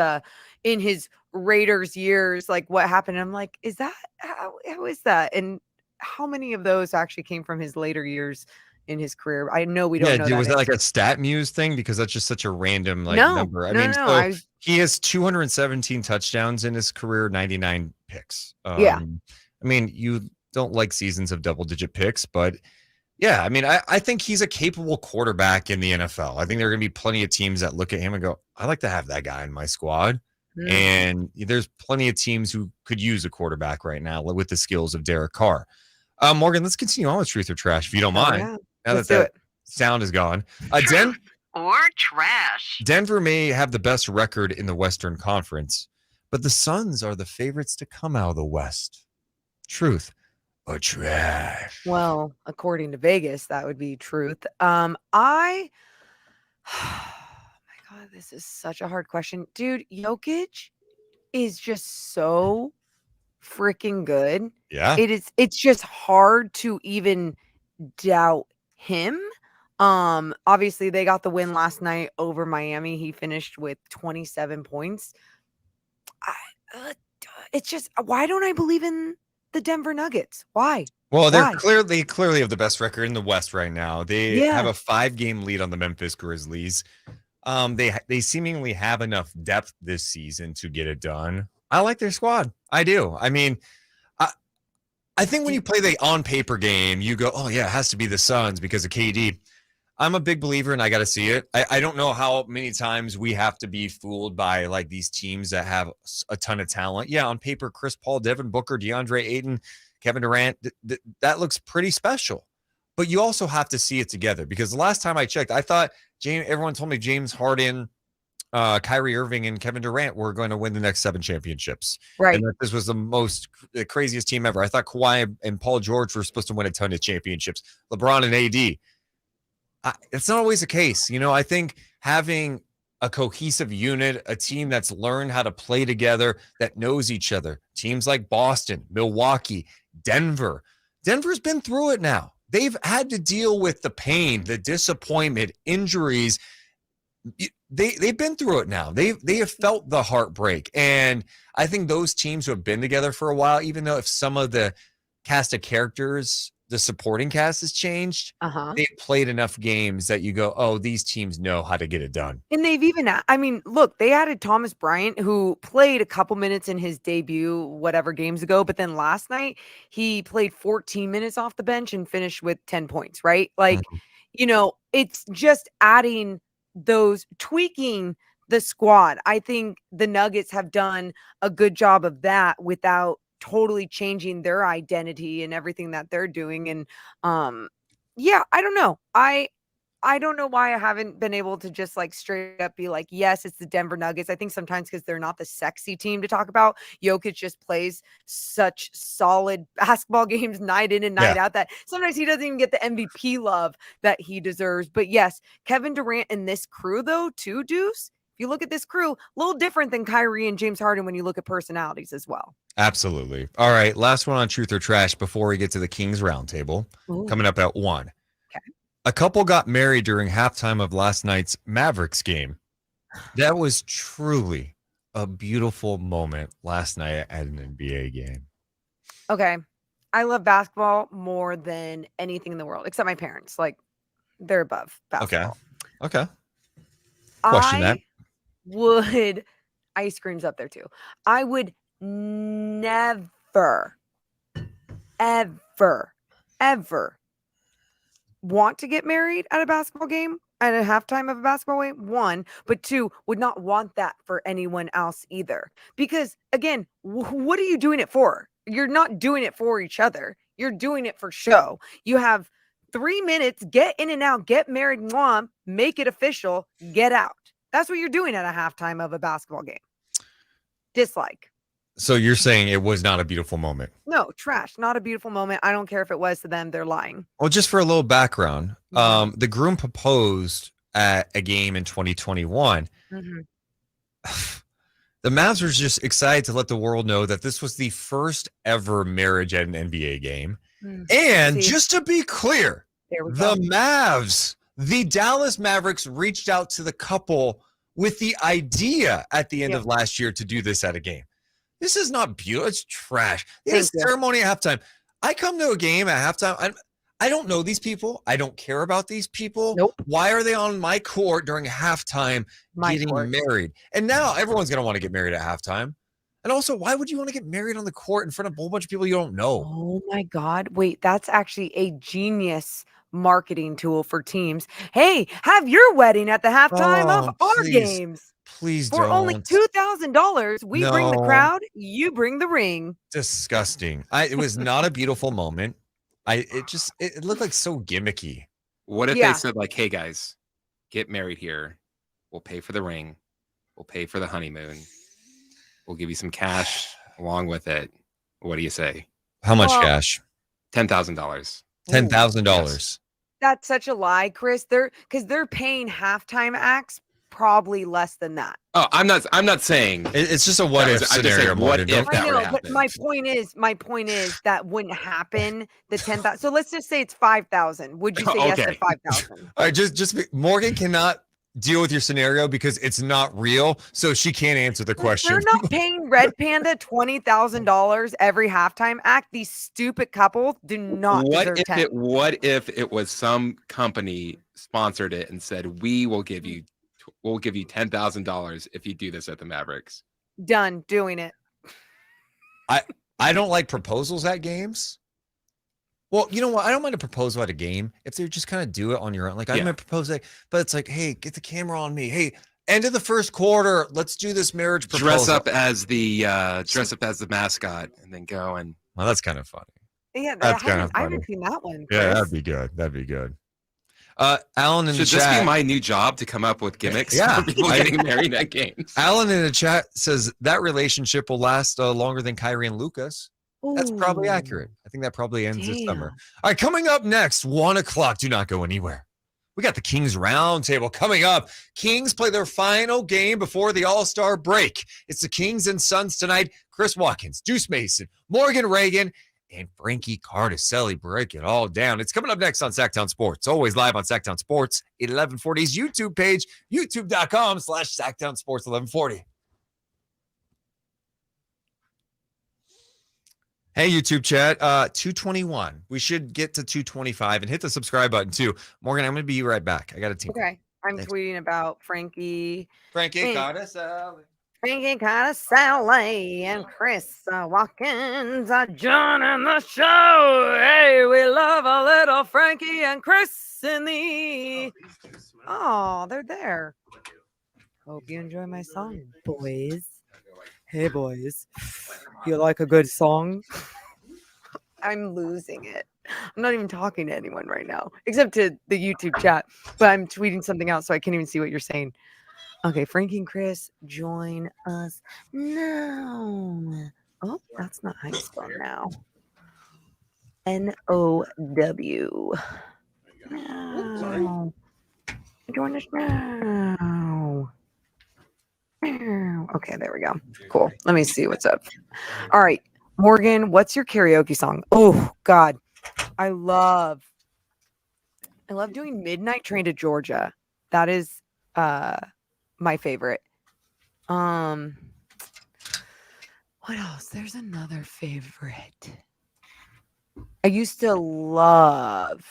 in his Raiders years, like what happened. And I'm like, is that how is that? And how many of those actually came from his later years in his career? I know we don't know. Was that like a stat muse thing? Because that's just such a random number. I mean, he has 217 touchdowns in his career, 99 picks. Yeah. I mean, you don't like seasons of double-digit picks, but yeah, I mean, I think he's a capable quarterback in the NFL. I think there are going to be plenty of teams that look at him and go, I like to have that guy in my squad. Mm. And there's plenty of teams who could use a quarterback right now with the skills of Derek Carr. Morgan, let's continue on with Truth or Trash, if you don't mind. Yeah. Now that sound is gone. Or trash. Denver may have the best record in the Western Conference, but the Suns are the favorites to come out of the West. Truth or trash? Well, according to Vegas, that would be truth. Oh my God, this is such a hard question. Dude, Jokic is just so freaking good. Yeah. It's just hard to even doubt him. Obviously they got the win last night over Miami. He finished with 27 points. It's just, why don't I believe in the Denver Nuggets? Why? Well, they're Why? clearly have the best record in the West right now. They have Yeah. a 5-game lead on the Memphis Grizzlies. They seemingly have enough depth this season to get it done. I like their squad. I do. I mean, I think when you play the on paper game, you go, oh yeah, it has to be the Suns because of KD. I'm a big believer and I got to see it. I don't know how many times we have to be fooled by like these teams that have a ton of talent. Yeah, on paper, Chris Paul, Devin Booker, DeAndre Ayton, Kevin Durant, that looks pretty special. But you also have to see it together because the last time I checked, I thought everyone told me James Harden, Kyrie Irving, and Kevin Durant were going to win the next 7 championships. Right. And that this was the craziest team ever. I thought Kawhi and Paul George were supposed to win a ton of championships. LeBron and AD. It's not always the case. I think having a cohesive unit, a team that's learned how to play together, that knows each other, teams like Boston, Milwaukee, Denver's been through it now. They've had to deal with the pain, the disappointment, injuries. They've been through it now. They have felt the heartbreak. And I think those teams who have been together for a while, even though if some of the cast of characters, the supporting cast has changed, they've played enough games that you go, oh, these teams know how to get it done. And they've even, I mean, look, they added Thomas Bryant, who played a couple minutes in his debut, whatever games ago. But then last night, he played 14 minutes off the bench and finished with 10 points, right? Like, it's just adding tweaking the squad. I think the Nuggets have done a good job of that without totally changing their identity and everything that they're doing. And yeah, I don't know. I don't know why I haven't been able to just like straight up be like, yes, it's the Denver Nuggets. I think sometimes because they're not the sexy team to talk about. Jokic just plays such solid basketball games night in and night out that sometimes he doesn't even get the MVP love that he deserves. But yes, Kevin Durant and this crew though too, Deuce. If you look at this crew, a little different than Kyrie and James Harden when you look at personalities as well. Absolutely. All right. Last one on Truth or Trash before we get to the Kings Roundtable. Coming up at 1. Okay. A couple got married during halftime of last night's Mavericks game. That was truly a beautiful moment last night at an NBA game. Okay. I love basketball more than anything in the world, except my parents. Like, they're above basketball. Okay. Question that. Would ice cream's up there too. I would never, ever want to get married at a basketball game at a halftime of a basketball game. 1, but 2, would not want that for anyone else either. Because again, what are you doing it for? You're not doing it for each other. You're doing it for show. You have 3 minutes, get in and out, get married, make it official, get out. That's what you're doing at a halftime of a basketball game. Dislike. So you're saying it was not a beautiful moment? No, trash. Not a beautiful moment. I don't care if it was to them. They're lying. Well, just for a little background, the groom proposed at a game in 2021. Mm-hmm. The Mavs were just excited to let the world know that this was the first ever marriage at an NBA game. And just to be clear, the Mavs, the Dallas Mavericks reached out to the couple with the idea at the end of last year to do this at a game. This is not beautiful. It's trash. This ceremony at halftime. I come to a game at halftime. I don't know these people. I don't care about these people. Nope. Why are they on my court during halftime getting married? And now everyone's going to want to get married at halftime. And also, why would you want to get married on the court in front of a whole bunch of people you don't know? Oh my God. Wait, that's actually a genius marketing tool for teams. Hey, have your wedding at the halftime of our games. Please For don't. only $2,000, we bring the crowd, you bring the ring. Disgusting. It was not a beautiful moment. It looked like so gimmicky. What if they said like, hey guys, get married here. We'll pay for the ring. We'll pay for the honeymoon. We'll give you some cash along with it. What do you say? How much Well- cash? $10,000. $10,000. That's such a lie, Chris. They're paying halftime acts probably less than that. Oh, I'm not saying It's just a what if scenario, Morgan. What if I that know, would but happen? my point is that wouldn't happen. The 10,000. So let's just say it's 5,000. Would you say yes to Okay. 5,000? All right, Morgan cannot deal with your scenario because it's not real, so she can't answer the question. They're not paying Red Panda $20,000 every halftime act. These stupid couples do not deserve 10. What if it was some company sponsored it and said we'll give you $10,000 if you do this at the Mavericks? Done doing it. I don't like proposals at games. Well, you know what? I don't mind a proposal at a game if they just kind of do it on your own. Like I might propose, but it's like, hey, get the camera on me. Hey, end of the first quarter, let's do this marriage proposal. Dress up as the mascot and then go and. Well, that's kind of funny. Yeah, That's kind of I funny. haven't seen that one. Yeah, Chris. that'd be good. That'd be good. Alan in Should the this chat. be my new job to come up with gimmicks? Yeah, for people getting married at games. Alan in the chat says that relationship will last longer than Kyrie and Lucas. That's probably accurate. I think that probably ends this summer. All right, coming up next, 1 o'clock. Do not go anywhere. We got the Kings Roundtable coming up. Kings play their final game before the All-Star break. It's the Kings and Suns tonight. Chris Watkins, Deuce Mason, Morgan Reagan, and Frankie Cartoscelli break it all down. It's coming up next on Sactown Sports. Always live on Sactown Sports 1140's YouTube page, youtube.com/Sactown Sports 1140. Hey, YouTube chat, 221. We should get to 225 and hit the subscribe button too. Morgan, I'm going to be right back. I got a team. Okay. I'm tweeting about Frankie Cartoscelli. Frankie Cartoscelli and Chris Watkins are joining the show. Hey, we love a little Frankie and Chris in the. Oh, they're there. Hope you enjoy my song, boys. Hey, boys. You like a good song? I'm losing it. I'm not even talking to anyone right now, except to the YouTube chat. But I'm tweeting something out, so I can't even see what you're saying. Okay, Frankie and Chris, join us now. Oh, that's not how you spell now. N-O-W. Now. Join us now. Okay, there we go. Cool. Let me see what's up. All right, Morgan, what's your karaoke song? Oh, God. I love doing Midnight Train to Georgia. That is my favorite. What else? There's another favorite. I used to love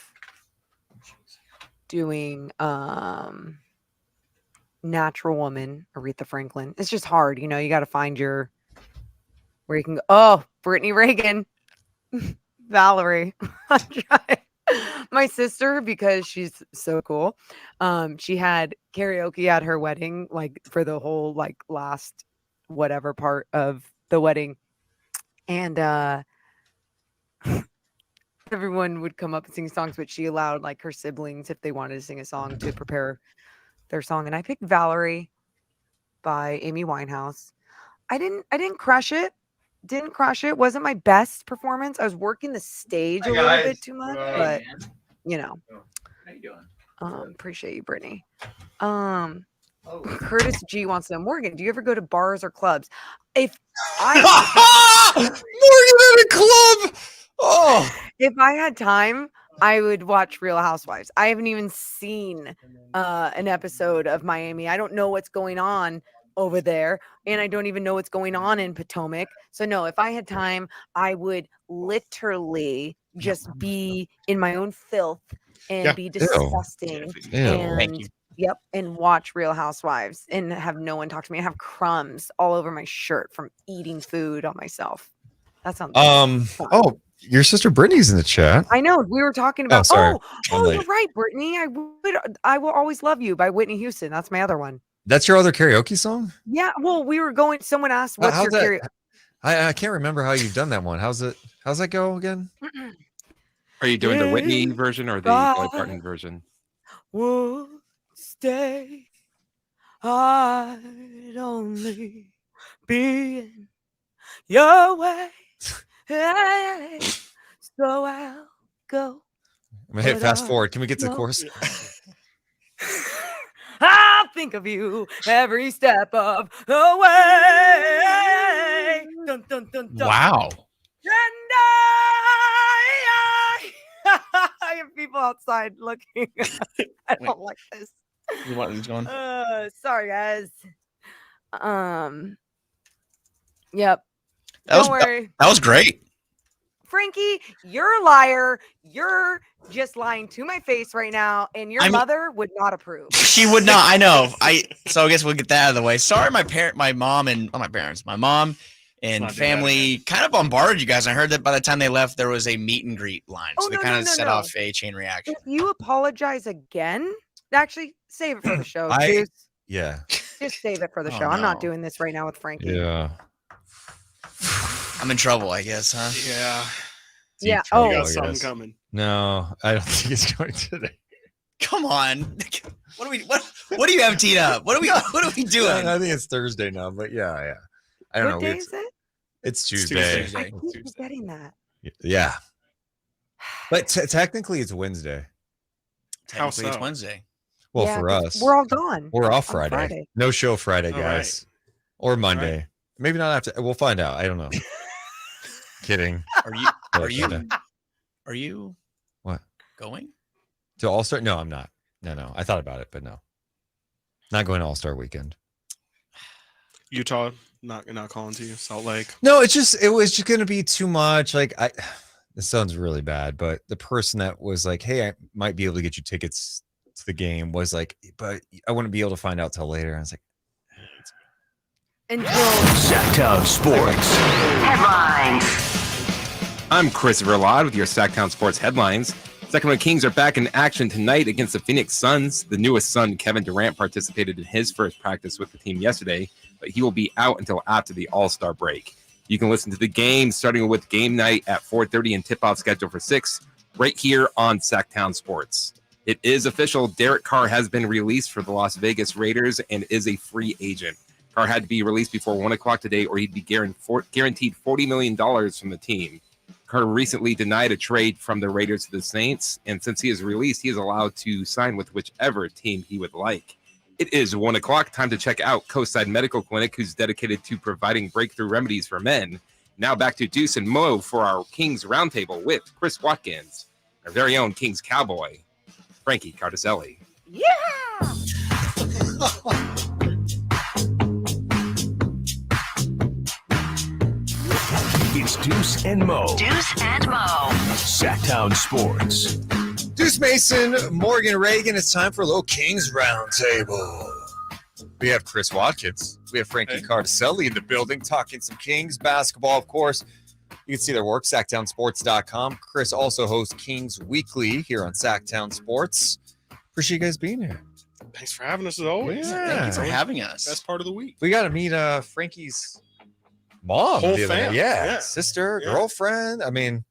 doing Natural Woman, Aretha Franklin. It's just hard, you know, you got to find where you can go. Oh, Brittany Reagan. Valerie. My sister, because she's so cool, she had karaoke at her wedding, like for the whole like last whatever part of the wedding, and everyone would come up and sing songs, but she allowed like her siblings, if they wanted to sing a song, to prepare their song. And I picked Valerie by Amy Winehouse. I didn't crush it. Didn't crush it. Wasn't my best performance. I was working the stage a little bit too much, but you know. How you doing? Appreciate you, Brittany. Curtis G wants to know, Morgan, do you ever go to bars or clubs? If I Morgan at a club. Oh, if I had time, I would watch Real Housewives. I haven't even seen an episode of Miami. I don't know what's going on over there, and I don't even know what's going on in Potomac. So no, if I had time, I would literally just be in my own filth and be disgusting and and watch Real Housewives and have no one talk to me. I have crumbs all over my shirt from eating food on myself. That sounds fun. Oh, your sister Brittany's in the chat. I know, we were talking about sorry. you're right, Brittany. I Will Always Love You by Whitney Houston. That's my other one. That's your other karaoke song? Yeah, well, someone asked what's your karaoke. I can't remember how you've done that one. How's that go again? Are you doing the Whitney version or the Dolly Parton version? Would stay, I'd only being your way. Hey, so I'll go. I'm gonna hit fast forward. Can we get to the chorus? I'll think of you every step of the way. Dun, dun, dun, dun. Wow. And I have people outside looking. I don't like this. You want who's going? Sorry, guys. Yep. Don't worry. That was great. Frankie, you're a liar. You're just lying to my face right now, and your mother would not approve. She would not. I know. So I guess we'll get that out of the way. Sorry, my mom and family kind of bombarded you guys. I heard that by the time they left, there was a meet and greet line, so they kind of set off a chain reaction. If you apologize again, actually save it for the show. Yeah. Just save it for the show. I'm not doing this right now with Frankie. Yeah. I'm in trouble, I guess, huh? Yeah. Yeah. We got something coming. No, I don't think it's going today. Come on. What do you have teed up? What are we doing? I think it's Thursday now, but yeah. I don't know. What day is it? It's Tuesday. I keep forgetting that. Yeah. But technically it's Wednesday. Technically it's Wednesday. Well, Yeah, for us. we're all gone. We're off on Friday. No show Friday, All guys. Or Monday. Maybe not after. We'll find out. I don't know. Kidding. Are you what? Going? To All-Star? No, I'm not. No. I thought about it, but no. Not going to All-Star weekend. Utah not calling to you. Salt Lake. No, it was just gonna be too much. Like this sounds really bad, but the person that was like, hey, I might be able to get you tickets to the game was like, but I wouldn't be able to find out till later. I was like, Sactown Sports Headlines. I'm Chris Verlad with your Sactown Sports headlines. Sacramento Kings are back in action tonight against the Phoenix Suns. The newest Sun, Kevin Durant, participated in his first practice with the team yesterday, but he will be out until after the All-Star break. You can listen to the game starting with game night at 4:30 and tip-off scheduled for 6 right here on Sactown Sports. It is official. Derek Carr has been released for the Las Vegas Raiders and is a free agent. Carr had to be released before 1 o'clock today or he'd be guaranteed $40 million from the team. Carr recently denied a trade from the Raiders to the Saints, and since he is released, he is allowed to sign with whichever team he would like. It is 1 o'clock. Time to check out Coastside Medical Clinic, who's dedicated to providing breakthrough remedies for men. Now back to Deuce and Mo for our Kings Roundtable with Chris Watkins, our very own Kings Cowboy, Frankie Cartoscelli. Yeah! It's Deuce and Mo. Deuce and Mo. Sactown Sports. Deuce Mason, Morgan Reagan. It's time for a little Kings Roundtable. We have Chris Watkins. We have Frankie Cartoscelli in the building talking some Kings basketball, of course. You can see their work, SactownSports.com. Chris also hosts Kings Weekly here on Sactown Sports. Appreciate you guys being here. Thanks for having us as always. Yeah. Thank you for having us. Best part of the week. We got to meet Frankie's mom. Whole the other fam. day. Yeah, Yeah. sister, Yeah. girlfriend. I mean,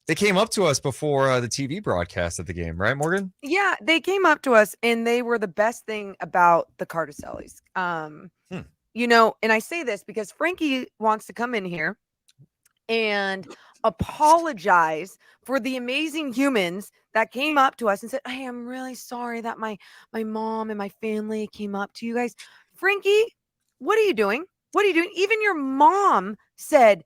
they came up to us before the TV broadcast at the game, right, Morgan? Yeah, they came up to us and they were the best thing about the Cartoscellis. You know, and I say this because Frankie wants to come in here and apologize for the amazing humans that came up to us and said, "Hey, I'm really sorry that my mom and my family came up to you guys." Frankie, what are you doing? What are you doing? Even your mom said,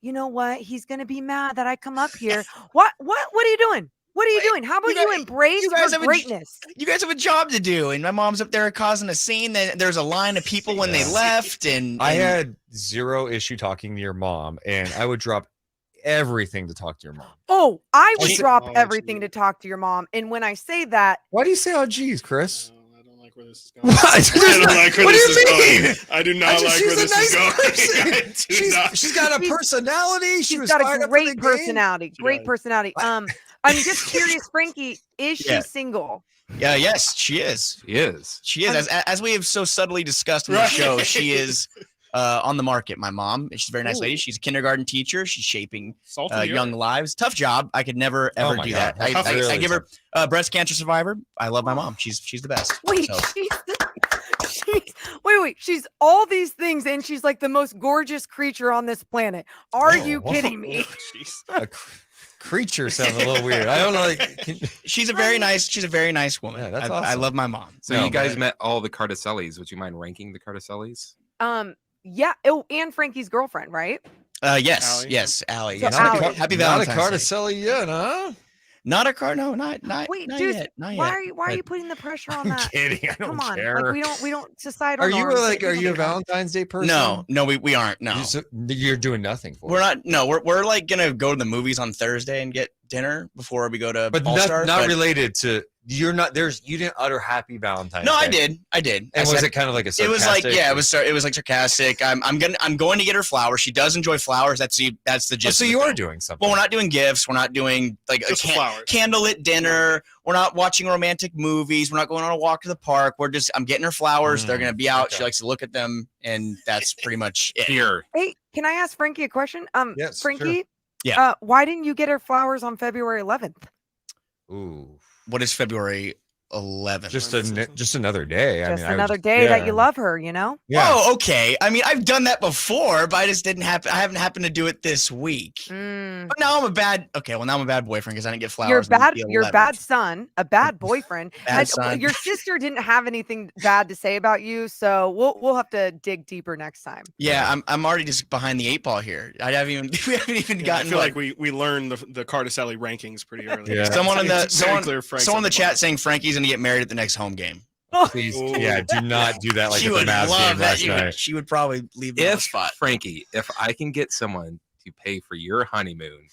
"You know what? He's going to be mad that I come up here." What are you doing? What are you doing? How about you embrace your greatness? You guys have a job to do, and my mom's up there causing a scene. There's a line of people when they left, and I had zero issue talking to your mom, and I would drop everything to talk to your mom. Oh, I would drop everything to talk to your mom. And when I say that, why do you say, "Oh, geez, Chris"? I don't like where this is going. What? I don't like where What do this you is mean? going. I do not like where this is going. She's got a personality. she's got a great personality. Great personality. I'm just curious, Frankie, is she single? Yeah, yes, she is. She is. She is. As we have so subtly discussed in the show, she is on the market. My mom, she's a very nice lady. She's a kindergarten teacher. She's shaping young lives. Tough job. I could never ever do that. I give her breast cancer survivor. I love my mom. She's the best. Wait, so. she's Wait. She's all these things, and she's like the most gorgeous creature on this planet. Are you kidding me? Creature sounds a little weird. I don't know. Like, she's a very nice woman. Yeah, that's I awesome. love my mom. So you guys met all the Cartoscellis. Would you mind ranking the Cartoscellis? Yeah. Oh, and Frankie's girlfriend, right? Yes, Allie. yes, Allie. So Yes. Allie. Happy not a Valentine's Day. Cartoscelli yet, huh? Not a car. No, not Wait, not Deuce, yet. Not why yet. are you putting the pressure on that? Kidding. I don't Come on, care. like we don't societal. Are you norms, like? Are we you a don't do that. Valentine's Day person? No, we aren't. No, You're doing nothing for. we're not. No, we're like gonna go to the movies on Thursday and get dinner before we go to But All Star. not related to. You're not. You didn't utter happy Valentine's. No, Day. I did. And was it kind of like a? It was like sarcastic or- it was like sarcastic. I'm going to get her flowers. She does enjoy flowers. That's the gist. So of the you are film. doing something. Well, we're not doing gifts. We're not doing like Just flowers. candlelit dinner. We're not watching romantic movies. We're not going on a walk to the park. I'm getting her flowers. They're gonna be out. Okay. She likes to look at them, and that's pretty much it. Here. Hey, can I ask Frankie a question? Yes, Frankie. sure. Yeah. Why didn't you get her flowers on February 11th? Ooh. What is February 11th? Just another day. Just another day that you love her, you know? Yeah. Oh, okay. I mean, I've done that before, but I just didn't happen. I haven't happened to do it this week. But now I'm a bad. Okay, well now I'm a bad boyfriend because I didn't get flowers. You're on bad. the You're 11th. bad son, a bad boyfriend. Bad son. Your sister didn't have anything bad to say about you, so we'll have to dig deeper next time. Yeah, I'm already just behind the 8 ball here. We haven't even I gotten. feel like we learned the Cartoscelli rankings pretty early. Yeah. Someone in the It's very clear Frank's someone in the on chat saying Frankie's gonna get married at the next home game. Please, yeah, do not do that like She at the would Mavs love game that. last night. She would probably leave me on the If spot. Frankie, if I can get someone to pay for your honeymoon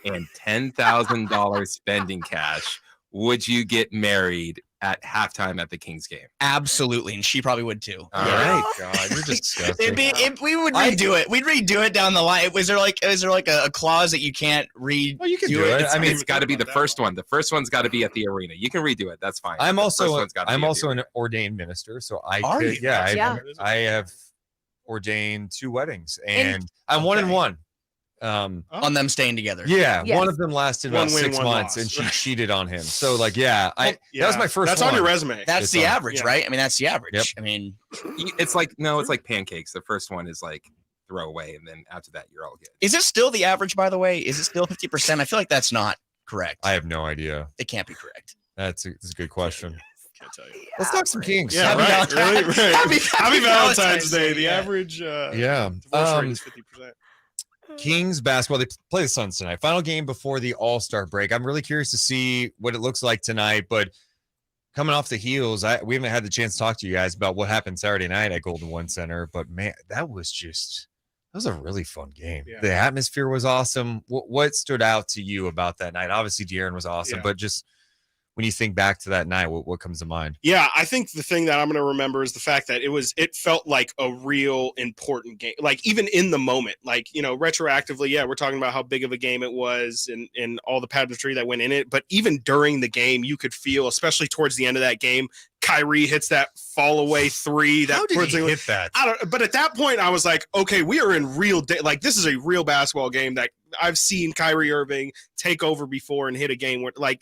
and $10,000 spending cash, would you get married at halftime at the Kings game? Absolutely, and she probably would too. All right. God, you're disgusting. We would redo it. We'd redo it down the line. Is there like a clause that you can't read? Well, you can do it. I mean, it's got to be the first one. The first one's got to be at the arena. You can redo it. That's fine. I'm The first also one's gotta be I'm at also the an arena. ordained minister, so I Are could you? Yeah. I have ordained 2 weddings, and I'm 1 and 1. On them staying together. Yeah, Yes. one of them lasted One about win, 6 one months, loss. and she cheated on him. So like, yeah, that was my first. That's one. on your resume. That's It's the on- average, yeah. right? I mean, that's the average. Yep. I mean, It's like it's like pancakes. The first one is like throw away, and then after that, you're all good. is it still the average? By the way, is it still 50%? I feel like that's not correct. I have no idea. It can't be correct. That's a good question. Can't tell you. Let's talk some Kings. Yeah, Happy right. Valentine's- Really, right. Happy Valentine's Valentine's Day. Day, The yeah. average Yeah. divorce rate is 50%. Kings basketball. They play the Suns tonight. Final game before the All-Star break. I'm really curious to see what it looks like tonight. But coming off the heels, we haven't had the chance to talk to you guys about what happened Saturday night at Golden One Center. But man, that was a really fun game. Yeah. The atmosphere was awesome. What stood out to you about that night? Obviously, De'Aaron was awesome, Yeah. but just when you think back to that night, what comes to mind? Yeah, I think the thing that I'm going to remember is the fact that it felt like a real important game. Like even in the moment, like, retroactively, yeah, we're talking about how big of a game it was and all the pageantry that went in it. But even during the game, you could feel, especially towards the end of that game, Kyrie hits that fall away 3. How did he hit that? But at that point, I was like, okay, we are in real like this is a real basketball game that I've seen Kyrie Irving take over before and hit a game where like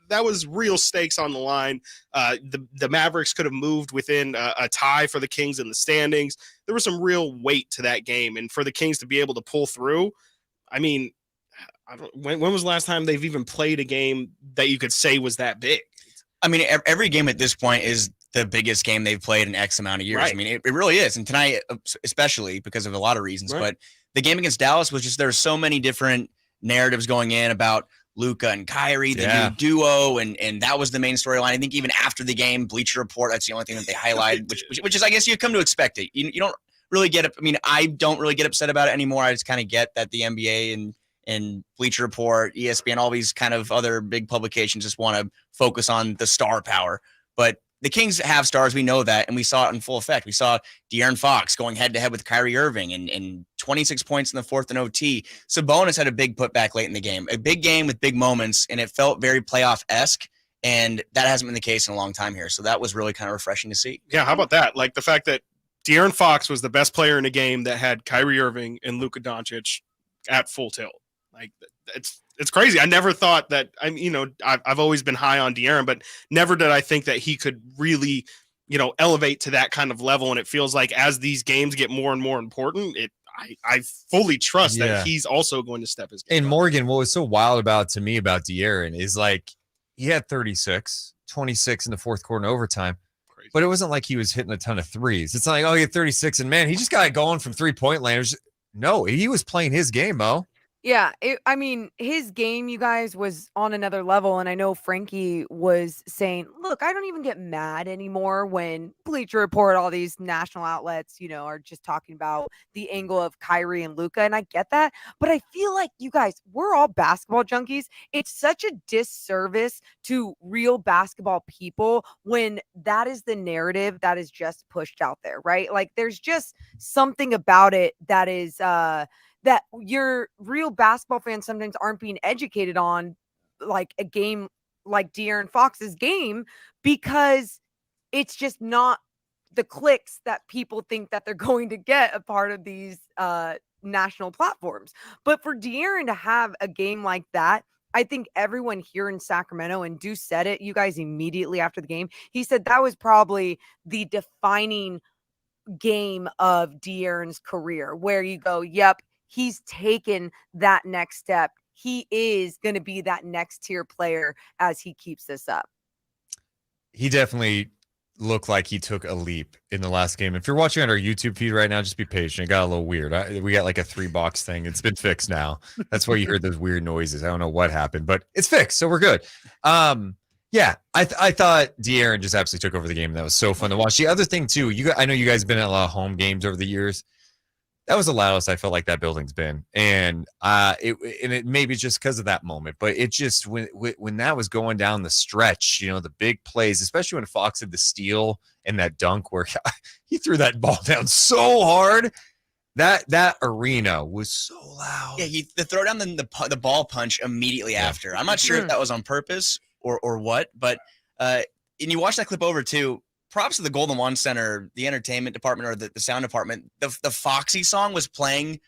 that was real stakes on the line. The Mavericks could have moved within a tie for the Kings in the standings. There was some real weight to that game, and for the Kings to be able to pull through, I mean, when was the last time they've even played a game that you could say was that big? I mean, every game at this point is the biggest game they've played in X amount of years. Right. I mean, it really is. And tonight, especially because of a lot of reasons, Right. but the game against Dallas was just, there's so many different narratives going in about Luka and Kyrie, the new duo, and that was the main storyline. I think even after the game, Bleacher Report, that's the only thing that they highlighted, which is, I guess you come to expect it. You don't really get I mean, I don't really get upset about it anymore. I just kind of get that the NBA and Bleacher Report, ESPN, all these kind of other big publications just want to focus on the star power. But the Kings have stars. We know that, and we saw it in full effect. We saw De'Aaron Fox going head-to-head with Kyrie Irving and 26 points in the fourth and OT. Sabonis had a big putback late in the game, a big game with big moments, and it felt very playoff-esque, and that hasn't been the case in a long time here. So that was really kind of refreshing to see. Yeah, how about that? Like the fact that De'Aaron Fox was the best player in a game that had Kyrie Irving and Luka Doncic at full tilt. Like it's crazy. I never thought that. I've always been high on De'Aaron, but never did I think that he could really elevate to that kind of level. And it feels like as these games get more and more important, I fully trust that he's also going to step his game And up. Morgan, what was so wild about De'Aaron is like he had 36, 26 in the fourth quarter in overtime. Crazy. But it wasn't like he was hitting a ton of threes. It's not like, he had 36 and man, he just got it going from 3-point landers. No, he was playing his game, Mo. Yeah, I mean, his game, you guys, was on another level. And I know Frankie was saying, look, I don't even get mad anymore when Bleacher Report, all these national outlets, are just talking about the angle of Kyrie and Luka. And I get that. But I feel like you guys, we're all basketball junkies. It's such a disservice to real basketball people when that is the narrative that is just pushed out there, right? Like there's just something about it that is, that your real basketball fans sometimes aren't being educated on, like a game like De'Aaron Fox's game, because it's just not the clicks that people think that they're going to get a part of these national platforms. But for De'Aaron to have a game like that, I think everyone here in Sacramento, and Deuce said it, you guys, immediately after the game, he said that was probably the defining game of De'Aaron's career, where you go, yep, he's taken that next step. He is going to be that next tier player as he keeps this up. He definitely looked like he took a leap in the last game. If you're watching on our YouTube feed right now, just be patient. It got a little weird. We got like a 3-box thing. It's been fixed now. That's why you heard those weird noises. I don't know what happened, but it's fixed, so we're good. Yeah, I thought De'Aaron just absolutely took over the game. That was so fun to watch. The other thing too, I know you guys have been at a lot of home games over the years. That was the loudest I felt like that building's been, and it maybe just because of that moment, but it just when that was going down the stretch, the big plays, especially when Fox had the steal and that dunk where he threw that ball down so hard. That arena was so loud. Yeah, the throw down the ball punch immediately after. I'm not sure if that was on purpose or what, but and you watch that clip over too. Props to the Golden One Center, the entertainment department or the sound department. The Foxy song was playing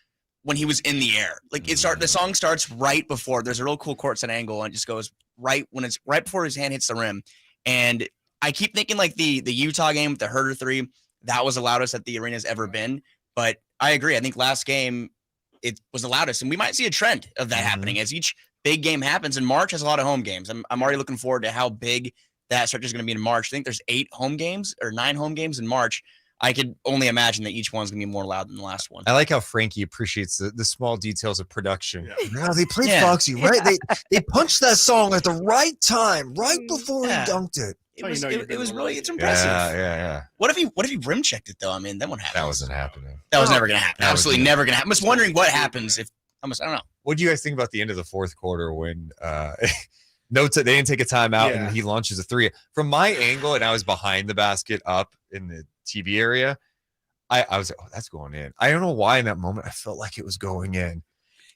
when he was in the air. Like the song starts right before. There's a real cool courtside angle and it just goes right before his hand hits the rim. And I keep thinking like the Utah game with the Herder 3, that was the loudest that the arena's ever been. But I agree. I think last game it was the loudest, and we might see a trend of that happening as each big game happens. And March has a lot of home games. I'm already looking forward to how big that stretch is going to be in March. I think there's 8 home games or 9 home games in March. I could only imagine that each one's going to be more loud than the last one. I like how Frankie appreciates the small details of production. Yeah, they played Foxy, right? They punched that song at the right time, right before he dunked it. It's impressive. Yeah. What if he rim checked it though? I mean, then what happens? That wasn't happening. That was never going to happen. Absolutely never going to happen. I'm just wondering what happens if I don't know. What do you guys think about the end of the fourth quarter when they didn't take a timeout and he launches a 3? From my angle, and I was behind the basket up in the TV area, I was like, oh, that's going in. I don't know why in that moment I felt like it was going in.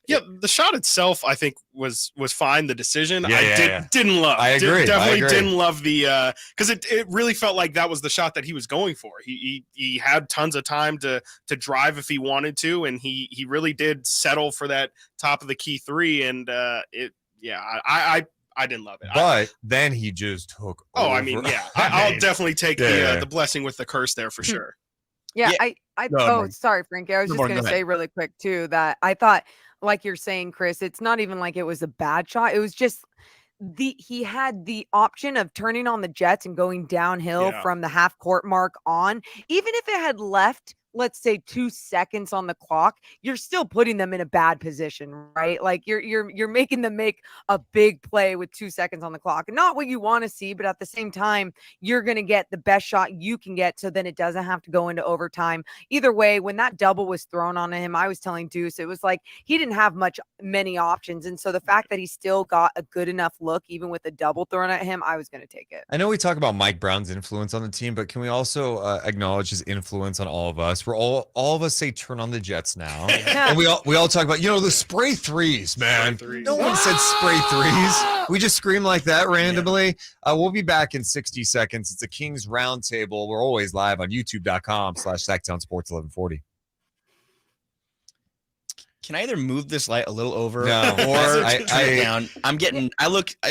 Yeah, the shot itself, I think, was fine. The decision, didn't love. I agree. Definitely didn't love the because it really felt like that was the shot that he was going for. He had tons of time to drive if he wanted to, and he really did settle for that top of the key 3. And I didn't love it. But then he just took over. I mean, I'll definitely take the blessing with the curse there for sure. Yeah. Sorry, Frankie. I was just going to say really quick too that I thought, like you're saying, Chris, it's not even like it was a bad shot. It was just he had the option of turning on the jets and going downhill from the half court mark on. Even if it had left, let's say 2 seconds on the clock, you're still putting them in a bad position, right? Like you're making them make a big play with 2 seconds on the clock. Not what you want to see, but at the same time, you're going to get the best shot you can get. So then it doesn't have to go into overtime. Either way, when that double was thrown on him, I was telling Deuce, it was like he didn't have many options. And so the fact that he still got a good enough look, even with a double thrown at him, I was going to take it. I know we talk about Mike Brown's influence on the team, but can we also acknowledge his influence on all of us? We're all of us say turn on the jets now. And we all talk about, the spray threes, man. No one said spray threes. We just scream like that randomly. We'll be back in 60 seconds. It's a Kings Roundtable. We're always live on youtube.com/Sactown Sports 1140. can I either move this light a little over No, or I- turn it down? I'm getting.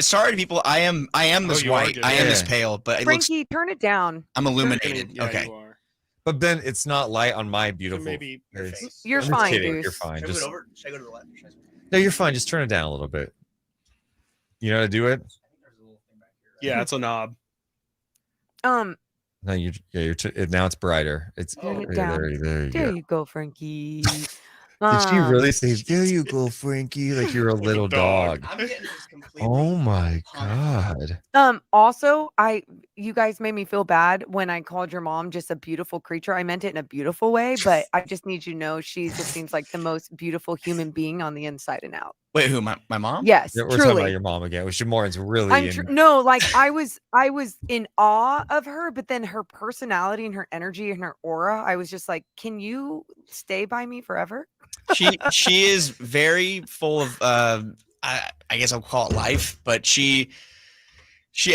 Sorry, people. I am this you are white. getting I am this Yeah. pale, but it looks. Frankie, turn it down. I'm illuminated. Yeah, Okay. you are. But then it's not light on my beautiful. maybe your face. face. You're I'm just fine, kidding. Deuce. You're fine. Should I Just go over? Should I go to the left? no, you're fine. Just turn it down a little bit. You know how to do it? Yeah, it's a knob. Um, No, you're now it's brighter. It's turn it there, down. there you There go. you go, Frankie. Did she really say, "There you go, Frankie"? Like you're a little dog. I'm getting this completely. Oh my god. Also, you guys made me feel bad when I called your mom just a beautiful creature. I meant it in a beautiful way, but I just need you to know she just seems like the most beautiful human being on the inside and out. Wait, who? My mom? Yes, Yeah, we're talking about truly. your mom again. Which Morin's really I'm in. no, like I was in awe of her, but then her personality and her energy and her aura, I was just like, can you stay by me forever? She is very full of I guess I'll call it life, but she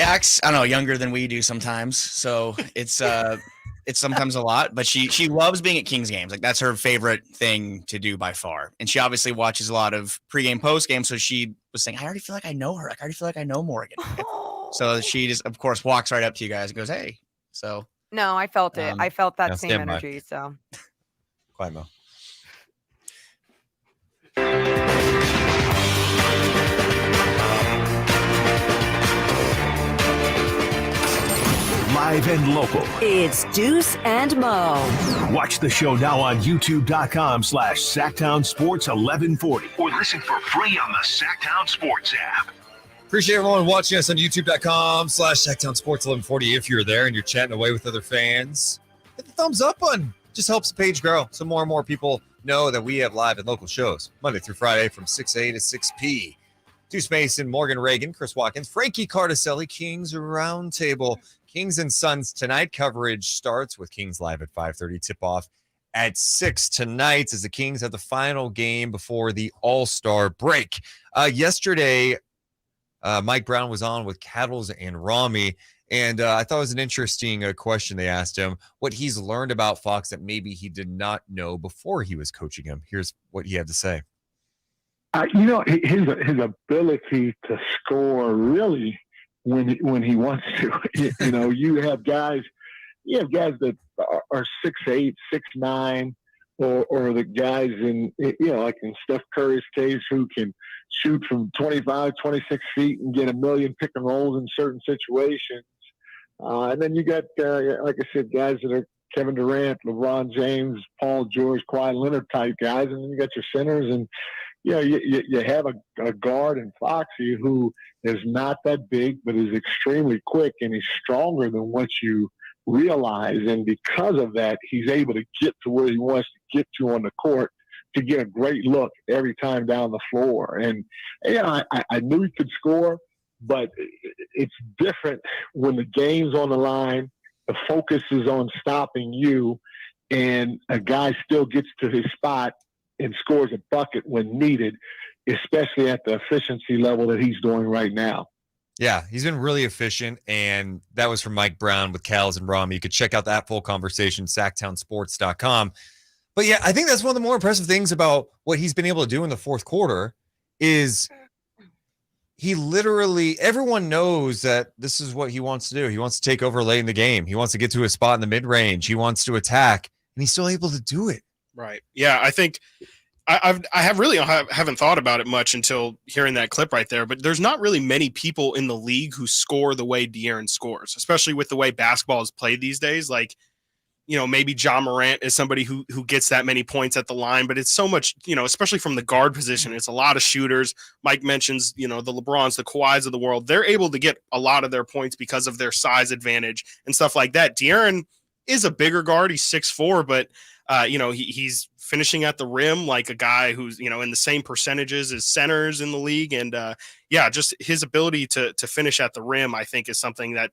acts, I don't know, younger than we do sometimes. So it's sometimes a lot, but she loves being at Kings games. Like that's her favorite thing to do by far. And she obviously watches a lot of pregame, postgame. So she was saying, I already feel like I know her. Like, I already feel like I know Morgan. So she just, of course, walks right up to you guys and goes, hey. So No, I felt it. I felt that same stand by. energy. So Quiet, Mo. Live and local. It's Deuce and Mo. Watch the show now on youtube.com/Sactown Sports 1140 or listen for free on the Sactown Sports app. Appreciate everyone watching us on youtube.com/Sactown Sports 1140. If you're there and you're chatting away with other fans, hit the thumbs up button. Just helps the page grow so more and more people know that we have live and local shows Monday through Friday from 6 a to 6 p. Deuce Mason, Morgan Reagan, Chris Watkins, Frankie Cartoscelli, Kings Roundtable. Kings and Suns tonight. Coverage starts with Kings live at 5:30. Tip-off at 6 tonight as the Kings have the final game before the All-Star break. Yesterday, Mike Brown was on with Cattles and Rami, and I thought it was an interesting question they asked him, what he's learned about Fox that maybe he did not know before he was coaching him. Here's what he had to say. His ability to score really when he wants to. You have guys that are 6'8", 6'9", or the guys in like in Steph Curry's case who can shoot from 25, 26 feet and get a million pick and rolls in certain situations. And then you got, like I said, guys that are Kevin Durant, LeBron James, Paul George, Kawhi Leonard type guys, and then you got your centers and. You have a guard in Foxy who is not that big, but is extremely quick, and he's stronger than what you realize. And because of that, he's able to get to where he wants to get to on the court to get a great look every time down the floor. And I knew he could score, but it's different when the game's on the line, the focus is on stopping you, and a guy still gets to his spot and scores a bucket when needed, especially at the efficiency level that he's doing right now. Yeah, he's been really efficient, and that was from Mike Brown with Cals and Rami. You could check out that full conversation, SactownSports.com. But yeah, I think that's one of the more impressive things about what he's been able to do in the fourth quarter is he literally, everyone knows that this is what he wants to do. He wants to take over late in the game. He wants to get to a spot in the mid-range. He wants to attack, and he's still able to do it. Right. Yeah, I think I haven't thought about it much until hearing that clip right there, but there's not really many people in the league who score the way De'Aaron scores, especially with the way basketball is played these days. Like, maybe Ja Morant is somebody who gets that many points at the line, but it's so much, especially from the guard position, it's a lot of shooters. Mike mentions, the LeBrons, the Kawhis of the world. They're able to get a lot of their points because of their size advantage and stuff like that. De'Aaron is a bigger guard. He's 6'4", but he's finishing at the rim like a guy who's, in the same percentages as centers in the league. And just his ability to finish at the rim, I think, is something that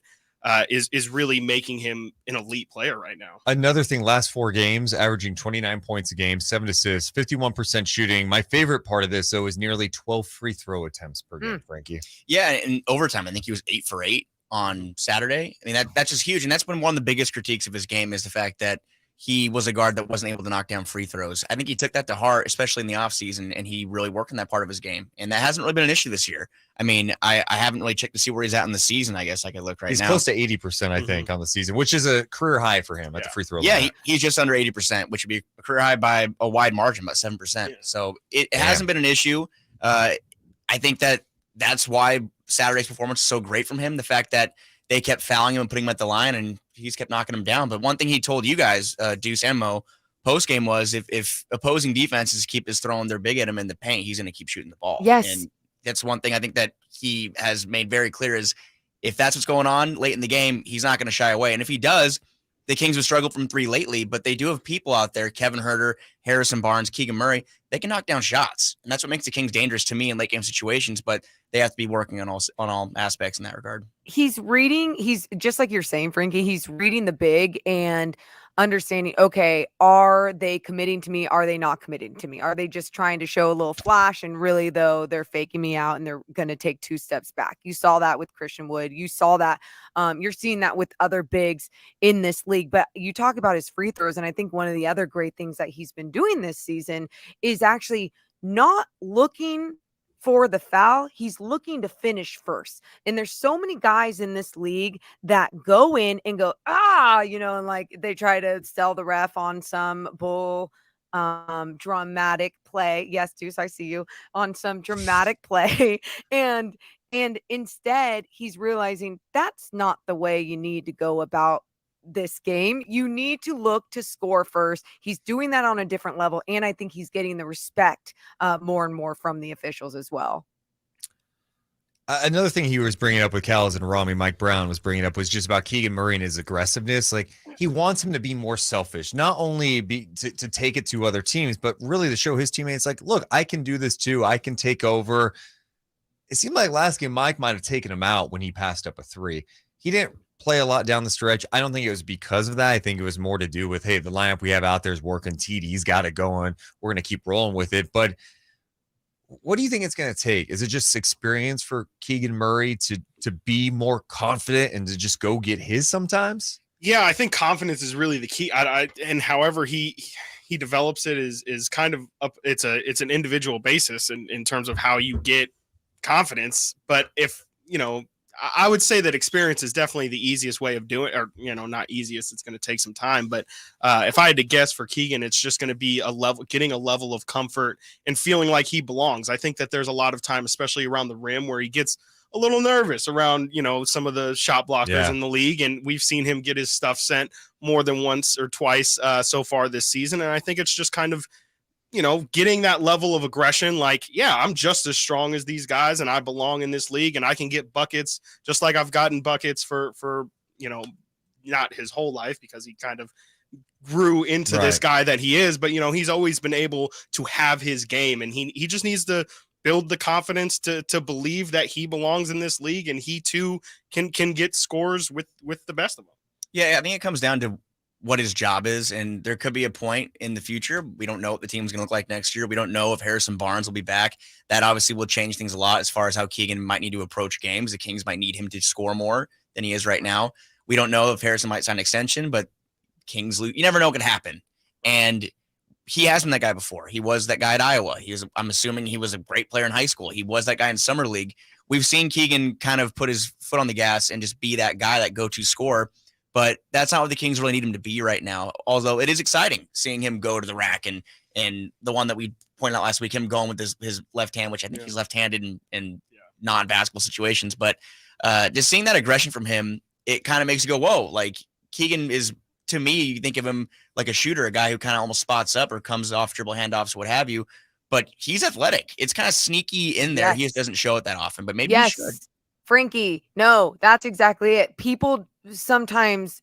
is really making him an elite player right now. Another thing, last 4 games, averaging 29 points a game, 7 assists, 51% shooting. My favorite part of this, though, is nearly 12 free throw attempts per game, Frankie. Yeah, in overtime, I think he was 8 for 8 on Saturday. I mean, that's just huge. And that's been one of the biggest critiques of his game is the fact that he was a guard that wasn't able to knock down free throws. I think he took that to heart, especially in the offseason, and he really worked on that part of his game. And that hasn't really been an issue this year. I mean, I haven't really checked to see where he's at in the season. I guess I could look right He's now. close to 80%, I think, on the season, which is a career high for him at the free throw line. Yeah, he's just under 80%, which would be a career high by a wide margin, about 7%. So it hasn't been an issue. I think that's why Saturday's performance is so great from him. The fact that they kept fouling him and putting him at the line, and he's kept knocking him down. But one thing he told you guys, Deuce and Mo, post-game was if opposing defenses keep just throwing their big at him in the paint, he's going to keep shooting the ball. Yes. And that's one thing I think that he has made very clear is if that's what's going on late in the game, he's not going to shy away. And if he does, the Kings have struggled from three lately, but they do have people out there, Kevin Huerter, Harrison Barnes, Keegan Murray, they can knock down shots. And that's what makes the Kings dangerous to me in late game situations, but they have to be working on all aspects in that regard. He's just like you're saying, Frankie, he's reading the big and understanding, okay, are they committing to me? Are they not committing to me? Are they just trying to show a little flash? And really, though, they're faking me out and they're going to take 2 steps back. You saw that with Christian Wood. You saw that. You're seeing that with other bigs in this league. But you talk about his free throws. And I think one of the other great things that he's been doing this season is actually not looking for the foul. He's looking to finish first. And there's so many guys in this league that go in and go, and like they try to sell the ref on some dramatic play. Yes, Deuce, I see you on some dramatic play. And instead he's realizing that's not the way you need to go about this game. You need to look to score first. He's doing that on a different level, and I think he's getting the respect more and more from the officials as well. Another thing he was bringing up with Callis and Rami, Mike Brown was bringing up, was just about Keegan Murray and his aggressiveness. Like, he wants him to be more selfish, not only to take it to other teams, but really to show his teammates, like, look, I can do this too. I can take over. It seemed like last game Mike might have taken him out when he passed up a 3. He didn't play a lot down the stretch. I don't think it was because of that. I think it was more to do with, hey, the lineup we have out there is working. TD's got it going. We're going to keep rolling with it. But what do you think it's going to take? Is it just experience for Keegan Murray to be more confident and to just go get his sometimes? Yeah, I think confidence is really the key. And however he develops it is kind of up. It's an individual basis in terms of how you get confidence. But if, I would say that experience is definitely the easiest way of doing it, or, not easiest. It's going to take some time. But if I had to guess for Keegan, it's just going to be getting a level of comfort and feeling like he belongs. I think that there's a lot of time, especially around the rim, where he gets a little nervous around, some of the shot blockers in the league. And we've seen him get his stuff sent more than once or twice so far this season. And I think it's just kind of, getting that level of aggression, like, yeah, I'm just as strong as these guys and I belong in this league and I can get buckets just like I've gotten buckets for not his whole life, because he kind of grew into this guy that he is, but he's always been able to have his game, and he just needs to build the confidence to believe that he belongs in this league and he too can get scores with the best of them. Yeah, I think it comes down to what his job is, and there could be a point in the future. We don't know what the team's going to look like next year. We don't know if Harrison Barnes will be back. That obviously will change things a lot as far as how Keegan might need to approach games. The Kings might need him to score more than he is right now. We don't know if Harrison might sign an extension, but Kings, you never know what could happen. And he has been that guy before. He was that guy at Iowa. I'm assuming he was a great player in high school. He was that guy in summer league. We've seen Keegan kind of put his foot on the gas and just be that guy, that go-to scorer. But that's not what the Kings really need him to be right now. Although it is exciting seeing him go to the rack, and the one that we pointed out last week, him going with his left hand, which I think he's left-handed in non-basketball situations. But just seeing that aggression from him, it kind of makes you go, whoa, like Keegan is, to me, you think of him like a shooter, a guy who kind of almost spots up or comes off dribble handoffs, what have you. But he's athletic. It's kind of sneaky in there. Yes. He just doesn't show it that often, but maybe he should. Frankie, no, that's exactly it. People sometimes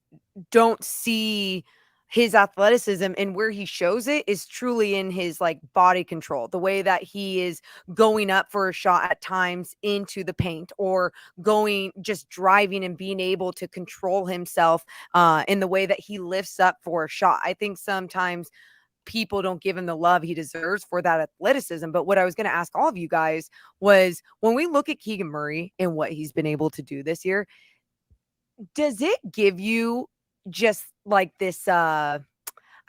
don't see his athleticism, and where he shows it is truly in his like body control, the way that he is going up for a shot at times into the paint, or just driving and being able to control himself in the way that he lifts up for a shot. I think sometimes people don't give him the love he deserves for that athleticism. But what I was going to ask all of you guys was, when we look at Keegan Murray and what he's been able to do this year, does it give you just like this, I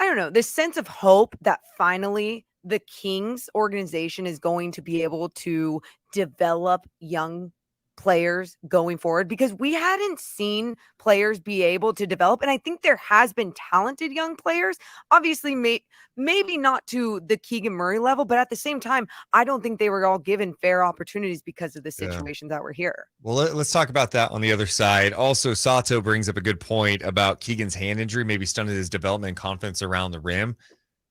I don't know, this sense of hope that finally the Kings organization is going to be able to develop young players going forward, because we hadn't seen players be able to develop. And I think there has been talented young players, obviously maybe not to the Keegan Murray level, but at the same time, I don't think they were all given fair opportunities because of the situations that were here. Well, let's talk about that on the other side. Also, Sato brings up a good point about Keegan's hand injury, maybe stunted his development and confidence around the rim.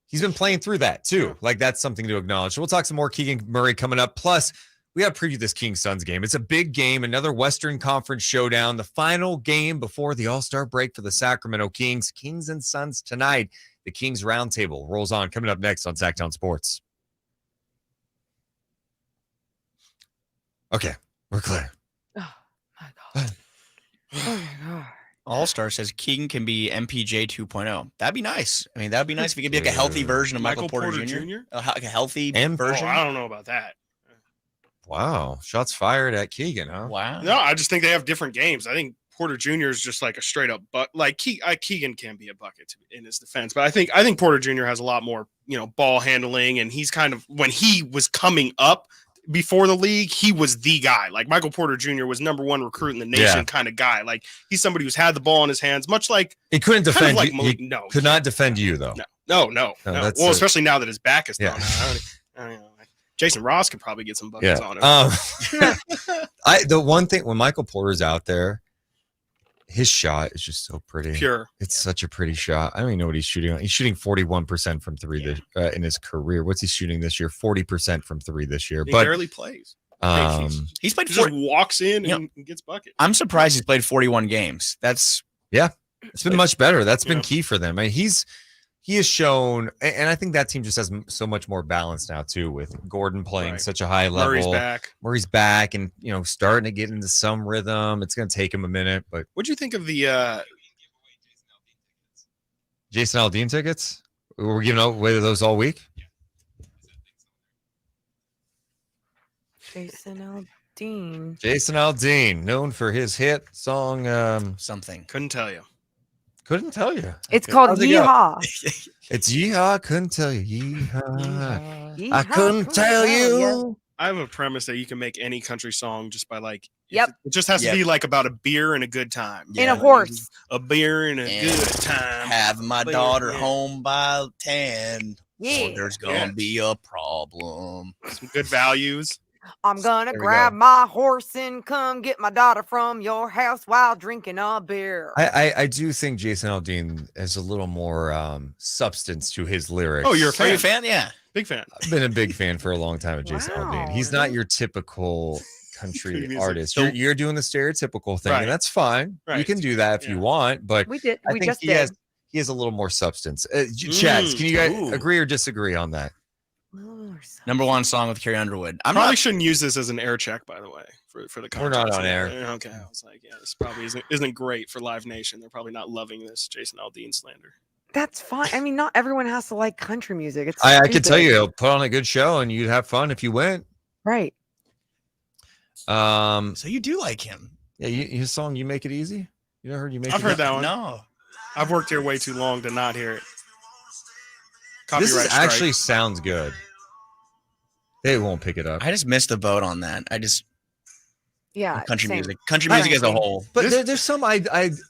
He's been playing through that too. Like, that's something to acknowledge. So we'll talk some more Keegan Murray coming up. Plus, we got to preview this Kings-Suns game. It's a big game, another Western Conference showdown, the final game before the All-Star break for the Sacramento Kings. Kings and Suns tonight. The Kings Roundtable rolls on, coming up next on Sactown Sports. Okay, we're clear. Oh, my God. Oh, my God. All-Star says Keegan can be MPJ 2.0. That'd be nice. I mean, that'd be nice if he could be like a healthy version of Michael Porter Jr. Like a healthy version. I don't know about that. Wow. Shots fired at Keegan, huh? Wow. No, I just think they have different games. I think Porter Jr. is just like a straight up Keegan can be a bucket in his defense, but I think Porter Jr. has a lot more, ball handling, and he's kind of, when he was coming up before the league, he was the guy. Like, Michael Porter Jr. was number one recruit in the nation kind of guy. Like, he's somebody who's had the ball in his hands, much like he couldn't defend like you. Could not defend you though. No. Well, especially now that his back is thrown. I don't know. Jason Ross could probably get some buckets on him. The one thing, when Michael Porter's out there, his shot is just so pretty. Pure. It's such a pretty shot. I don't even know what he's shooting on. He's shooting 41% from three in his career. What's he shooting this year? 40% from three this year. He but barely plays. He's played. He just walks in and gets buckets. I'm surprised he's played 41 games. It's been much better. That's been key for them. I mean, he has shown, and I think that team just has so much more balance now too, with Gordon playing such a high level. Murray's back, and starting to get into some rhythm. It's going to take him a minute, but what'd you think of the Jason Aldean tickets? We're giving away those all week. Jason Aldean. Jason Aldean, known for his hit song, something. Couldn't tell you. Couldn't tell you. It's called Yeehaw. It's Yeehaw. Couldn't tell you. Yeehaw. I couldn't tell you. I have a premise that you can make any country song just by like. Yep. It just has to be like about a beer and a good time. And a horse. A beer and a good time. Have my daughter home by 10. Yeah. Or there's gonna be a problem. Some good values. I'm gonna grab my horse and come get my daughter from your house while drinking a beer. I do think Jason Aldean has a little more substance to his lyrics. Oh, you're a fan? Fan? Yeah. Big fan. I've been a big fan for a long time of Jason Aldean. He's not your typical country artist. You're doing the stereotypical thing, and that's fine. You can do that if you want, but we did. I think he has a little more substance. Chads, can you guys agree or disagree on that? Number one song with Carrie Underwood. I probably shouldn't use this as an air check, by the way, for the. We're not on air. Okay, I was like, this probably isn't great for Live Nation. They're probably not loving this Jason Aldean slander. That's fine. I mean, not everyone has to like country music. It's I could tell you, he'll put on a good show, and you'd have fun if you went. Right. So you do like him? Yeah. His song "You Make It Easy." You ever heard "You Make"? I've heard that one. No. I've worked here way too long to not hear it. This actually sounds good. They won't pick it up. I just missed the boat on that. Country same. music. Country music as a whole. But there's some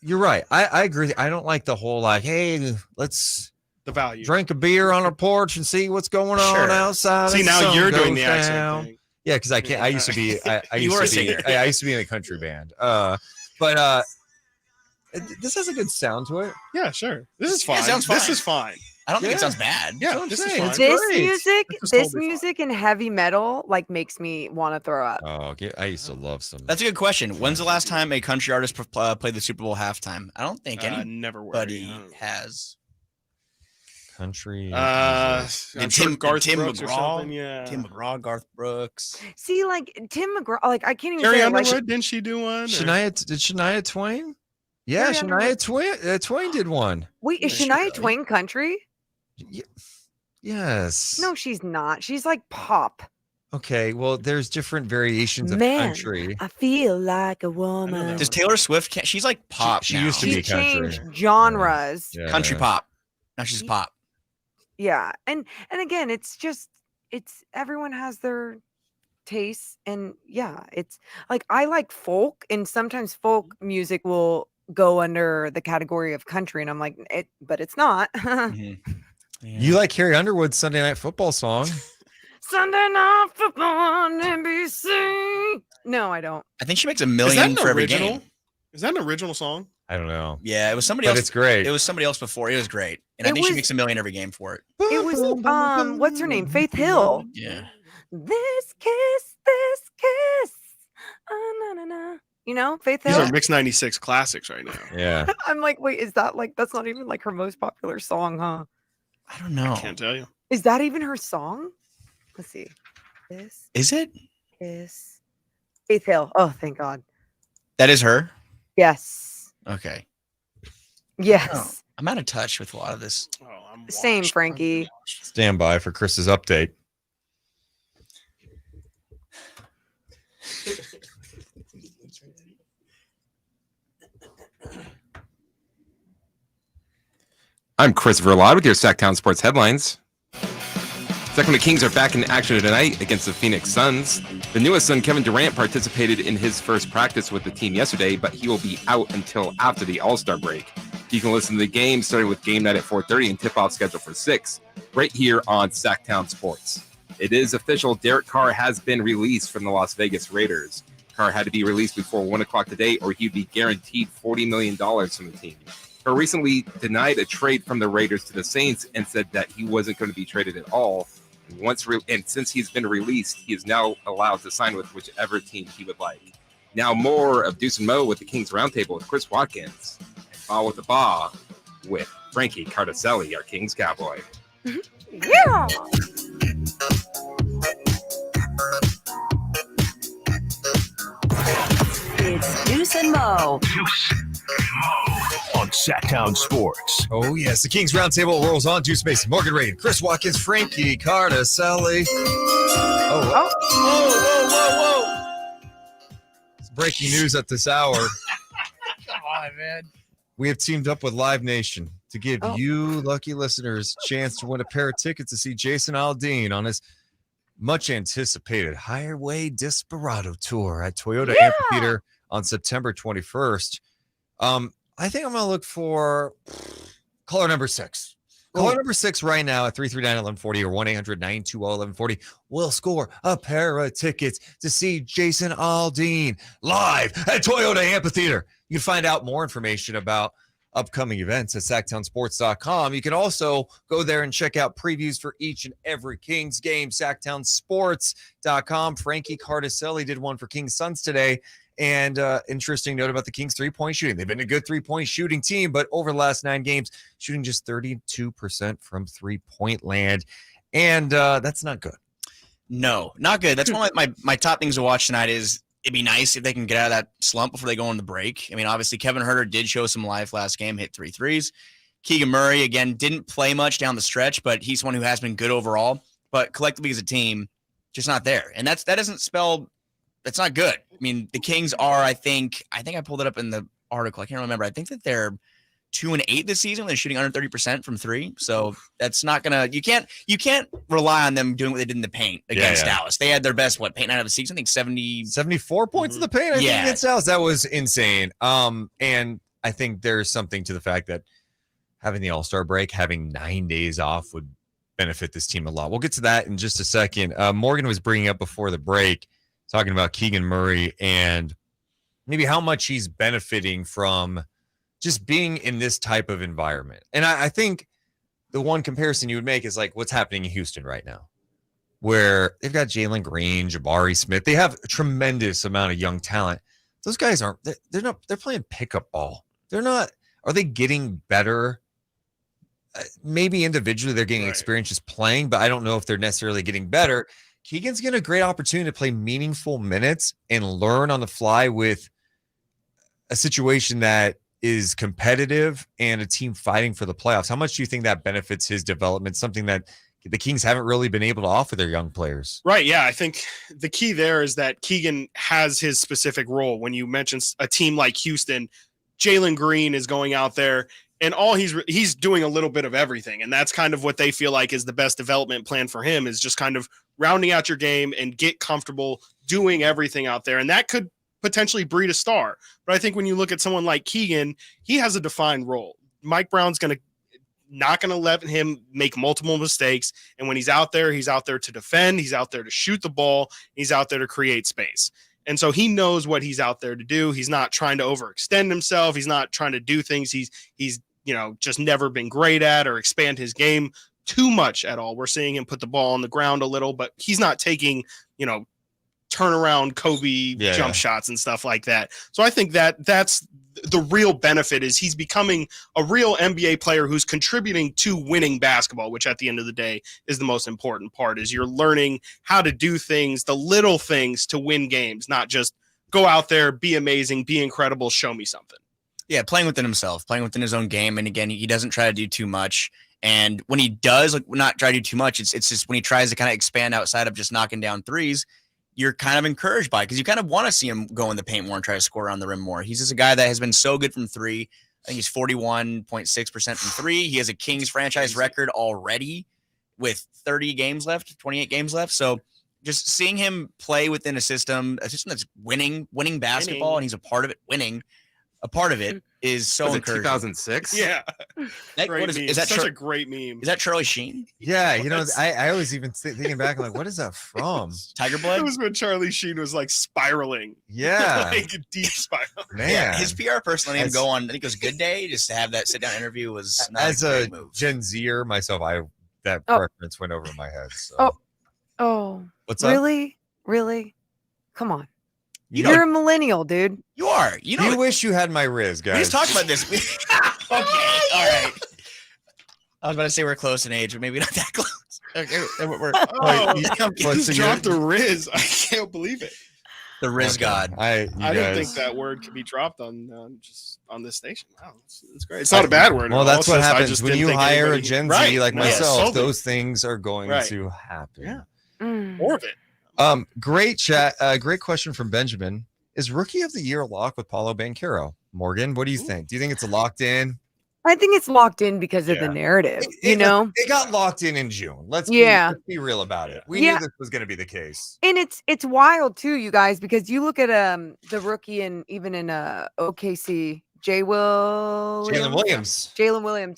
you're right. I agree. I don't like the whole like, hey, let's the value drink a beer on our porch and see what's going on outside. See, now you're doing the accent thing. Yeah, because I can't. I used to be. I used to be in a country band. But this has a good sound to it. Yeah, sure. This is fine. Yeah, sounds fine. This is fine. I don't think it sounds bad. Yeah, this is fine. This music and heavy metal like makes me want to throw up. Oh, I used to love some. That's a good question. When's the last time a country artist played the Super Bowl halftime? I don't think anybody has. Country. Tim McGraw. Yeah. Tim McGraw, Garth Brooks. See, like Tim McGraw, like I can't even. Carrie say Underwood, didn't she do one? Did Shania Twain? Yeah, Shania Twain did one. Wait, is Shania Twain country? Yes. No, she's not. She's like pop. Okay, well, there's different variations of country. I feel like a woman. Does Taylor Swift? She's like pop. She used to be country. Changed genres. Yeah. Country pop. Now she's pop. Yeah. And again, it's everyone has their tastes, and yeah, it's like I like folk, and sometimes folk music will go under the category of country, and I'm like, but it's not. You like Carrie Underwood's Sunday Night Football song? Sunday Night Football on NBC. No, I don't. I think she makes $1 million for every game. Is that an original song? I don't know. Yeah, it was somebody But else. it's great. It was somebody else before. It was great, and I think she makes $1 million every game for it. It was what's her name? Faith Hill. Yeah. This kiss, na, na, na. You know, Faith These Hill. are Mix 96 classics right now. Yeah. I'm like, wait, is that like that's not even like her most popular song, huh? I don't know. I can't tell you. Is that even her song? Let's see. This Is it? is Faith Hill. Oh, thank God. That is her. Yes. Okay. Yes. Oh, I'm out of touch with a lot of this. Same, Frankie. Stand by for Chris's update. I'm Chris Verlod with your Sactown Sports headlines. Sacramento Kings are back in action tonight against the Phoenix Suns. The newest son, Kevin Durant, participated in his first practice with the team yesterday, but he will be out until after the All-Star break. You can listen to the game starting with game night at 4:30 and tip-off scheduled for 6, right here on Sactown Sports. It is official. Derek Carr has been released from the Las Vegas Raiders. Carr had to be released before 1 o'clock today, or he'd be guaranteed $40 million from the team. Carr recently denied a trade from the Raiders to the Saints and said that he wasn't going to be traded at all. And since he's been released, he is now allowed to sign with whichever team he would like. Now more of Deuce and Mo with the Kings Roundtable with Chris Watkins, and Ball with the Ba with Frankie Cartoscelli, our Kings Cowboy. Yeah. It's Deuce and Mo. Deuce and Mo on Sactown Sports. Oh, yes. The Kings Roundtable rolls on. Deuce Mason, Morgan Rain, Chris Watkins, Frankie Cartoscelli. Oh, whoa. It's breaking news at this hour. Come on, man. We have teamed up with Live Nation to give you lucky listeners a chance to win a pair of tickets to see Jason Aldean on his much anticipated Highway Desperado tour at Toyota Amphitheater on September 21st. I think I'm going to look for caller number 6. Caller number 6 right now at 339-1140 or 1-800-920-1140 will score a pair of tickets to see Jason Aldean live at Toyota Amphitheater. You can find out more information about upcoming events at SactownSports.com. You can also go there and check out previews for each and every Kings game, SactownSports.com. Frankie Cartoscelli did one for Kings Suns today. And interesting note about the Kings three-point shooting. They've been a good three-point shooting team, but over the last 9 games, shooting just 32% from three-point land. And that's not good. No, not good. That's one of my top things to watch tonight is it'd be nice if they can get out of that slump before they go on the break. I mean, obviously, Kevin Huerter did show some life last game, hit 3 threes. Keegan Murray, again, didn't play much down the stretch, but he's one who has been good overall. But collectively as a team, just not there. And that doesn't spell – that's not good. I mean, the Kings are, I think I pulled it up in the article. I can't remember. I think that they're 2-8 this season. They're shooting under 30% from 3. So that's not going to – you can't rely on them doing what they did in the paint against Dallas. They had their best, paint night of the season? I think 74 points in the paint, I think, against Dallas. That was insane. And I think there's something to the fact that having the All-Star break, having 9 days off would benefit this team a lot. We'll get to that in just a second. Morgan was bringing up before the break, talking about Keegan Murray and maybe how much he's benefiting from just being in this type of environment. And I think the one comparison you would make is like what's happening in Houston right now, where they've got Jalen Green, Jabari Smith. They have a tremendous amount of young talent. Those guys they're playing pickup ball. Are they getting better? Maybe individually they're getting experience just playing, but I don't know if they're necessarily getting better. Keegan's getting a great opportunity to play meaningful minutes and learn on the fly with a situation that is competitive and a team fighting for the playoffs. How much do you think that benefits his development? Something that the Kings haven't really been able to offer their young players. Right. Yeah. I think the key there is that Keegan has his specific role. When you mention a team like Houston, Jalen Green is going out there And all he's doing a little bit of everything. And that's kind of what they feel like is the best development plan for him, is just kind of rounding out your game and get comfortable doing everything out there. And that could potentially breed a star. But I think when you look at someone like Keegan, he has a defined role. Mike Brown's not going to let him make multiple mistakes. And when he's out there to defend. He's out there to shoot the ball. He's out there to create space. And so he knows what he's out there to do. He's not trying to overextend himself. He's not trying to do things he's just never been great at or expand his game too much at all. We're seeing him put the ball on the ground a little, but he's not taking, turnaround Kobe jump shots and stuff like that. So I think that's the real benefit, is he's becoming a real NBA player who's contributing to winning basketball, which at the end of the day is the most important part, is you're learning how to do things, the little things to win games, not just go out there, be amazing, be incredible, show me something. Yeah, playing within himself, playing within his own game. And again, he doesn't try to do too much. And when he does not try to do too much, it's just when he tries to kind of expand outside of just knocking down threes, you're kind of encouraged by it, because you kind of want to see him go in the paint more and try to score around the rim more. He's just a guy that has been so good from three. I think he's 41.6% from three. He has a Kings franchise record already with 30 games left, 28 games left. So just seeing him play within a system that's winning basketball, and he's a part of it, a part of it is so encouraging. 2006? Yeah. Is that such a great meme? Is that Charlie Sheen? Yeah, I always even thinking back, I'm like, what is that from? Tiger Blood? It was when Charlie Sheen was like spiraling. Yeah. Like a deep spiral. Man. Yeah, his PR person let him go on, I think it was Good Day, just to have that sit down interview was not As a a great move. Gen Zer myself, that preference went over my head. So. Oh, What's up? Really? Come on. You're a millennial, dude. You are. You wish you had my Riz, guys. We just talked about this. Okay, all right. I was about to say we're close in age, but maybe not that close. Okay, You dropped the Riz. I can't believe it. The Riz God. I didn't think that word could be dropped on this station. Wow, it's great. It's not a bad word. Well, that's what happens when you hire a Gen Gen Z like myself. Those things are going to happen. Yeah. More of it. Great chat. Great question from Benjamin. Is Rookie of the Year a lock with Paulo Banchero? Morgan, what do you think? Do you think it's locked in? I think it's locked in because of the narrative. It got locked in June. Let's be real about it. We knew this was going to be the case. And it's wild too, you guys, because you look at the rookie and even in OKC, Jalen Williams.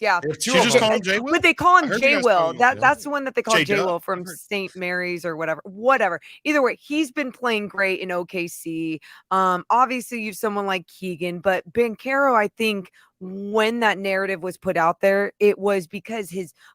Yeah. You just call him J Will? But they call him J Will. That's the one that they call J J Dub. Will from St. Mary's or whatever. Either way, he's been playing great in OKC. Obviously, you have someone like Keegan, but Banchero, I think when that narrative was put out there, it was because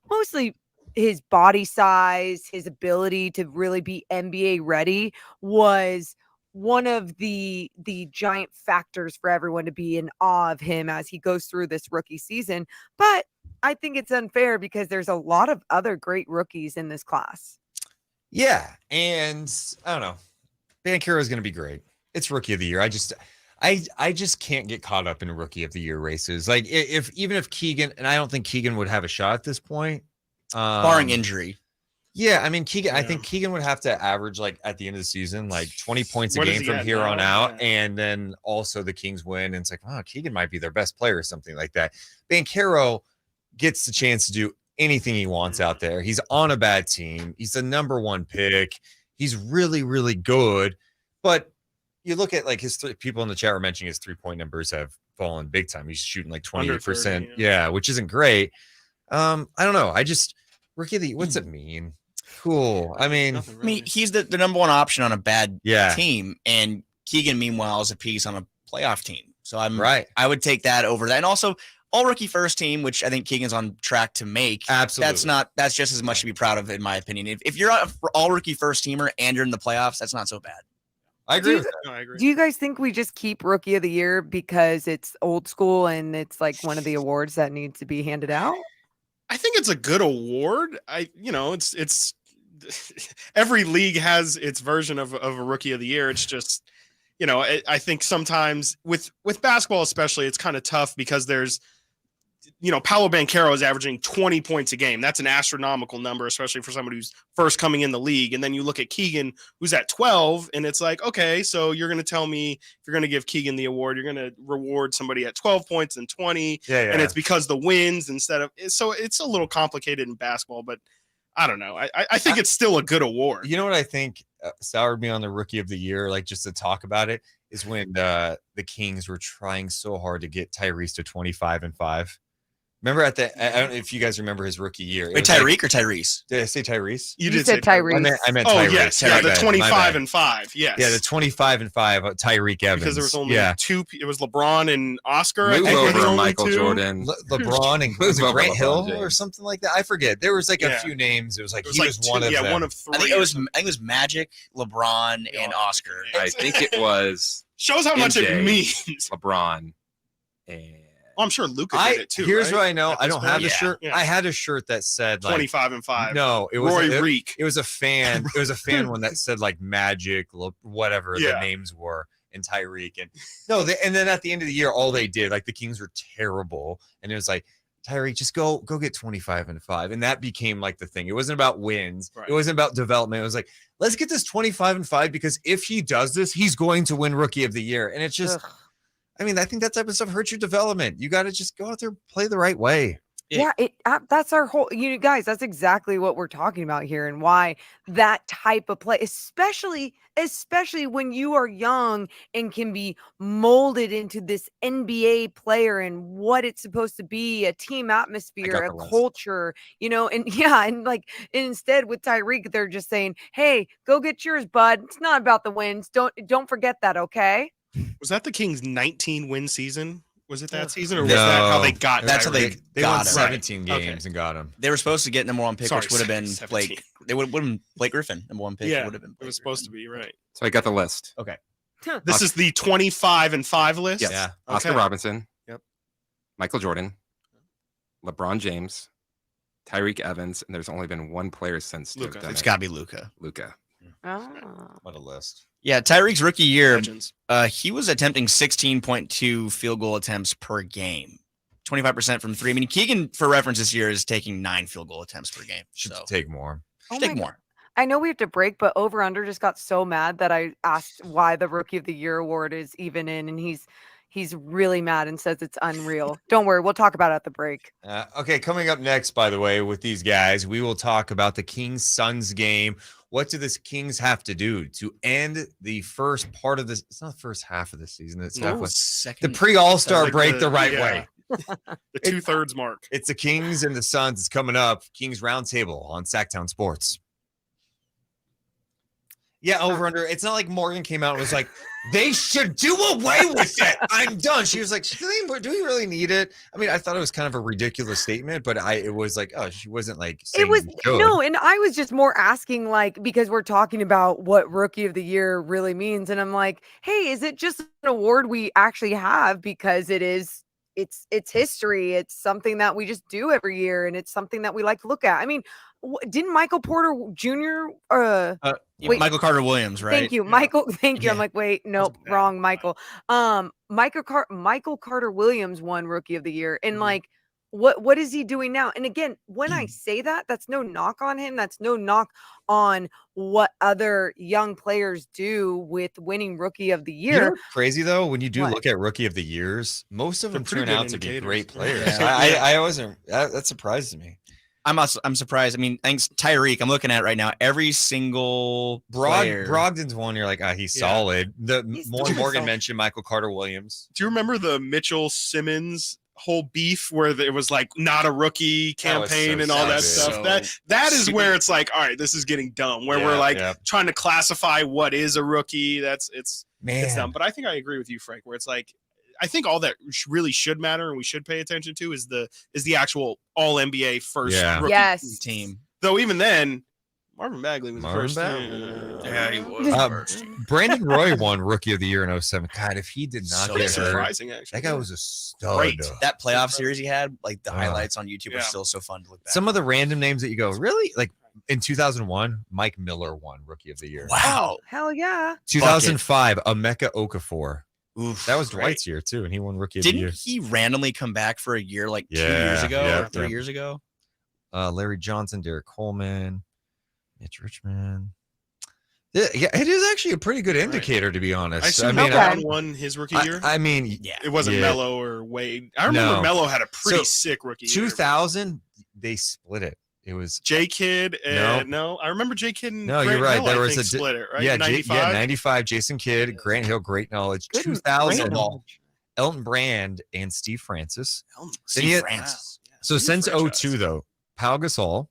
mostly his body size, his ability to really be NBA ready was one of the giant factors for everyone to be in awe of him as he goes through this rookie season. But I think it's unfair because there's a lot of other great rookies in this class. Yeah. And I don't know. Banchero is going to be great. It's Rookie of the Year. I just can't get caught up in Rookie of the Year races. Like even if Keegan, and I don't think Keegan would have a shot at this point. Barring injury. Yeah, I mean, Keegan. I think Keegan would have to average like at the end of the season, like 20 points a game from here on out, and then also the Kings win, and it's like, oh, Keegan might be their best player or something like that. Banchero gets the chance to do anything he wants out there. He's on a bad team. He's the number one pick. He's really, really good. But you look at like people in the chat were mentioning his 3-point numbers have fallen big time. He's shooting like 28%. Yeah, which isn't great. I don't know. Rookie of the Year, what's it mean? Cool. I mean, he's the number one option on a bad team, and Keegan, meanwhile, is a piece on a playoff team. So I would take that over that, and also all rookie first team, which I think Keegan's on track to make. Absolutely, that's just as much to be proud of, in my opinion. If you're an all rookie first teamer and you're in the playoffs, that's not so bad. I agree. I agree. Do you guys think we just keep Rookie of the Year because it's old school and it's like one of the awards that needs to be handed out? I think it's a good award. It's every league has its version of a Rookie of the Year. It's just, I think sometimes with basketball especially, it's kind of tough because there's Paolo Banchero is averaging 20 points a game. That's an astronomical number, especially for somebody who's first coming in the league. And then you look at Keegan, who's at 12, and it's like, okay, so you're going to tell me if you're going to give Keegan the award, you're going to reward somebody at 12 points and 20. Yeah. And it's because the wins instead of – so it's a little complicated in basketball, but I don't know. I think it's still a good award. You know what I think soured me on the Rookie of the Year, like just to talk about it, is when the Kings were trying so hard to get Tyrese to 25-5. Remember I don't know if you guys remember his rookie year. Wait, Tyreek or Tyrese? Did I say Tyrese? You did said say Tyrese. I meant Oh, Tyrese. yes. Yeah, the 25-5. Yes. Yeah, the 25-5, Tyreek Evans. Because there was only two. It was LeBron and Oscar. Move I think, were the over only Michael two. Jordan. LeBron and Move over Grant LeBron Hill James. or something like that. I forget. There was like a Yeah. few names. It was like It was he like was two- one of them. one of three. I think it was Magic, LeBron, and Oscar. I think it was Shows how much it MJ, means. LeBron, and Oh, I'm sure Luka did it too. Here's right? what I know. At I this don't point? have the Yeah. shirt. Yeah. I had a shirt that said like 25-5. No, it was Roy Reek. It was a fan. It was a fan one that said like Magic, whatever Yeah. the names were, and Tyreek. And and then at the end of the year, all they did, like the Kings were terrible, and it was like Tyreek, just go get 25-5, and that became like the thing. It wasn't about wins. Right. It wasn't about development. It was like, let's get this 25-5 because if he does this, he's going to win Rookie of the Year, and it's just. Ugh. I mean, I think that type of stuff hurts your development. You got to just go out there, play the right way. Yeah, that's our whole, guys, that's exactly what we're talking about here, and why that type of play, especially when you are young and can be molded into this NBA player and what it's supposed to be, a team atmosphere, a culture, and instead with Tyreek, they're just saying, hey, go get yours, bud. It's not about the wins. Don't forget that, okay? Was that the Kings' 19-win season? Was it that Ugh. season, or was that how they got? That's how Tyreek? they won got him. 17 Right. games and got him. They were supposed to get number one pick, Sorry, which would have been 17. Blake. They would have been Blake Griffin, number one pick. Yeah, It would have been. it was supposed to be right. so I got the list. Okay. This is the 25-5 list. Yes. Yeah. Oscar Okay. Robinson. Yep. Michael Jordan. LeBron James. Tyreek Evans, and there's only been one player since to have Luka. done It's it. got to be Luka. Luka. Oh. What a list. Yeah, Tyreek's rookie year, Legends. he was attempting 16.2 field goal attempts per game, 25% from three. I mean, Keegan, for reference, this year is taking 9 field goal attempts per game. Should So take more. Oh take my more. I know we have to break, but Over Under just got so mad that I asked why the Rookie of the Year award is even in, and he's really mad and says it's unreal. Don't worry, we'll talk about it at the break. Okay, coming up next, by the way, with these guys, we will talk about the Kings-Suns game. What do the Kings have to do to end the first part of this? It's not the first half of the season. It's halfway. The pre-All-Star Like break the right yeah. way. The 2/3 mark. It's the Kings and the Suns. It's coming up. Kings Roundtable on Sactown Sports. Yeah, Over Under. It's not like Morgan came out and was like, they should do away with it. I'm done. She was like, do we really need it? I mean, I thought it was kind of a ridiculous statement, but it was like, oh, she wasn't like saying It was should. no, and I was just more asking, like, because we're talking about what Rookie of the Year really means, and I'm like, hey, is it just an award we actually have because it's history? It's something that we just do every year, and it's something that we like to look at. I mean, didn't Michael Porter Jr. Wait, Michael Carter Williams, right? Thank you, Michael. Thank you. I'm like, wait, nope, wrong, Michael. Michael Carter Williams won Rookie of the Year, and like, what is he doing now? And again, when I say that, that's no knock on him. That's no knock on what other young players do with winning Rookie of the You Year. know what's crazy though, when you do What? look at Rookie of the Years, most of them They're pretty turn good out to be indicators. great players. Yeah. I wasn't. That surprises me. I'm surprised. I mean, thanks Tyreek. I'm looking at it right now. Every single player. Brogdon's one. You're like, he's Yeah. solid. He's Morgan solid. mentioned Michael Carter Williams. Do you remember the Mitchell Simmons whole beef where it was like not a rookie That was campaign so and all that stupid. stuff? That is where it's like, all right, this is getting dumb. Where we're like trying to classify what is a rookie. It's dumb. But I think I agree with you, Frank. Where it's like, I think all that really should matter and we should pay attention to is the actual All NBA first rookie team. Though even then, Marvin Bagley was Marvin the first. Bagley. Yeah, he was first. Brandon Roy won Rookie of the Year in 07. God, if he did not So get hurt, surprising, actually. that guy was a stud. Great. That playoff series he had, like the Yeah. highlights on YouTube are still so fun to look back. Some of the random names that you go, really? Like in 2001, Mike Miller won Rookie of the Year. Wow. Hell yeah. 2005, Emeka Okafor. Oof, that was Dwight's year too, and he won Rookie of the Year. Didn't he randomly come back for a year like 2 years ago or 3 years ago? Larry Johnson, Derek Coleman, Mitch Richmond. Yeah, it is actually a pretty good indicator, to be honest. I mean, Brown won his rookie year. I mean, it wasn't Melo or Wade. I remember Melo had a pretty sick rookie year. 2000, they split it. It was J Kidd and I remember J Kidd and Grant you're right. Hill, There I was think, a split it, right? Yeah, 95? 95. Jason Kidd, Grant Hill, great knowledge. 2000, Elton Brand and Steve Francis. Steve Francis. So since 02 though, Pau Gasol,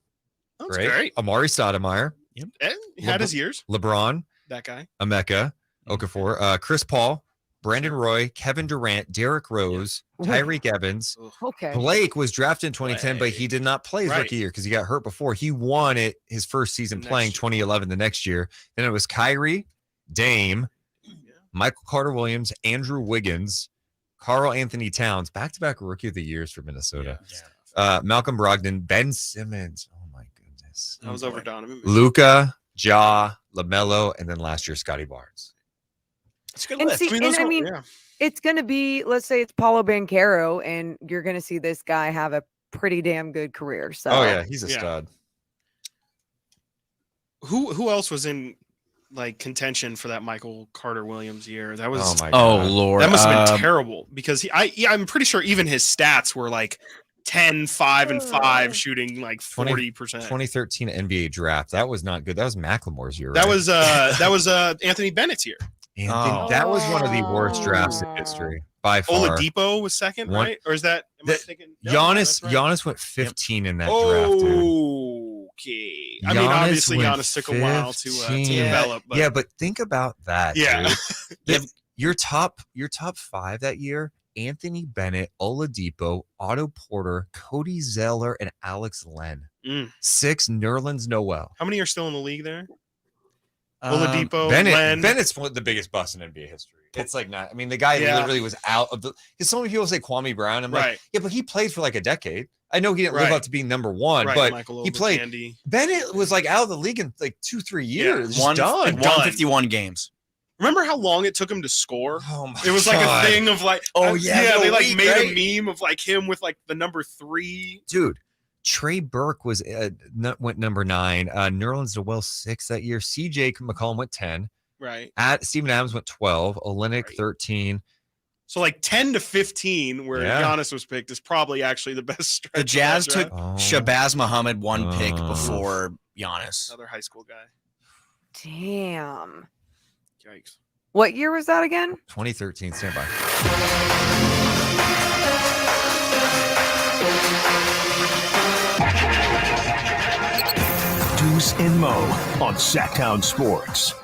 great. Amari Stoudemire. Yep. And he had his years. LeBron, that guy. Emeka Okafor, Chris Paul, Brandon Roy, Kevin Durant, Derrick Rose, Tyreek Evans. Okay. Blake was drafted in 2010, but he did not play his rookie year because he got hurt before. He won it his first season playing 2011 the next year. Then it was Kyrie, Dame, Michael Carter-Williams, Andrew Wiggins, Karl Anthony Towns, back-to-back Rookie of the Years for Minnesota. Malcolm Brogdon, Ben Simmons. Oh, my goodness. I was over Donovan. Luka, Ja, LaMelo, and then last year, Scotty Barnes. It's a good And list. see, it's going to be, let's say it's Paulo Banchero, and you're going to see this guy have a pretty damn good career. So, oh yeah, he's a stud. Who else was in like contention for that Michael Carter-Williams year? That was Lord, that must have been terrible because I'm pretty sure even his stats were like 10, 5, and 5, shooting like 40%. 2013 NBA draft. That was not good. That was McLemore's year. That right? was Anthony Bennett's year. That was one of the worst drafts in history by far. Oladipo was second, right? Or is that am I thinking? No, Giannis went 15 in that draft, dude. Okay. I mean, obviously Giannis took a while to develop. But but think about that. Yeah. Dude. Your top 5 that year: Anthony Bennett, Oladipo, Otto Porter, Cody Zeller, and Alex Len. 6, Nerlens Noel. How many are still in the league there? Oladipo, Len. Bennett's the biggest bust in NBA history. It's like not. I mean, the guy literally was out of the. Because so many people say Kwame Brown. I'm like, yeah, but he played for like a decade. I know he didn't live up to being number one, but Michael he played. Candy. Bennett was like out of the league in like 2-3 years. Just done. 151 games. Remember how long it took him to score? Oh my It was like a thing of like, they like week, made a meme of like him with like the number 3. Dude, Trey Burke went number 9. Nerlens Noel 6 that year. CJ McCollum went 10. Right. Steven Adams went 12. Olynyk 13. So like 10 to 15, where Giannis was picked, is probably actually the best stretch. The Jazz took Shabazz Muhammad 1 pick before Giannis. Another high school guy. Damn. Yikes. What year was that again? 2013. Stand by. Deuce and Mo on Sactown Sports.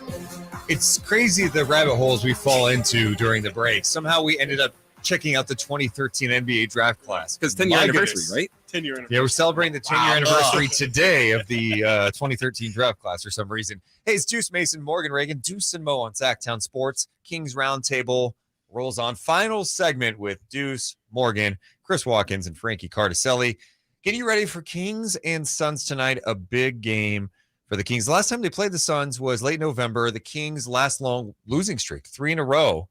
It's crazy the rabbit holes we fall into during the break. Somehow we ended up checking out the 2013 NBA draft class. Because 10-year anniversary, right? 10-year anniversary. Yeah, we're celebrating the 10-year anniversary today of the 2013 draft class for some reason. Hey, it's Deuce Mason, Morgan Reagan, Deuce and Mo on Sactown Sports. Kings Roundtable rolls on. Final segment with Deuce, Morgan, Chris Watkins, and Frankie Cartoscelli. Getting you ready for Kings and Suns tonight. A big game for the Kings. The last time they played the Suns was late November. The Kings' last long losing streak, 3 in a row.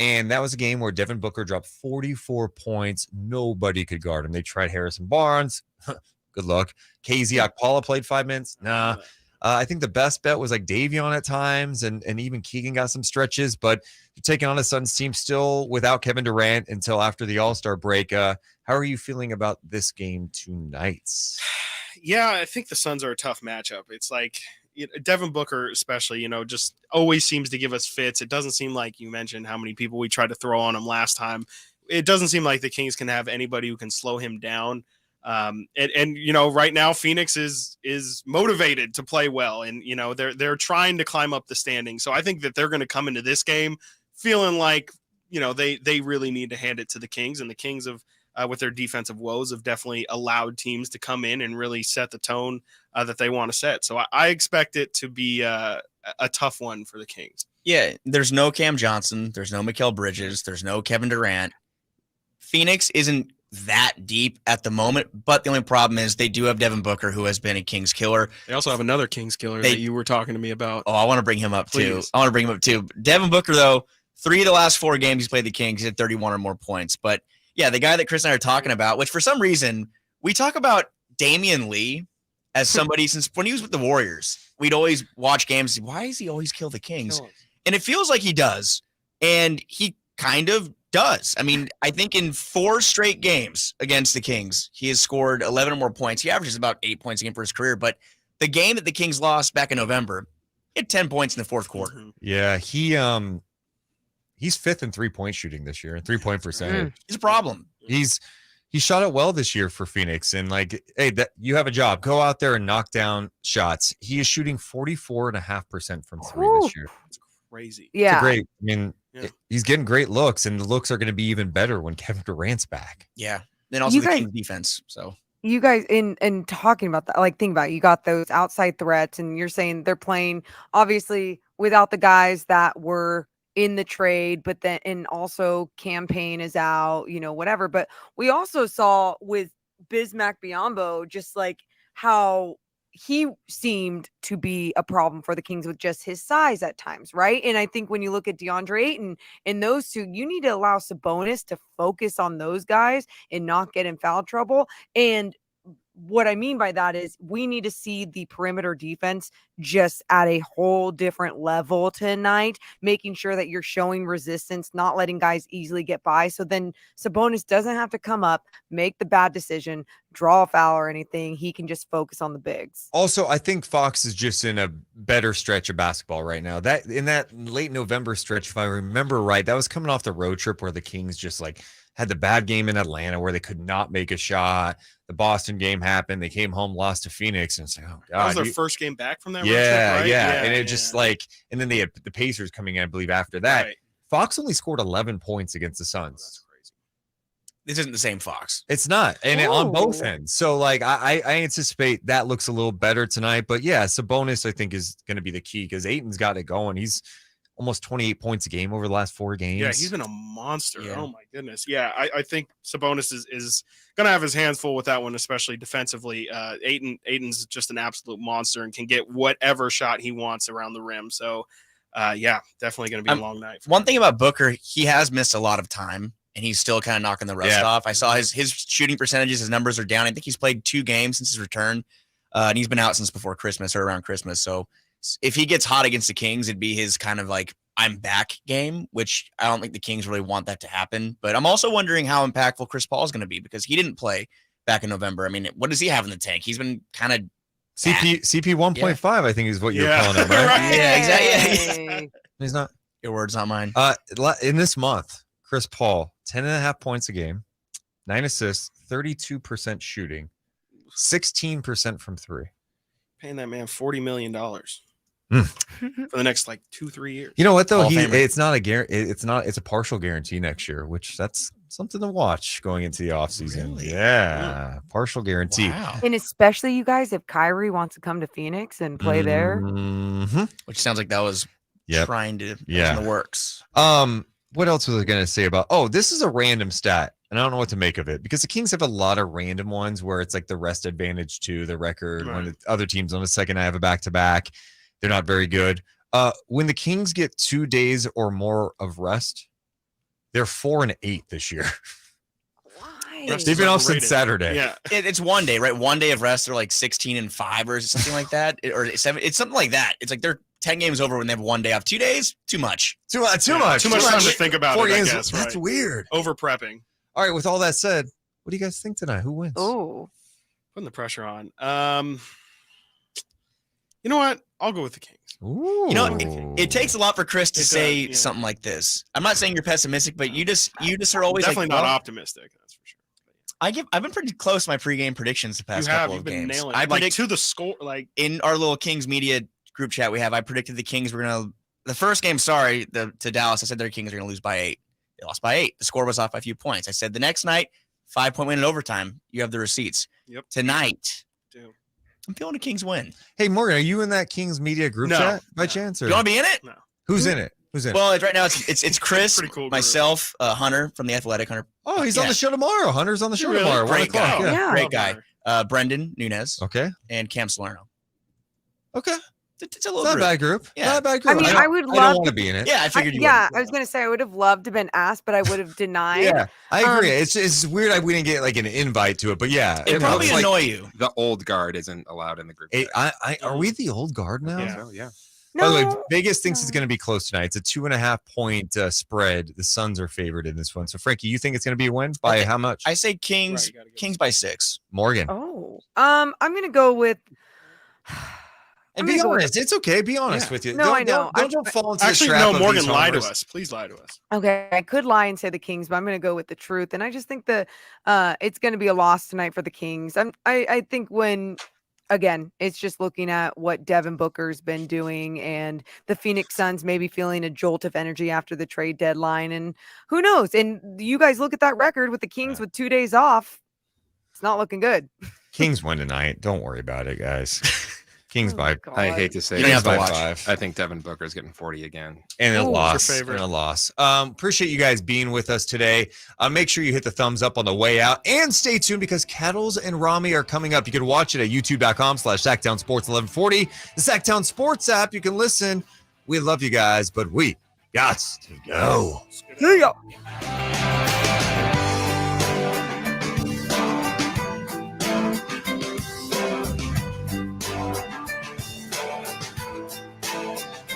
And that was a game where Devin Booker dropped 44 points. Nobody could guard him. They tried Harrison Barnes. Good luck. KZ Okpala played 5 minutes. Nah. I think the best bet was like Davion at times, and even Keegan got some stretches. But you're taking on a Suns team still without Kevin Durant until after the All-Star break. How are you feeling about this game tonight? Yeah, I think the Suns are a tough matchup. It's like Devin Booker especially, just always seems to give us fits. It doesn't seem like you mentioned how many people we tried to throw on him last time. It doesn't seem like the Kings can have anybody who can slow him down. Right now Phoenix is motivated to play well, and they're trying to climb up the standings. So I think that they're going to come into this game feeling like they really need to hand it to the Kings, and the Kings have with their defensive woes have definitely allowed teams to come in and really set the tone that they want to set. So I expect it to be a tough one for the Kings. Yeah, there's no Cam Johnson, there's no Mikal Bridges, there's no Kevin Durant. Phoenix isn't that deep at the moment, but the only problem is they do have Devin Booker, who has been a Kings killer. They also have another Kings killer that you were talking to me about. Oh, I want to bring him up too. Devin Booker, though, 3 of the last 4 games he's played the Kings, he's had 31 or more points. But yeah, the guy that Chris and I are talking about, which for some reason we talk about Damian Lee as somebody since when he was with the Warriors, we'd always watch games. Why does he always kill the Kings? And it feels like he does. And he kind of does. I mean, I think in 4 straight games against the Kings, he has scored 11 or more points. He averages about 8 points a game for his career. But the game that the Kings lost back in November, he had 10 points in the fourth quarter. Yeah, he's 5th in 3-point shooting this year, 3-point percentage. He's a problem. He shot it well this year for Phoenix, and like, hey, that you have a job. Go out there and knock down shots. He is shooting 44.5% from 3 this year. That's crazy. Yeah, it's great. I mean, he's getting great looks, and the looks are going to be even better when Kevin Durant's back. Yeah, then also the Kings defense. So you guys in talking about that, like think about it, you got those outside threats, and you're saying they're playing obviously without the guys that were in the trade, but then and also campaign is out, whatever. But we also saw with Bismack Biyombo just like how he seemed to be a problem for the Kings with just his size at times, right? And I think when you look at DeAndre Ayton and those two, you need to allow Sabonis to focus on those guys and not get in foul trouble. And what I mean by that is we need to see the perimeter defense just at a whole different level tonight, making sure that you're showing resistance, not letting guys easily get by. So then Sabonis doesn't have to come up, make the bad decision, draw a foul or anything. He can just focus on the bigs. Also, I think Fox is just in a better stretch of basketball right now. That in that late November stretch, if I remember right, that was coming off the road trip where the Kings just like had the bad game in Atlanta where they could not make a shot. The Boston game happened. They came home, lost to Phoenix, and it's like, oh god, that was their first game back from that. Yeah, road trip, right? yeah, and it just like, and then they had the Pacers coming in, I believe, after that. Right. Fox only scored 11 points against the Suns. That's crazy. This isn't the same Fox. It's not, and on both ends. So like, I anticipate that looks a little better tonight. But yeah, Sabonis I think is going to be the key because Ayton's got it going. He's almost 28 points a game over the last 4 games. Yeah, he's been a monster. Yeah. Oh my goodness. Yeah, I think Sabonis is gonna have his hands full with that one, especially defensively. Ayton's just an absolute monster and can get whatever shot he wants around the rim. So yeah, definitely gonna be a long night. One thing about Booker, he has missed a lot of time and he's still kind of knocking the rust off. I saw his shooting percentages, his numbers are down. I think he's played 2 games since his return. And he's been out since before Christmas or around Christmas. So if he gets hot against the Kings, it'd be his kind of like I'm back game, which I don't think the Kings really want that to happen. But I'm also wondering how impactful Chris Paul is going to be because he didn't play back in November. I mean, what does he have in the tank? He's been kind of CP 1.5, I think is what you're calling him, right? right. Yeah, exactly. Yeah. He's not. Your words, not mine. In this month, Chris Paul, 10.5 points a game, 9 assists, 32% shooting, 16% from 3. Paying that man $40 million for the next like 2-3 years. You know what though? It's not a guarantee. It's a partial guarantee next year, which that's something to watch going into the offseason. Really? Yeah, partial guarantee. Wow. And especially you guys, if Kyrie wants to come to Phoenix and play there, which sounds like that was trying to in the works. What else was I going to say about? Oh, this is a random stat, and I don't know what to make of it because the Kings have a lot of random ones where it's like the rest advantage to the record. When the other teams on the second I have a back-to-back, they're not very good. When the Kings get 2 days or more of rest, they're 4-8 this year. Why? They've been off since Saturday. Yeah, it's 1 day, right? 1 day of rest. They're like 16-5 or something like that, or 7. It's something like that. It's like they're 10 games over when they have 1 day off. 2 days, too much. Too much time to think about 4 it. games, I guess, that's weird. Over prepping. All right. With all that said, what do you guys think tonight? Who wins? Oh, putting the pressure on. You know what? I'll go with the Kings. Ooh. You know, it takes a lot for Chris to say something like this. I'm not saying you're pessimistic, but you just are always definitely like, not optimistic. That's for sure. I've been pretty close to my pregame predictions the past couple of games. Nailing I predict to the score, like in our little Kings media group chat we have. I predicted the Kings were gonna the first game. To Dallas, I said their Kings are gonna lose by 8. They lost by 8. The score was off by a few points. I said the next night, 5-point win in overtime. You have the receipts. Yep. Tonight, I'm feeling a Kings win. Hey Morgan, are you in that Kings media group chat by chance? Or? You want to be in it? No. Who's in it? Who's in? Well, right now it's Chris, pretty cool myself, Hunter from the Athletic. Hunter. Oh, he's on the show tomorrow. Hunter's on the show tomorrow. Great 1 o'clock. guy. Yeah. Great guy. Brendan Nunez. Okay. And Cam Salerno. Okay. It's a little Not a group. bad group. Yeah. Not a bad group. I mean, I would I love don't want to be in it. Yeah, I figured you yeah, would. I was gonna say I would have loved to have been asked, but I would have denied. Yeah, I agree. It's weird we didn't get like an invite to it, but yeah, It probably looks like annoy you. The old guard isn't allowed in the group. Are we the old guard now? Yeah. So, yeah. By the way, No, Vegas thinks it's going to be close tonight. It's a 2.5 point spread. The Suns are favored in this one. So, Frankie, you think it's going to be a win by how much? I say Kings. Kings by 6. Morgan. Oh, I'm gonna go with. And I'm be gonna go with- honest. It's okay. Be honest with you. No, I know. Don't fall into Actually, the trap no, of Morgan, these lie to homers. us. Please lie to us. Okay, I could lie and say the Kings, but I'm going to go with the truth, and I just think that it's going to be a loss tonight for the Kings. I think when again, it's just looking at what Devin Booker's been doing, and the Phoenix Suns maybe feeling a jolt of energy after the trade deadline, and who knows? And you guys look at that record with the Kings with 2 days off; it's not looking good. Kings win tonight. Don't worry about it, guys. Kings by. I hate to say You it, have to but watch. 5. I think Devin Booker's getting 40 again. And a Ooh. loss. Your favorite. And a loss. Appreciate you guys being with us today. Make sure you hit the thumbs up on the way out and stay tuned because Kettles and Rami are coming up. You can watch it at youtube.com/Sactown Sports 1140. The Sactown Sports app. You can listen. We love you guys, but we got to go. See ya.